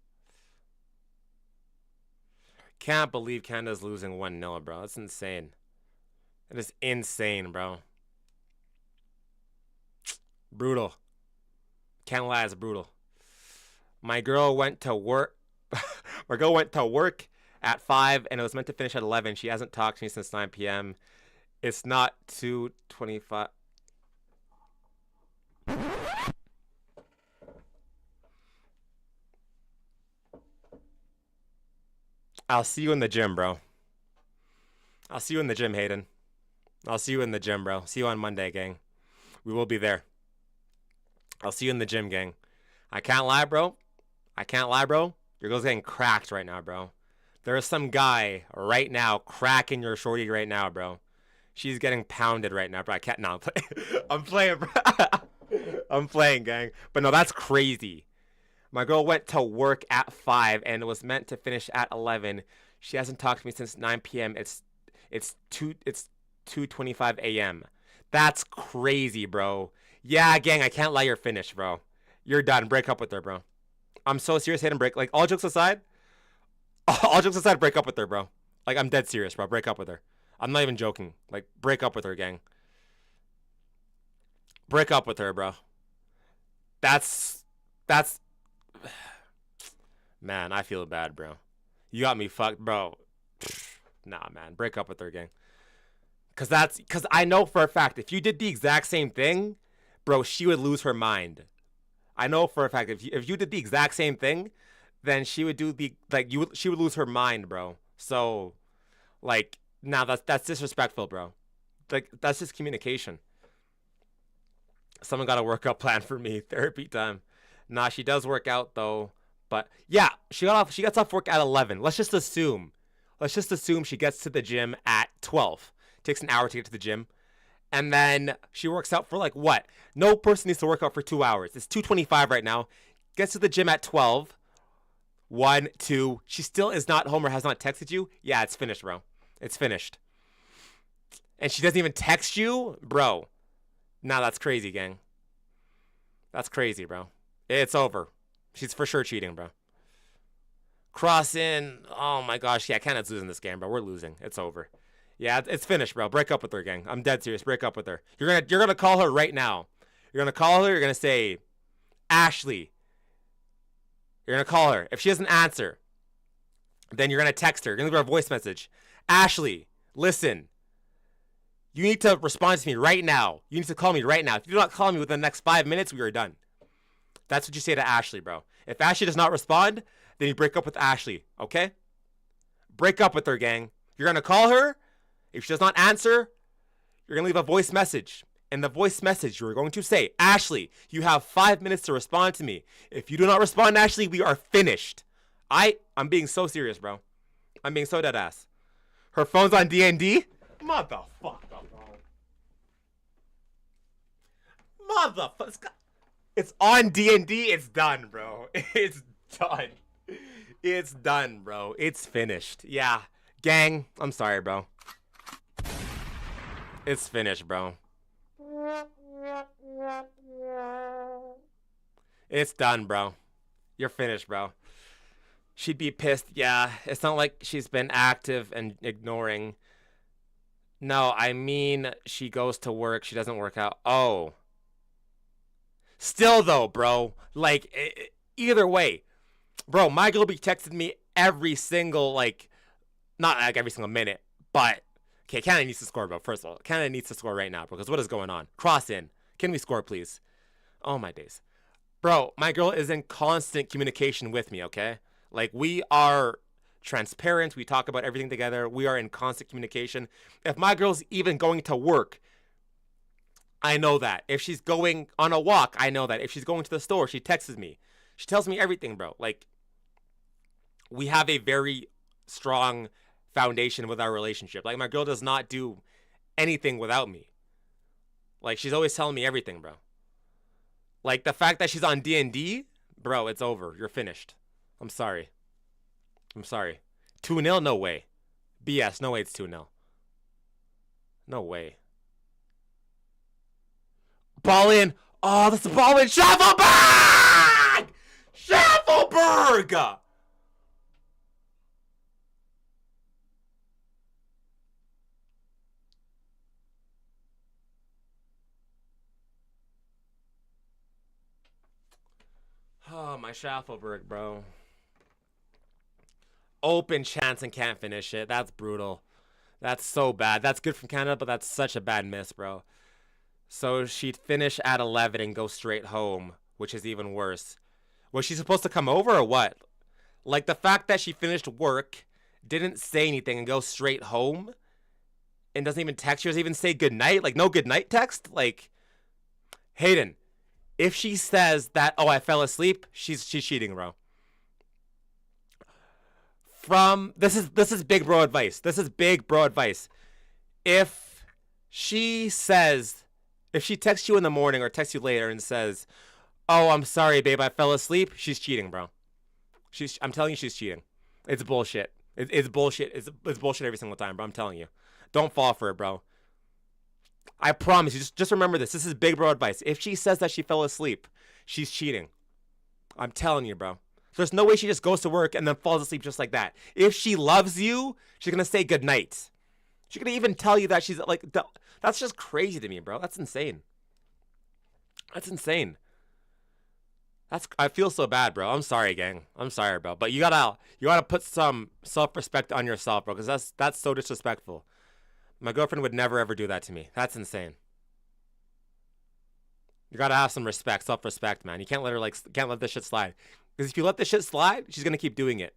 Speaker 2: Can't believe Canada's losing 1-0, bro. That's insane. It is insane, bro. Brutal. Can't lie, it's brutal. My girl went to work. My girl went to work at 5 and it was meant to finish at 11. She hasn't talked to me since 9 p.m. It's not 2:25. I'll see you in the gym, bro. I'll see you in the gym, Hayden. I'll see you in the gym, bro. See you on Monday, gang. We will be there. I'll see you in the gym, gang. I can't lie, bro. Your girl's getting cracked right now, bro. There is some guy right now cracking your shorty right now, bro. She's getting pounded right now, bro. I can't. No, I'm playing, bro. I'm playing, gang. But no, that's crazy. My girl went to work at 5 and it was meant to finish at 11. She hasn't talked to me since 9 p.m. It's 2:25 a.m. That's crazy, bro. Yeah, gang, I can't let her finish, bro. You're done. Break up with her, bro. I'm so serious. Hit and break. Like, all jokes aside, break up with her, bro. Like, I'm dead serious, bro. Break up with her. I'm not even joking. Like, break up with her, gang. Break up with her, bro. That's... Man, I feel bad, bro. You got me fucked, bro. Nah, man. Break up with her, gang. Because I know for a fact, if you did the exact same thing, bro, she would lose her mind. I know for a fact, if you did the exact same thing, then she would do the, like, she would lose her mind, bro. So, like, nah, that's disrespectful, bro. Like, that's just communication. Someone got a workout plan for me. Therapy time. Nah, she does work out, though. But, yeah, she gets off work at 11. Let's just assume she gets to the gym at 12. Takes an hour to get to the gym. And then she works out for, like, what? No person needs to work out for 2 hours. It's 2:25 right now. Gets to the gym at 12. 1, 2. She still is not home or has not texted you. Yeah, it's finished, bro. It's finished. And she doesn't even text you? Bro. Nah, that's crazy, gang. That's crazy, bro. It's over. She's for sure cheating, bro. Cross in. Oh, my gosh. Yeah, Canada's losing this game, bro. We're losing. It's over. Yeah, it's finished, bro. Break up with her, gang. I'm dead serious. Break up with her. You're gonna call her right now. You're gonna call her. You're gonna say, Ashley. You're gonna call her. If she doesn't answer, then you're gonna text her. You're gonna leave her a voice message. Ashley, listen. You need to respond to me right now. You need to call me right now. If you do not call me within the next 5 minutes, we are done. That's what you say to Ashley, bro. If Ashley does not respond, then you break up with Ashley, okay? Break up with her, gang. You're gonna call her. If she does not answer, you're going to leave a voice message. In the voice message, you were going to say, Ashley, you have 5 minutes to respond to me. If you do not respond, Ashley, we are finished. I'm being so serious, bro. I'm being so dead ass. Her phone's on D&D? Motherfucker, bro. Motherfucker. It's on D&D. It's done, bro. It's done. It's done, bro. It's finished. Yeah. Gang, I'm sorry, bro. It's finished, bro. It's done, bro. You're finished, bro. She'd be pissed. Yeah, it's not like she's been active and ignoring. No, I mean she goes to work. She doesn't work out. Oh. Still, though, bro. Like, either way. Bro, my girl be texting me every single, like, not like every single minute, but, okay, Canada needs to score, bro. First of all, Canada needs to score right now, bro, because what is going on? Cross in. Can we score, please? Oh, my days. Bro, my girl is in constant communication with me, okay? Like, we are transparent. We talk about everything together. We are in constant communication. If my girl's even going to work, I know that. If she's going on a walk, I know that. If she's going to the store, she texts me. She tells me everything, bro. Like, we have a very strong foundation with our relationship. Like, my girl does not do anything without me. Like, she's always telling me everything, bro. Like, the fact that she's on D&D, bro, it's over. You're finished. I'm sorry. 2-0? No way. BS. No way it's 2-0. No way. Ball in. Oh, that's the ball in. Shuffleberg! Shuffleberg! Oh, my Schaffelberg, bro. Open chance and can't finish it. That's brutal. That's so bad. That's good from Canada, but that's such a bad miss, bro. So she'd finish at 11 and go straight home, which is even worse. Was she supposed to come over or what? Like, the fact that she finished work, didn't say anything, and go straight home, and doesn't even text you, doesn't even say goodnight? Like, no goodnight text? Like, Hayden, if she says that, oh, I fell asleep, she's cheating, bro. This is big bro advice. This is big bro advice. If she texts you in the morning or texts you later and says, oh, I'm sorry, babe, I fell asleep, she's cheating, bro. I'm telling you, she's cheating. It's bullshit. It's bullshit. It's bullshit every single time, bro. I'm telling you. Don't fall for it, bro. I promise you. Just remember this. This is big bro advice. If she says that she fell asleep, she's cheating. I'm telling you, bro. There's no way she just goes to work and then falls asleep just like that. If she loves you, she's going to say goodnight. She's going to even tell you that she's like, that's just crazy to me, bro. That's insane. That's insane. I feel so bad, bro. I'm sorry, gang. I'm sorry, bro. But you gotta put some self-respect on yourself, bro, because that's so disrespectful. My girlfriend would never ever do that to me. That's insane. You gotta have some respect, self-respect, man. You can't let this shit slide. Because if you let this shit slide, she's gonna keep doing it.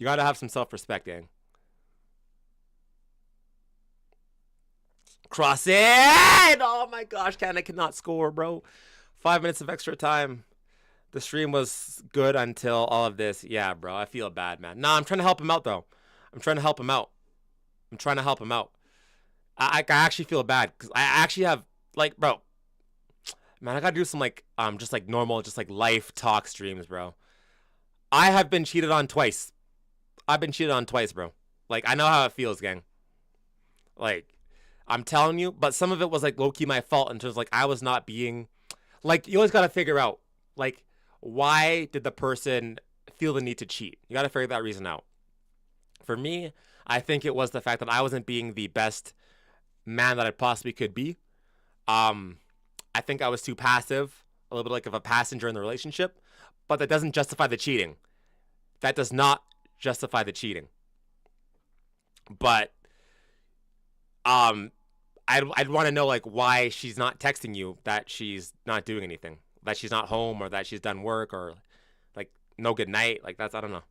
Speaker 2: You gotta have some self-respect, gang. Cross it! Oh my gosh, Canada cannot score, bro. 5 minutes of extra time. The stream was good until all of this. Yeah, bro, I feel bad, man. Nah, I'm trying to help him out, though. I'm trying to help him out. I actually feel bad because I actually have, like, bro, man, I gotta do some, like, just, like, normal, just, like, life talk streams, bro. I have been cheated on twice. Bro. Like, I know how it feels, gang. Like, I'm telling you, but some of it was, like, low-key my fault in terms of, like, I was not being, like, you always gotta figure out, like, why did the person feel the need to cheat? You gotta figure that reason out. For me, I think it was the fact that I wasn't being the best man that I possibly could be. I think I was too passive, a little bit like of a passenger in the relationship, but that doesn't justify the cheating. That does not justify the cheating. But I'd want to know, like, why she's not texting you, that she's not doing anything, that she's not home, or that she's done work, or, like, no good night. Like, that's, I don't know.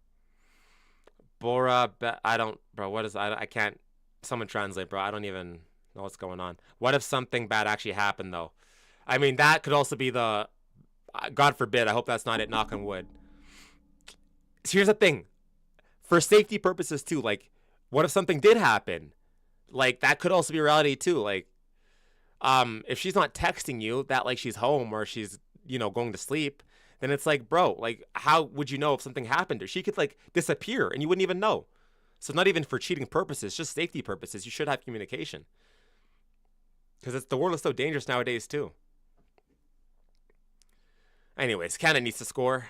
Speaker 2: Bora, I don't, bro, what is, I can't, someone translate, bro. I don't even, Know what's going on. What if something bad actually happened though? I mean, that could also be the. God forbid. I hope that's not it. Knock on wood. So here's the thing. For safety purposes too, like, what if something did happen? Like, that could also be reality too. Like, if she's not texting you that like she's home or she's going to sleep, then it's like, bro, like, how would you know if something happened? Or she could like disappear and you wouldn't even know. So not even for cheating purposes, just safety purposes, you should have communication. Because the world is so dangerous nowadays too. Anyways, Canada needs to score.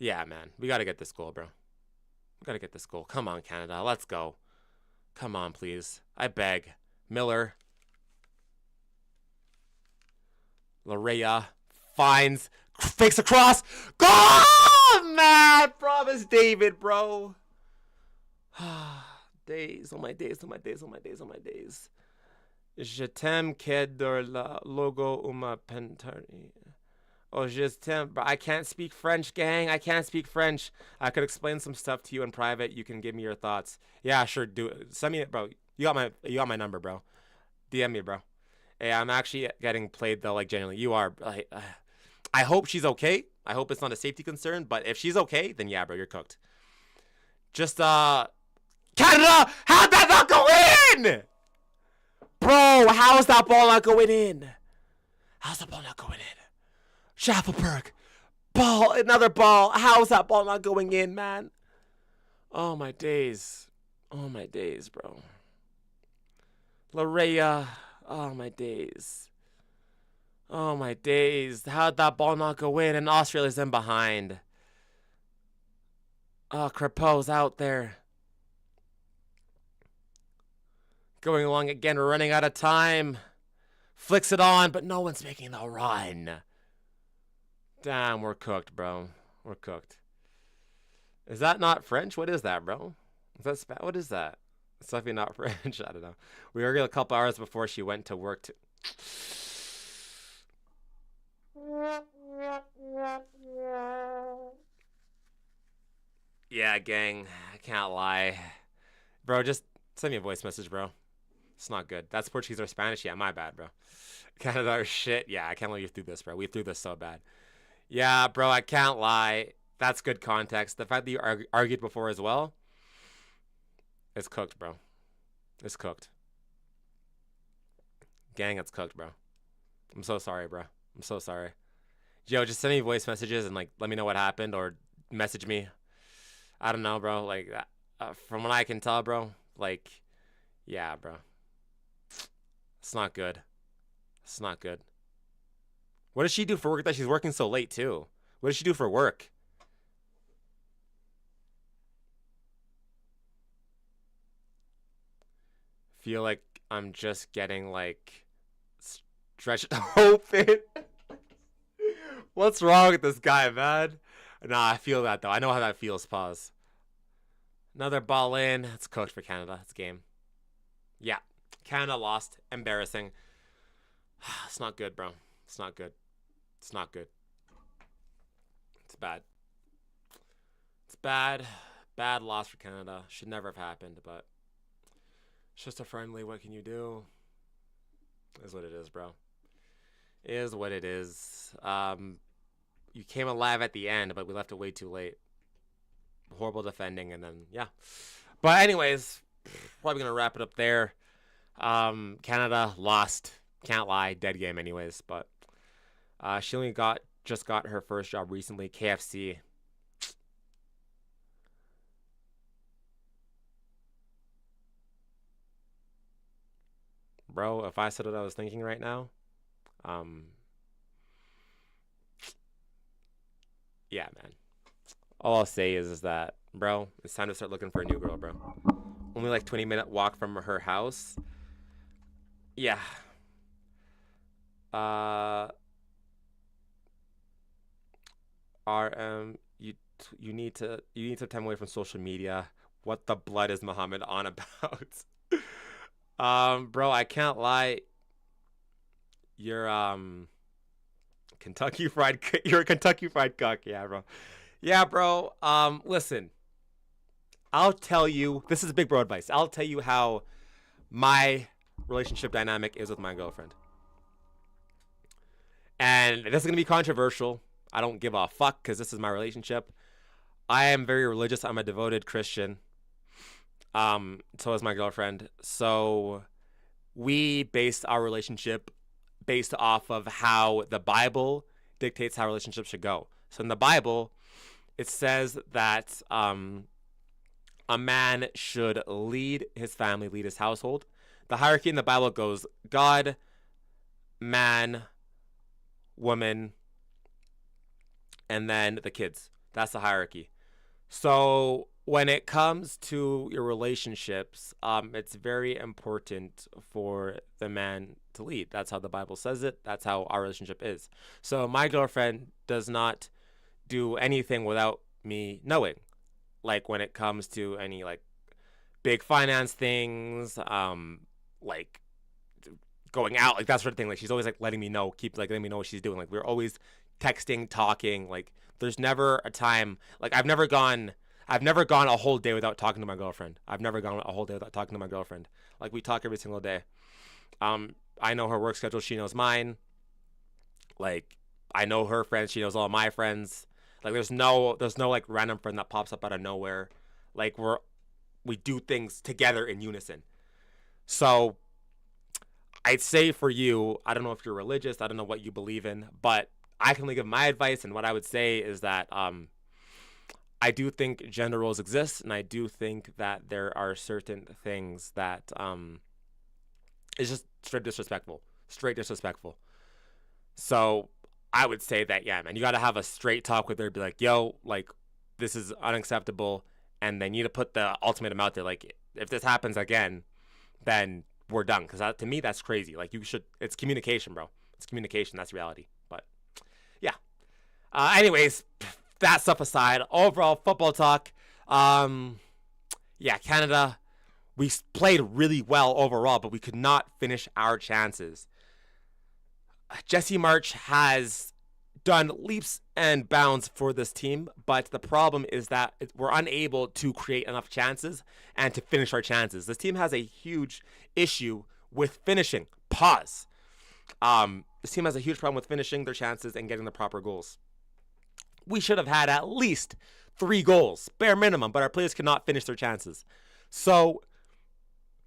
Speaker 2: Yeah, man, we gotta get this goal, bro. We gotta get this goal. Come on, Canada, let's go. Come on, please. I beg. Miller. Larea finds, fakes across. Goal! Man, promise David, bro. Days, oh my days, oh my days, oh my days, oh my days. Je t'aime que de la logo uma pentari. Oh, je t'aime. I can't speak French, gang. I can't speak French. I could explain some stuff to you in private. You can give me your thoughts. Yeah, sure. Do it. Send me it, bro. You got my number, bro. DM me, bro. Hey, I'm actually getting played though. Like genuinely, you are. I hope she's okay. I hope it's not a safety concern. But if she's okay, then yeah, bro, you're cooked. Just Canada, how'd that not go in? Bro, how's that ball not going in? How's the ball not going in? Schaffelberg. Ball, another ball. How's that ball not going in, man? Oh, my days. Oh, my days, bro. Larea. Oh, my days. Oh, my days. How'd that ball not go in? And Australia's in behind. Oh, Crepeau's out there. Going along again. We're running out of time. Flicks it on, but no one's making the run. Damn, we're cooked, bro. We're cooked. Is that not French? What is that, bro? Is that what is that? It's definitely not French. I don't know. We were a couple hours before she went to work. Yeah, gang. I can't lie. Bro, just send me a voice message, bro. It's not good. That's Portuguese or Spanish? Yeah, my bad, bro. Canada or shit? Yeah, I can't believe you threw this, bro. We threw this so bad. Yeah, bro, I can't lie. That's good context. The fact that you argued before as well, it's cooked, bro. It's cooked. Gang, it's cooked, bro. I'm so sorry, bro. I'm so sorry. Yo, just send me voice messages and, like, let me know what happened or message me. I don't know, bro. Like, from what I can tell, bro, like, yeah, bro. It's not good. It's not good. What does she do for work that she's working so late, too? What does she do for work? Feel like I'm just getting, like, stretched open. What's wrong with this guy, man? Nah, I feel that, though. I know how that feels. Pause. Another ball in. It's cooked for Canada. It's game. Yeah. Canada lost. Embarrassing. It's not good, bro. It's not good. It's not good. It's bad. It's bad. Bad loss for Canada. Should never have happened, but it's just a friendly. What can you do? Is what it is, bro. Is what it is. You came alive at the end, but we left it way too late. Horrible defending, and then, yeah. But anyways, probably going to wrap it up there. Canada lost. Can't lie. Dead game anyways, but she only just got her first job recently, KFC. Bro, if I said what I was thinking right now, yeah, man. All I'll say is that, bro, it's time to start looking for a new girl, bro. Only like 20-minute walk from her house. Yeah. RM, you need to some time away from social media. What the blood is Muhammad on about? Bro, I can't lie. You're Kentucky Fried. You're a Kentucky Fried Cuck, yeah, bro. Yeah, bro. Listen. I'll tell you, this is big bro advice. I'll tell you how my relationship dynamic is with my girlfriend. And this is going to be controversial. I don't give a fuck because this is my relationship. I am very religious. I'm a devoted Christian. So is my girlfriend. So we based our relationship based off of how the Bible dictates how relationships should go. So in the Bible, it says that a man should lead his family, lead his household. The hierarchy in the Bible goes God, man, woman, and then the kids. That's the hierarchy. So when it comes to your relationships, it's very important for the man to lead. That's how the Bible says it. That's how our relationship is. So my girlfriend does not do anything without me knowing. Like when it comes to any like big finance things, like going out, like that sort of thing. Like she's always like letting me know, letting me know what she's doing. Like we're always texting, talking. Like there's never a time, like I've never gone a whole day without talking to my girlfriend. I've never gone a whole day without talking to my girlfriend. Like we talk every single day. I know her work schedule. She knows mine. Like I know her friends. She knows all of my friends. Like there's no like random friend that pops up out of nowhere. Like we do things together in unison. So I'd say for you, I don't know if you're religious, I don't know what you believe in, but I can only give my advice, and what I would say is that I do think gender roles exist, and I do think that there are certain things that is just straight disrespectful. So I would say that, yeah, man, you got to have a straight talk with her, be like, yo, like, this is unacceptable, and then you need to put the ultimatum out there. Like, if this happens again, then we're done. Because to me, that's crazy. Like, it's communication, bro. It's communication. That's reality. But, yeah. Anyways, that stuff aside, overall football talk. Yeah, Canada, we played really well overall, but we could not finish our chances. Jesse Marsch has done leaps and bounds for this team, but the problem is that we're unable to create enough chances and to finish our chances. This team has a huge issue with finishing. Pause. This team has a huge problem with finishing their chances and getting the proper goals. We should have had at least 3 goals, bare minimum, but our players cannot finish their chances. So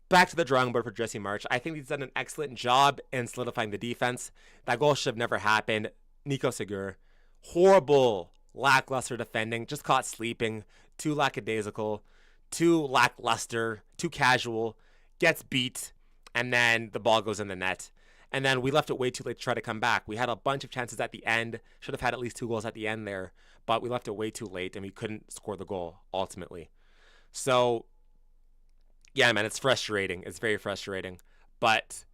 Speaker 2: back to the drawing board for Jesse Marsch. I think he's done an excellent job in solidifying the defense. That goal should have never happened. Nico Segur, horrible, lackluster defending, just caught sleeping, too lackadaisical, too lackluster, too casual, gets beat, and then the ball goes in the net. And then we left it way too late to try to come back. We had a bunch of chances at the end, should have had at least 2 goals at the end there, but we left it way too late, and we couldn't score the goal, ultimately. So yeah, man, it's frustrating. It's very frustrating. But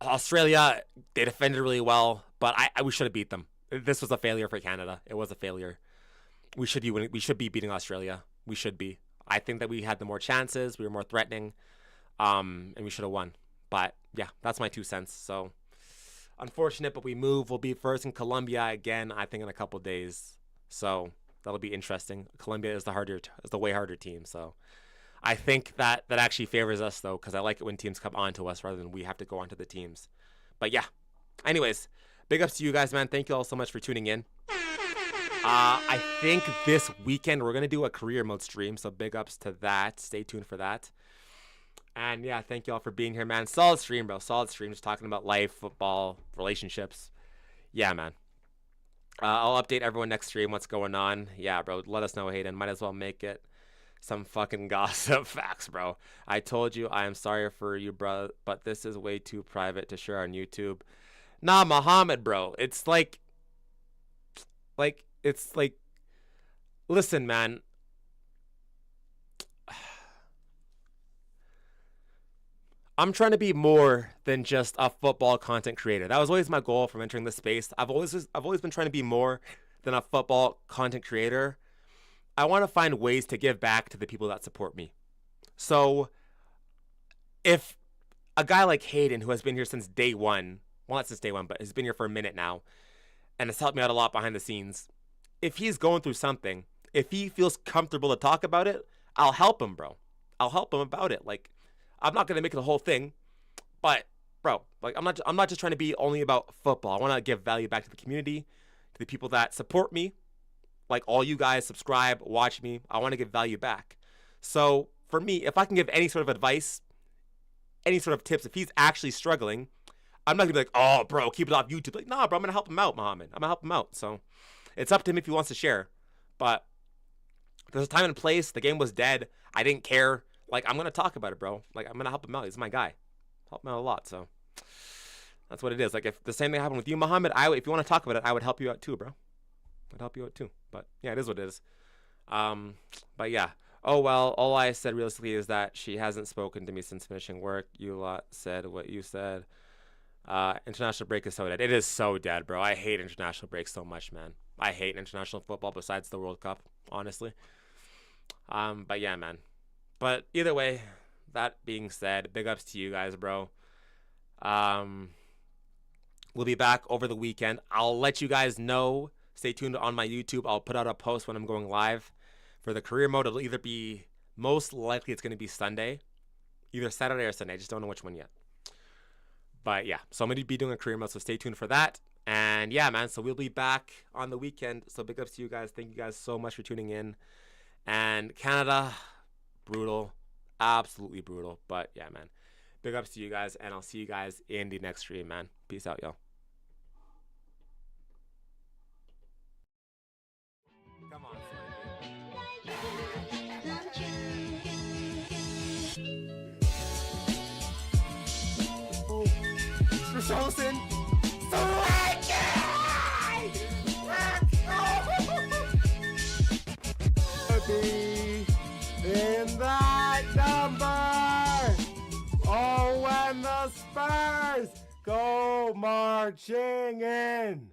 Speaker 2: Australia, they defended really well, but we should have beat them. This was a failure for Canada. It was a failure. We should be winning. We should be beating Australia. We should be. I think that we had the more chances. We were more threatening, and we should have won. But yeah, that's my 2 cents. So unfortunate, but we move. We'll be first in Colombia again, I think, in a couple days. So that'll be interesting. Colombia is the way harder team. So I think that actually favors us, though, because I like it when teams come on to us rather than we have to go on to the teams. But yeah, anyways, big ups to you guys, man. Thank you all so much for tuning in. I think this weekend we're going to do a career mode stream, so big ups to that. Stay tuned for that. And yeah, thank you all for being here, man. Solid stream, bro. Solid stream. Just talking about life, football, relationships. Yeah, man. I'll update everyone next stream what's going on. Yeah, bro. Let us know, Hayden. Might as well make it some fucking gossip. Facts, bro. I told you I am sorry for you, bro, but this is way too private to share on YouTube. Nah, Muhammad, bro. It's like, listen, man. I'm trying to be more than just a football content creator. That was always my goal from entering this space. I've always been trying to be more than a football content creator. I want to find ways to give back to the people that support me. So if a guy like Hayden, who has been here since day one, well, not since day one, but has been here for a minute now, and has helped me out a lot behind the scenes, if he's going through something, if he feels comfortable to talk about it, I'll help him, bro. I'll help him about it. Like, I'm not gonna make it the whole thing, but bro, like I'm not just trying to be only about football. I want to give value back to the community, to the people that support me, like all you guys subscribe, watch me. I want to give value back. So for me, if I can give any sort of advice, any sort of tips, if he's actually struggling, I'm not gonna be like, oh, bro, keep it off YouTube. Like, nah, bro, I'm gonna help him out, Muhammad. I'm gonna help him out. So it's up to him if he wants to share. But there's a time and place. The game was dead. I didn't care. Like, I'm gonna talk about it, bro. Like, I'm gonna help him out. He's my guy. Help him out a lot. So that's what it is. Like, if the same thing happened with you, Muhammad, if you want to talk about it, I would help you out too, bro. I'd help you out too. But yeah, it is what it is. But yeah. Oh well, all I said realistically is that she hasn't spoken to me since finishing work. You lot said what you said. International break is so dead. It is so dead, bro. I hate international break so much, man. I hate international football besides the World Cup, honestly. But yeah, man. But either way, that being said, big ups to you guys, bro. We'll be back over the weekend. I'll let you guys know. Stay tuned on my YouTube. I'll put out a post when I'm going live. For the career mode, it'll either be, most likely it's going to be Sunday. Either Saturday or Sunday. I just don't know which one yet. But yeah, so I'm going to be doing a career mode, so stay tuned for that. And yeah, man, so we'll be back on the weekend. So big ups to you guys. Thank you guys so much for tuning in. And Canada, brutal. Absolutely brutal. But yeah, man. Big ups to you guys, and I'll see you guys in the next stream, man. Peace out, y'all. Come on, Richarlison.
Speaker 1: Be in that number. Oh, when the Spurs go marching in.